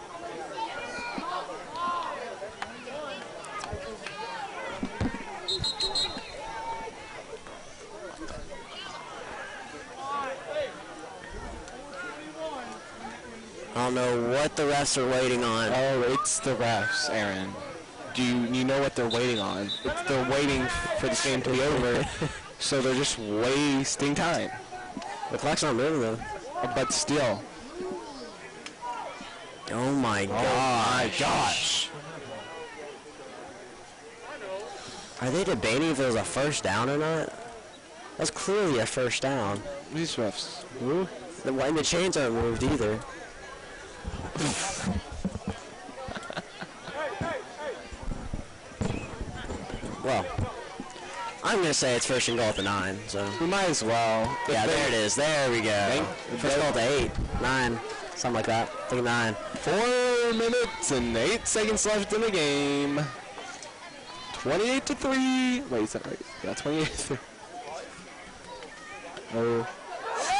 I don't know what the refs are waiting on. Oh, it's the refs, Aaron. Do you know what they're waiting on? They're waiting for this game to be over, so they're just wasting time. The clock's not moving though. But still. Oh my gosh. Are they debating if it was a first down or not? That's clearly a first down. These refs. Ooh. The chains aren't moved either. Well, I'm going to say it's first and goal at the 9, so. We might as well. Yeah, there it is. There we go. First goal to 8, 9, something like that. I think 9. 4 minutes and 8 seconds left in the game. 28-3. Wait, is that right? Yeah, 28-3. Oh.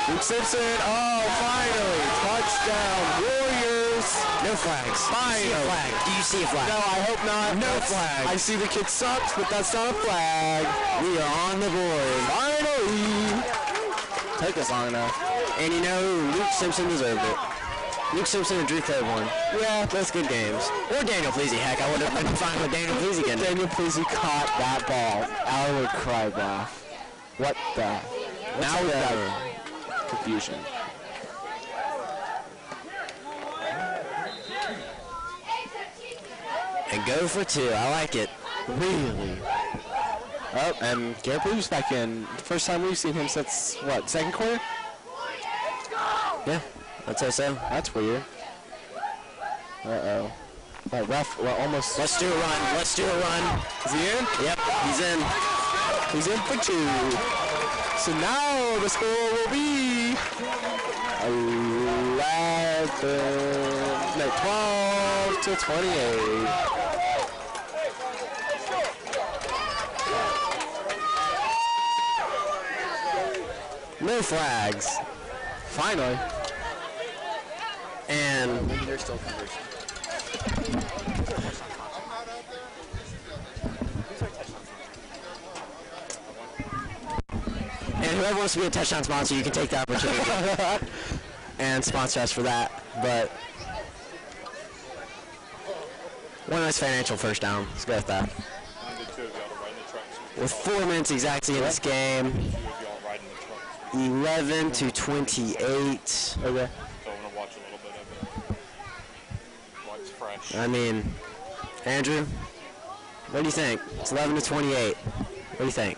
Luke Simpson. Oh, finally. Touchdown. Warriors. No flags. Finally. Do you see a flag? No, I hope not. No flag. I see the kid sucks, but that's not a flag. We are on the board. Finally. Took us long enough. And you know, Luke Simpson deserved it. Luke Simpson and Drew Claiborne. Yeah. Both good games. Or Daniel Pleasy. Heck, I would have been fine with Daniel Pleasy again. Daniel Pleasy caught that ball. Our cry laugh. What the? Now we got confusion. And go for 2. I like it. Really? Oh, and Garrett Blue's back in. First time we've seen him since, what, second quarter? Yeah, I'd say so. That's weird. Uh-oh. That ref, well, almost. Let's do a run. Let's do a run. Is he in? Yep, he's in. He's in for 2. So now the score will be 12-28. No flags. Finally. And Maybe they're still conversing. And whoever wants to be a touchdown sponsor, you can take the opportunity and sponsor us for that. But one nice financial first down. Let's go with that. With 4 minutes exactly in this game, 11-28. So I'm gonna watch a little bit of it. While it's fresh. I mean, Andrew, what do you think? It's 11-28. What do you think?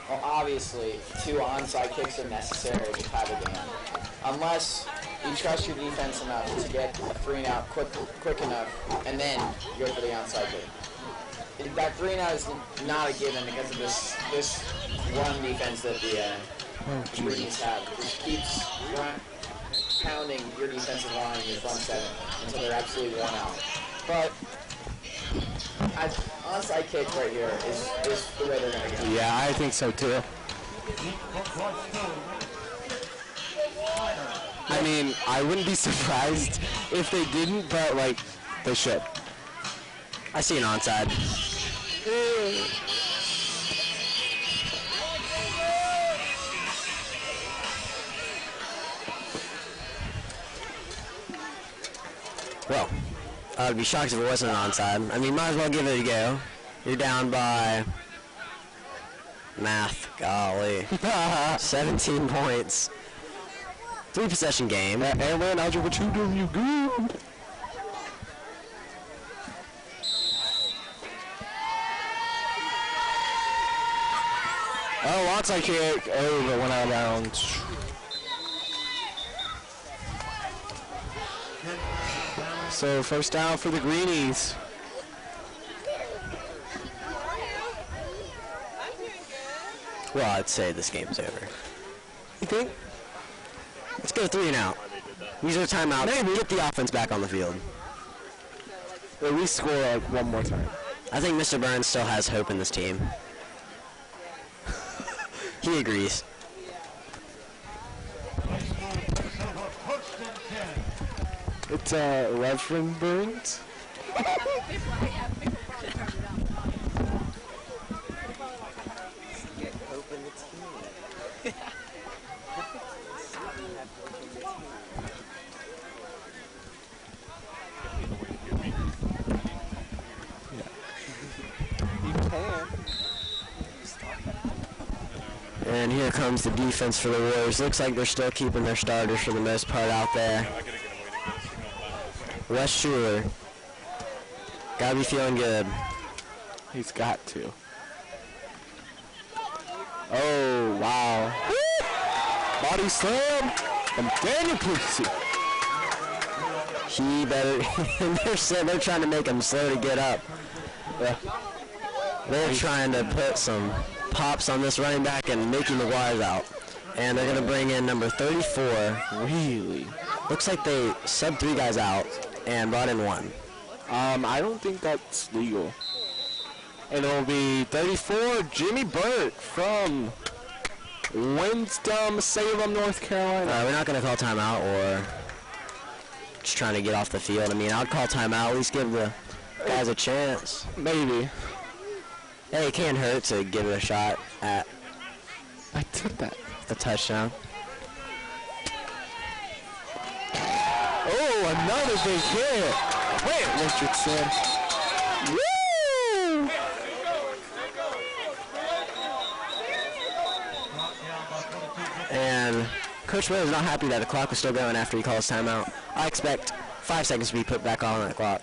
Well, obviously, 2 onside kicks are necessary to tie the game. Unless you trust your defense enough to get a 3-and-out quick enough, and then you go for the onside kick. That 3-and-out is not a given because of this one defense that the Greenies have, which keeps pounding your defensive line, your front 7, until they're absolutely worn out. But onside kick right here is the way they're going to go. Yeah, I think so too. I mean, I wouldn't be surprised if they didn't, but like, they should. I see an onside. Well, I would be shocked if it wasn't an onside. I mean, might as well give it a go. You're down by math, golly, 17 points. 3-possession game. Aaron, algebra 2 doing you good. Oh, onside kick. Oh, but went out of bounds. So first down for the Greenies. Well, I'd say this game's over. You think? go 3 and out. Use our timeout. Maybe get the offense back on the field. At least score like one more time. I think Mr. Burns still has hope in this team. He agrees. It's Reverend Burns. And here comes the defense for the Warriors. Looks like they're still keeping their starters for the most part out there. Wes Schuler. Gotta be feeling good. He's got to. Oh, wow. Body slam from Daniel Pusey. He better. they're trying to make him slow to get up. Yeah. They're trying to put some pops on this running back and Mickey McGuire's out. And they're going to bring in number 34. Really? Looks like they subbed 3 guys out and brought in 1. I don't think that's legal. And it'll be 34, Jimmy Burt from Winston-Salem, North Carolina. We're not going to call timeout or just trying to get off the field. I mean, I'd call timeout, at least give the guys a chance. Maybe. Hey, it can't hurt to give it a shot at I took that. the touchdown. Oh, another big hit. Wait, Richardson. Woo! And Coach Will is not happy that the clock was still going after he calls timeout. I expect 5 seconds to be put back on that clock.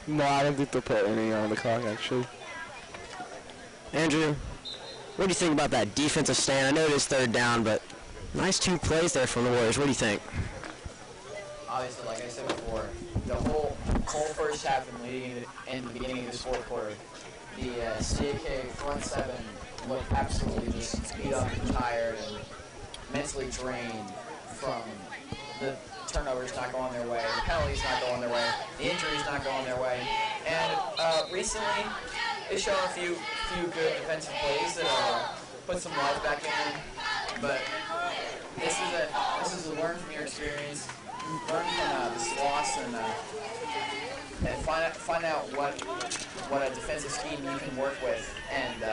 No, I don't think they'll put any on the clock, actually. Andrew, what do you think about that defensive stand? I know it is 3rd down, but nice 2 plays there from the Warriors. What do you think? Obviously, like I said before, the whole first half and leading in the beginning of this 4th quarter, the CAK front 7 looked absolutely just beat up and tired and mentally drained from the turnovers not going their way, the penalties not going their way, the injuries not going their way. And recently, they showed a few good defensive plays that put some life back in them. But this is a learn from your experience, learn from this loss, and find out what a defensive scheme you can work with, and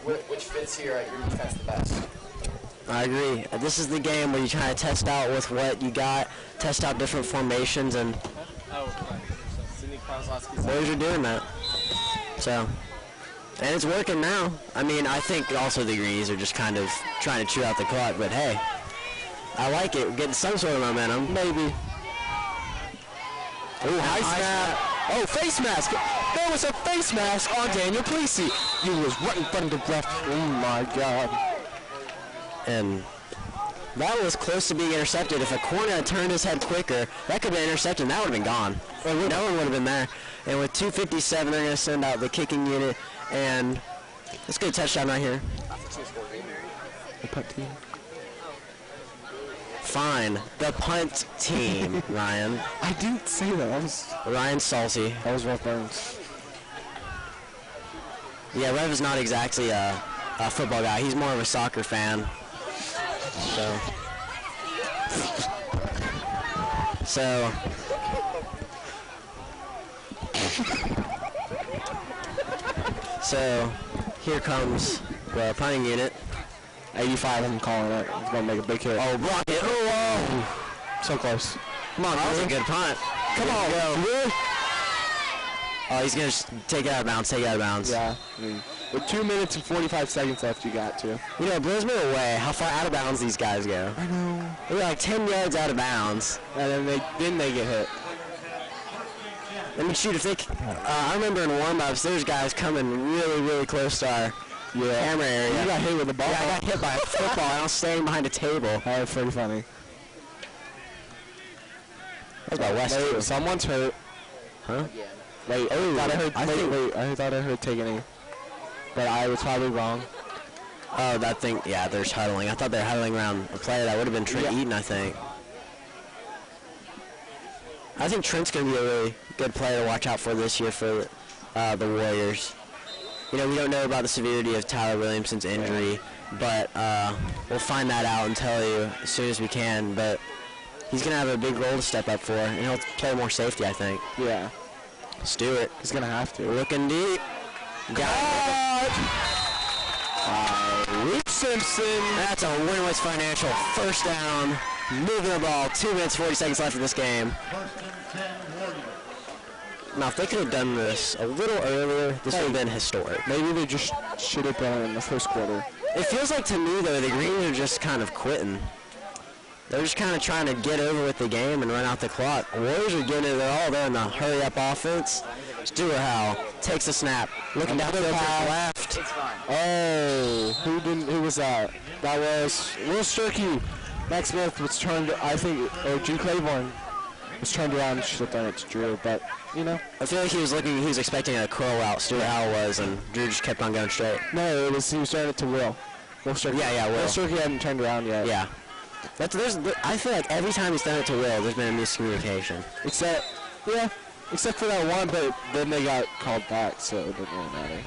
which fits here at your defense the best. I agree. This is the game where you try to test out with what you got, test out different formations, and Warriors are doing that. So, and it's working now. I mean, I think also the Greens are just kind of trying to chew out the clock, but hey, I like it. We're getting some sort of momentum. Maybe. Oh, high snap. Oh, face mask. There was a face mask on Daniel Pusey. He was right in front of the ref. Oh, my God. And that was close to being intercepted. If a corner had turned his head quicker, that could have been intercepted, and that would have been gone. No one would have been there. And with 2:57, they're going to send out the kicking unit, and let's get a touchdown right here. The punt team. Fine. The punt team, Ryan. I didn't say that. That was Ryan Salty. That was Rev Burns. Yeah, Rev is not exactly a football guy. He's more of a soccer fan. So here comes the punting unit. 85, I'm calling it. It's going to make a big hit. Oh, block it. Oh, so close. Come on, that was a good punt. Come on, go. Oh, he's going to take it out of bounds, take it out of bounds. Yeah. With 2 minutes and 45 seconds left, you got to. You know, it blows me away how far out of bounds these guys go. I know. They're like 10 yards out of bounds. And then they get hit. Let me shoot if they. I remember in warm-ups, there's guys coming really, really close to our camera area. You got hit with a ball. Yeah, I got hit by a football, and I was standing behind a table. That was pretty funny. That was by West. Wait, someone's hurt. Huh? Wait, I thought I heard taking it. But I was probably wrong. Oh, that thing. Yeah, they're huddling. I thought they were huddling around a player. That would have been Trent Eaton, I think. I think Trent's going to be a really good player to watch out for this year for the Warriors. You know, we don't know about the severity of Tyler Williamson's injury, but we'll find that out and tell you as soon as we can. But he's going to have a big role to step up for, and he'll play more safety, I think. Yeah. Stewart. He's going to have to. Looking deep. Got Luke Simpson. That's a Win-West Financial first down. Moving the ball. 2 minutes, 40 seconds left in this game. Now, if they could have done this a little earlier, this would have been historic. Maybe they just should have done it in the first quarter. It feels like to me, though, the Greens are just kind of quitting. They're just kind of trying to get over with the game and run out the clock. Warriors are getting it all. They're in the hurry-up offense. Stewart Howell takes a snap. Looking down the path left. Oh, who was that? That was Will Sturkey. Max Smith was turned, I think, or Drew Claiborne was turned around and should have done it to Drew, but, you know. I feel like he was expecting a curl out, Stewart Howell was, and Drew just kept on going straight. No, he was turning it to Will. Will Sturkey. Yeah, Will. Will Sturkey hadn't turned around yet. Yeah. I feel like every time he's done it to Will, there's been a miscommunication. Except for that one, but then they got called back, so it didn't really matter.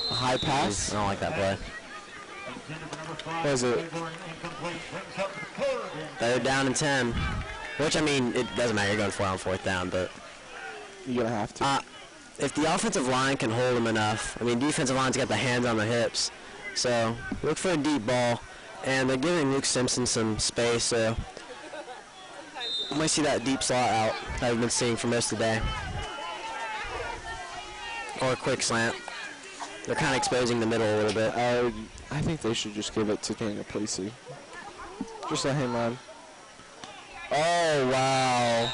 A high pass? I don't like that play. What is it? They're down in 10. Which, I mean, it doesn't matter. You're going for it on fourth down, but you're going to have to. If the offensive line can hold them enough, I mean, defensive line's got the hands on the hips. So, look for a deep ball. And they're giving Luke Simpson some space, so you might see that deep slot out that we've been seeing for most of the day. Or a quick slant. They're kind of exposing the middle a little bit. I think they should just give it to Daniel Plesey. Just let him run. Oh, wow.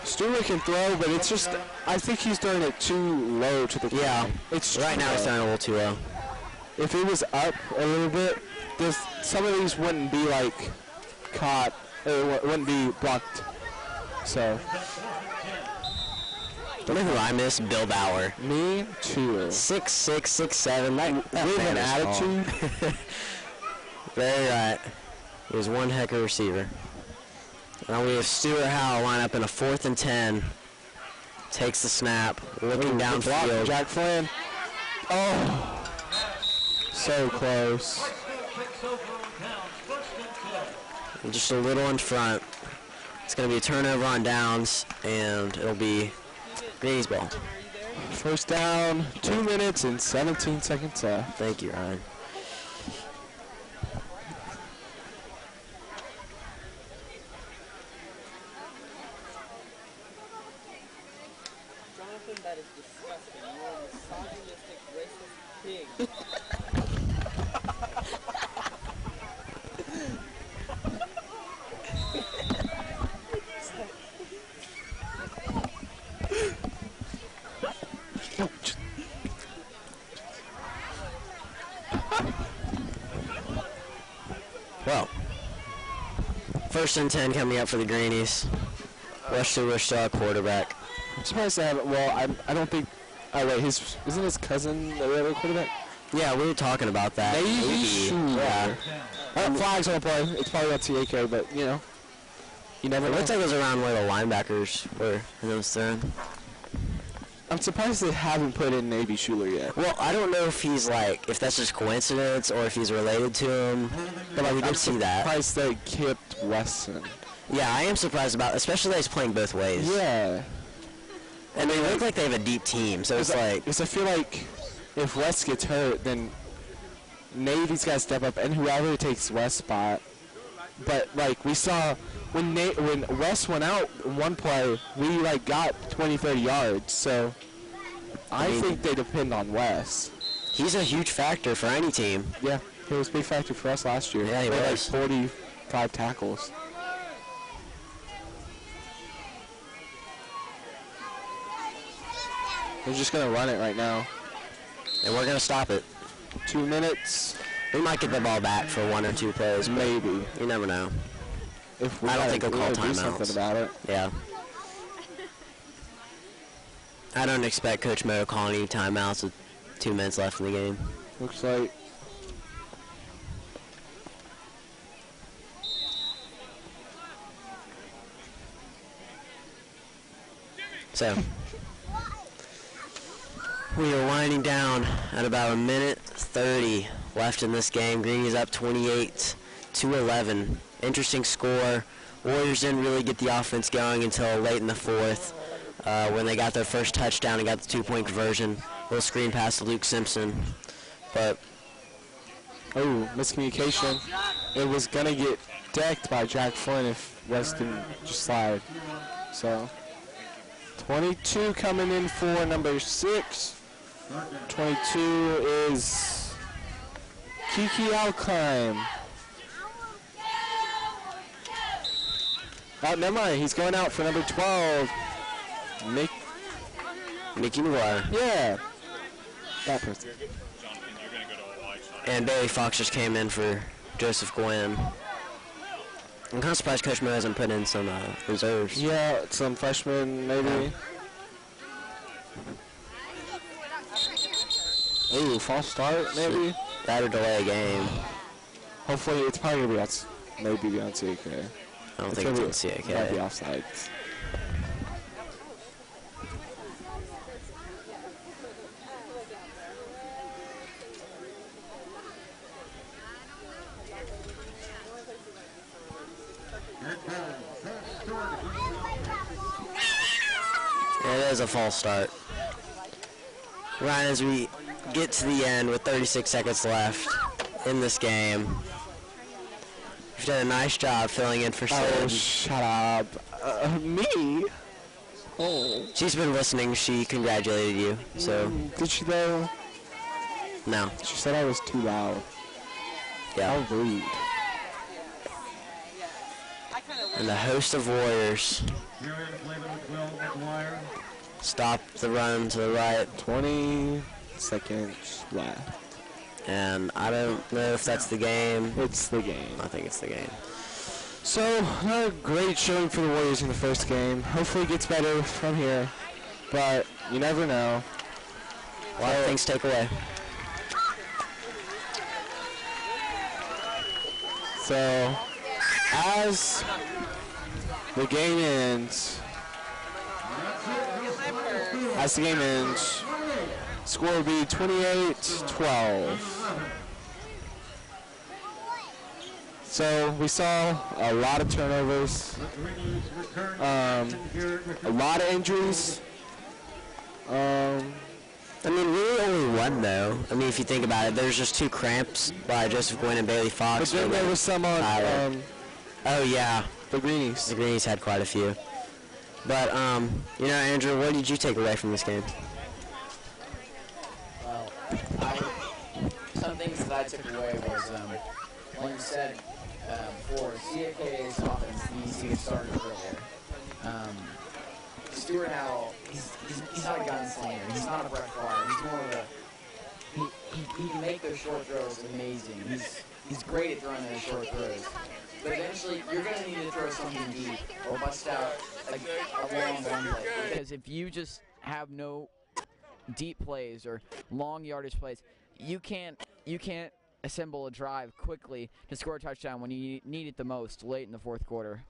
Stewart can throw, but it's just, I think he's throwing it too low to the ground. Yeah, it's right now it's throwing a little too low. If it was up a little bit, some of these wouldn't be like caught, or wouldn't be blocked. So. Don't know who I miss? Bill Bauer. Me too. 6'6", 6'7". That with an attitude. Very right. He was one heck of a receiver. Now we have Stewart Howell line up in a 4th and 10. Takes the snap, looking downfield. Jack Flynn. Oh, so close. And just a little in front. It's going to be a turnover on downs, and it'll be Greenies ball. First down, 2 minutes and 17 seconds left. Thank you, Ryan. Jonathan, that is disgusting. You are a misogynistic, racist pig. Well, 1st and 10 coming up for the Greenies. Rush still our quarterback. I'm surprised they haven't. Well, I don't think. Oh wait, isn't his cousin the other quarterback? Yeah, we were talking about that. Maybe. Yeah. Flags on the play. It's probably not TAK, but you know, you never know. It looks like it was around where the linebackers were in those thrown. I'm surprised they haven't put in Navy Schuler yet. Well, I don't know if he's if that's just coincidence or if he's related to him. But we did see that. I'm surprised they kept Weston. Yeah, I am surprised about, especially that he's playing both ways. Yeah. And they look like they have a deep team, so it's like. Because I feel like if West gets hurt, then Navy's got to step up, and whoever takes West's spot. But we saw when West went out in one play, we got 20-30 yards. So I think they depend on West. He's a huge factor for any team. Yeah, he was a big factor for us last year. Yeah, he was. 45 tackles. They're just going to run it right now. And we're going to stop it. 2 minutes. We might get the ball back for 1 or 2 plays. Maybe. You never know. I don't think he'll call do timeouts. something about it. Yeah. I don't expect Coach Mo to call any timeouts with 2 minutes left in the game. Looks like. So, we are winding down at about 1:30 left in this game. Greeny's up 28-11. Interesting score. Warriors didn't really get the offense going until late in the fourth when they got their first touchdown and got the 2-point conversion. Little screen pass to Luke Simpson. But, oh, miscommunication. It was going to get decked by Jack Flynn if West didn't just slide. So, 22 coming in for number 6. 22 is Kiki Alkheim. Oh, never mind. He's going out for number 12. Mickey McGuire. Yeah. That person. And Barry Fox just came in for Joseph Gwynn. I'm kind of surprised Coach Mo hasn't put in some reserves. Yeah, some freshmen maybe. Ooh, false start maybe? That or delay a game. Hopefully, it's probably going to be maybe on CAK. I don't think it's on CAK. It might be offsides. It is a false start. Ryan, as we get to the end with 36 seconds left in this game, you've done a nice job filling in for Sid. Oh, shut up. Me? Oh. She's been listening. She congratulated you. So. Did she though? No. She said I was too loud. Yeah. How rude. And the host of Warriors stop the run to the right. 20 seconds left. And I don't know if that's the game. It's the game. I think it's the game. So, not a great showing for the Warriors in the first game. Hopefully it gets better from here. But you never know. A lot of things take away. So, as the game ends, score will be 28-12. So we saw a lot of turnovers, a lot of injuries. I mean, really only one, though. I mean, if you think about it, there's just 2 cramps by Joseph Gwynn and Bailey Fox. But then there was some on oh, yeah. the Greenies. The Greenies had quite a few. But, you know, Andrew, what did you take away from this game? Well, some things that I took away was, like you said before, CAK's offense needs to get started earlier. Stuart Howell, he's not a gunslinger. He's not a Brett Favre. He's more of a... He can make those short throws amazing. He's great at throwing those short throws. But eventually, you're going to need to throw something deep or bust out a long run play. Because if you just have no deep plays or long yardage plays, you can't assemble a drive quickly to score a touchdown when you need it the most late in the fourth quarter.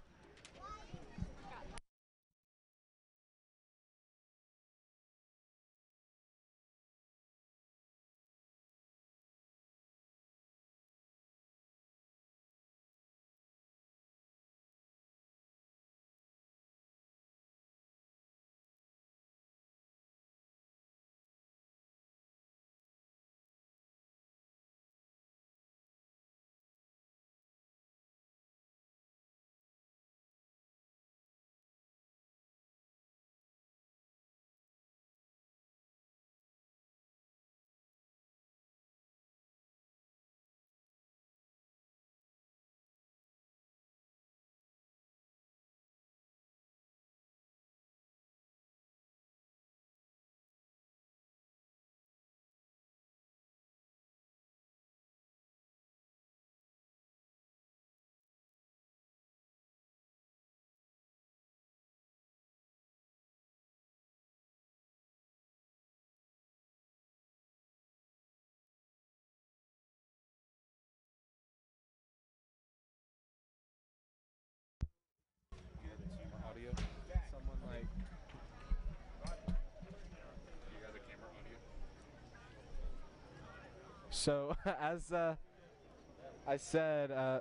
So as I said, I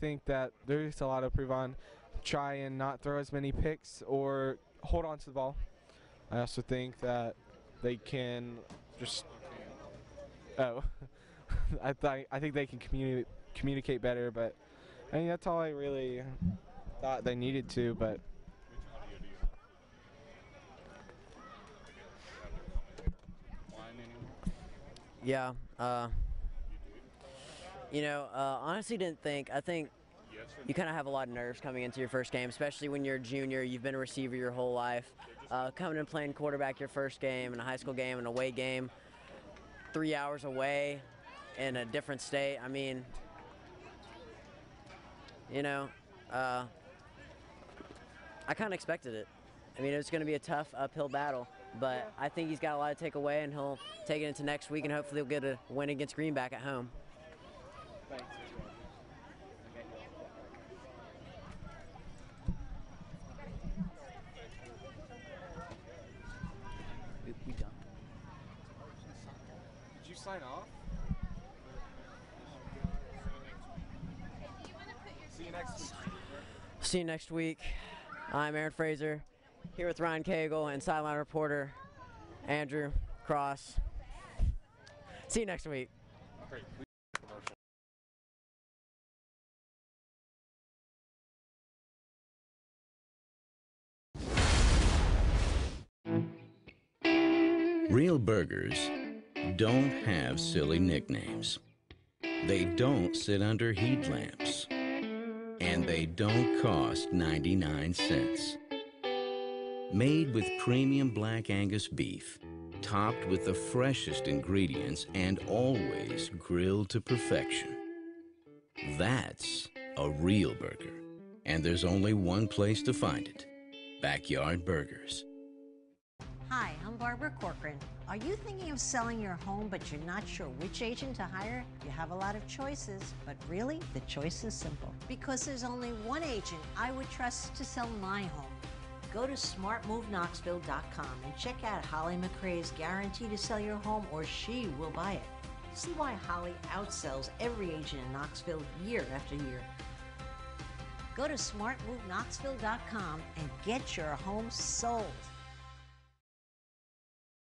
think that there's a lot to prove on. Try and not throw as many picks or hold on to the ball. I also think that they can just. Oh, I think they can communicate better, but I mean that's all I really thought they needed to. But yeah, honestly didn't think. I think you kind of have a lot of nerves coming into your first game, especially when you're a junior. You've been a receiver your whole life. Coming and playing quarterback your first game in a high school game, an away game, 3 hours away in a different state. I mean, I kind of expected it. I mean, it was going to be a tough uphill battle, but I think he's got a lot to take away, and he'll take it into next week, and hopefully he'll get a win against Greenback at home. Thanks. We done. Did you sign off? See you next week. See you next week. I'm Aaron Fraser, here with Ryan Cagle and sideline reporter Andrew Cross. See you next week. Real burgers don't have silly nicknames. They don't sit under heat lamps. And they don't cost 99 cents. Made with premium Black Angus beef, topped with the freshest ingredients and always grilled to perfection. That's a real burger. And there's only one place to find it: Backyard Burgers. Hi, I'm Barbara Corcoran. Are you thinking of selling your home but you're not sure which agent to hire? You have a lot of choices, but really the choice is simple. Because there's only one agent I would trust to sell my home. Go to smartmoveknoxville.com and check out Holly McRae's guarantee to sell your home or she will buy it. See why Holly outsells every agent in Knoxville year after year. Go to smartmoveknoxville.com and get your home sold.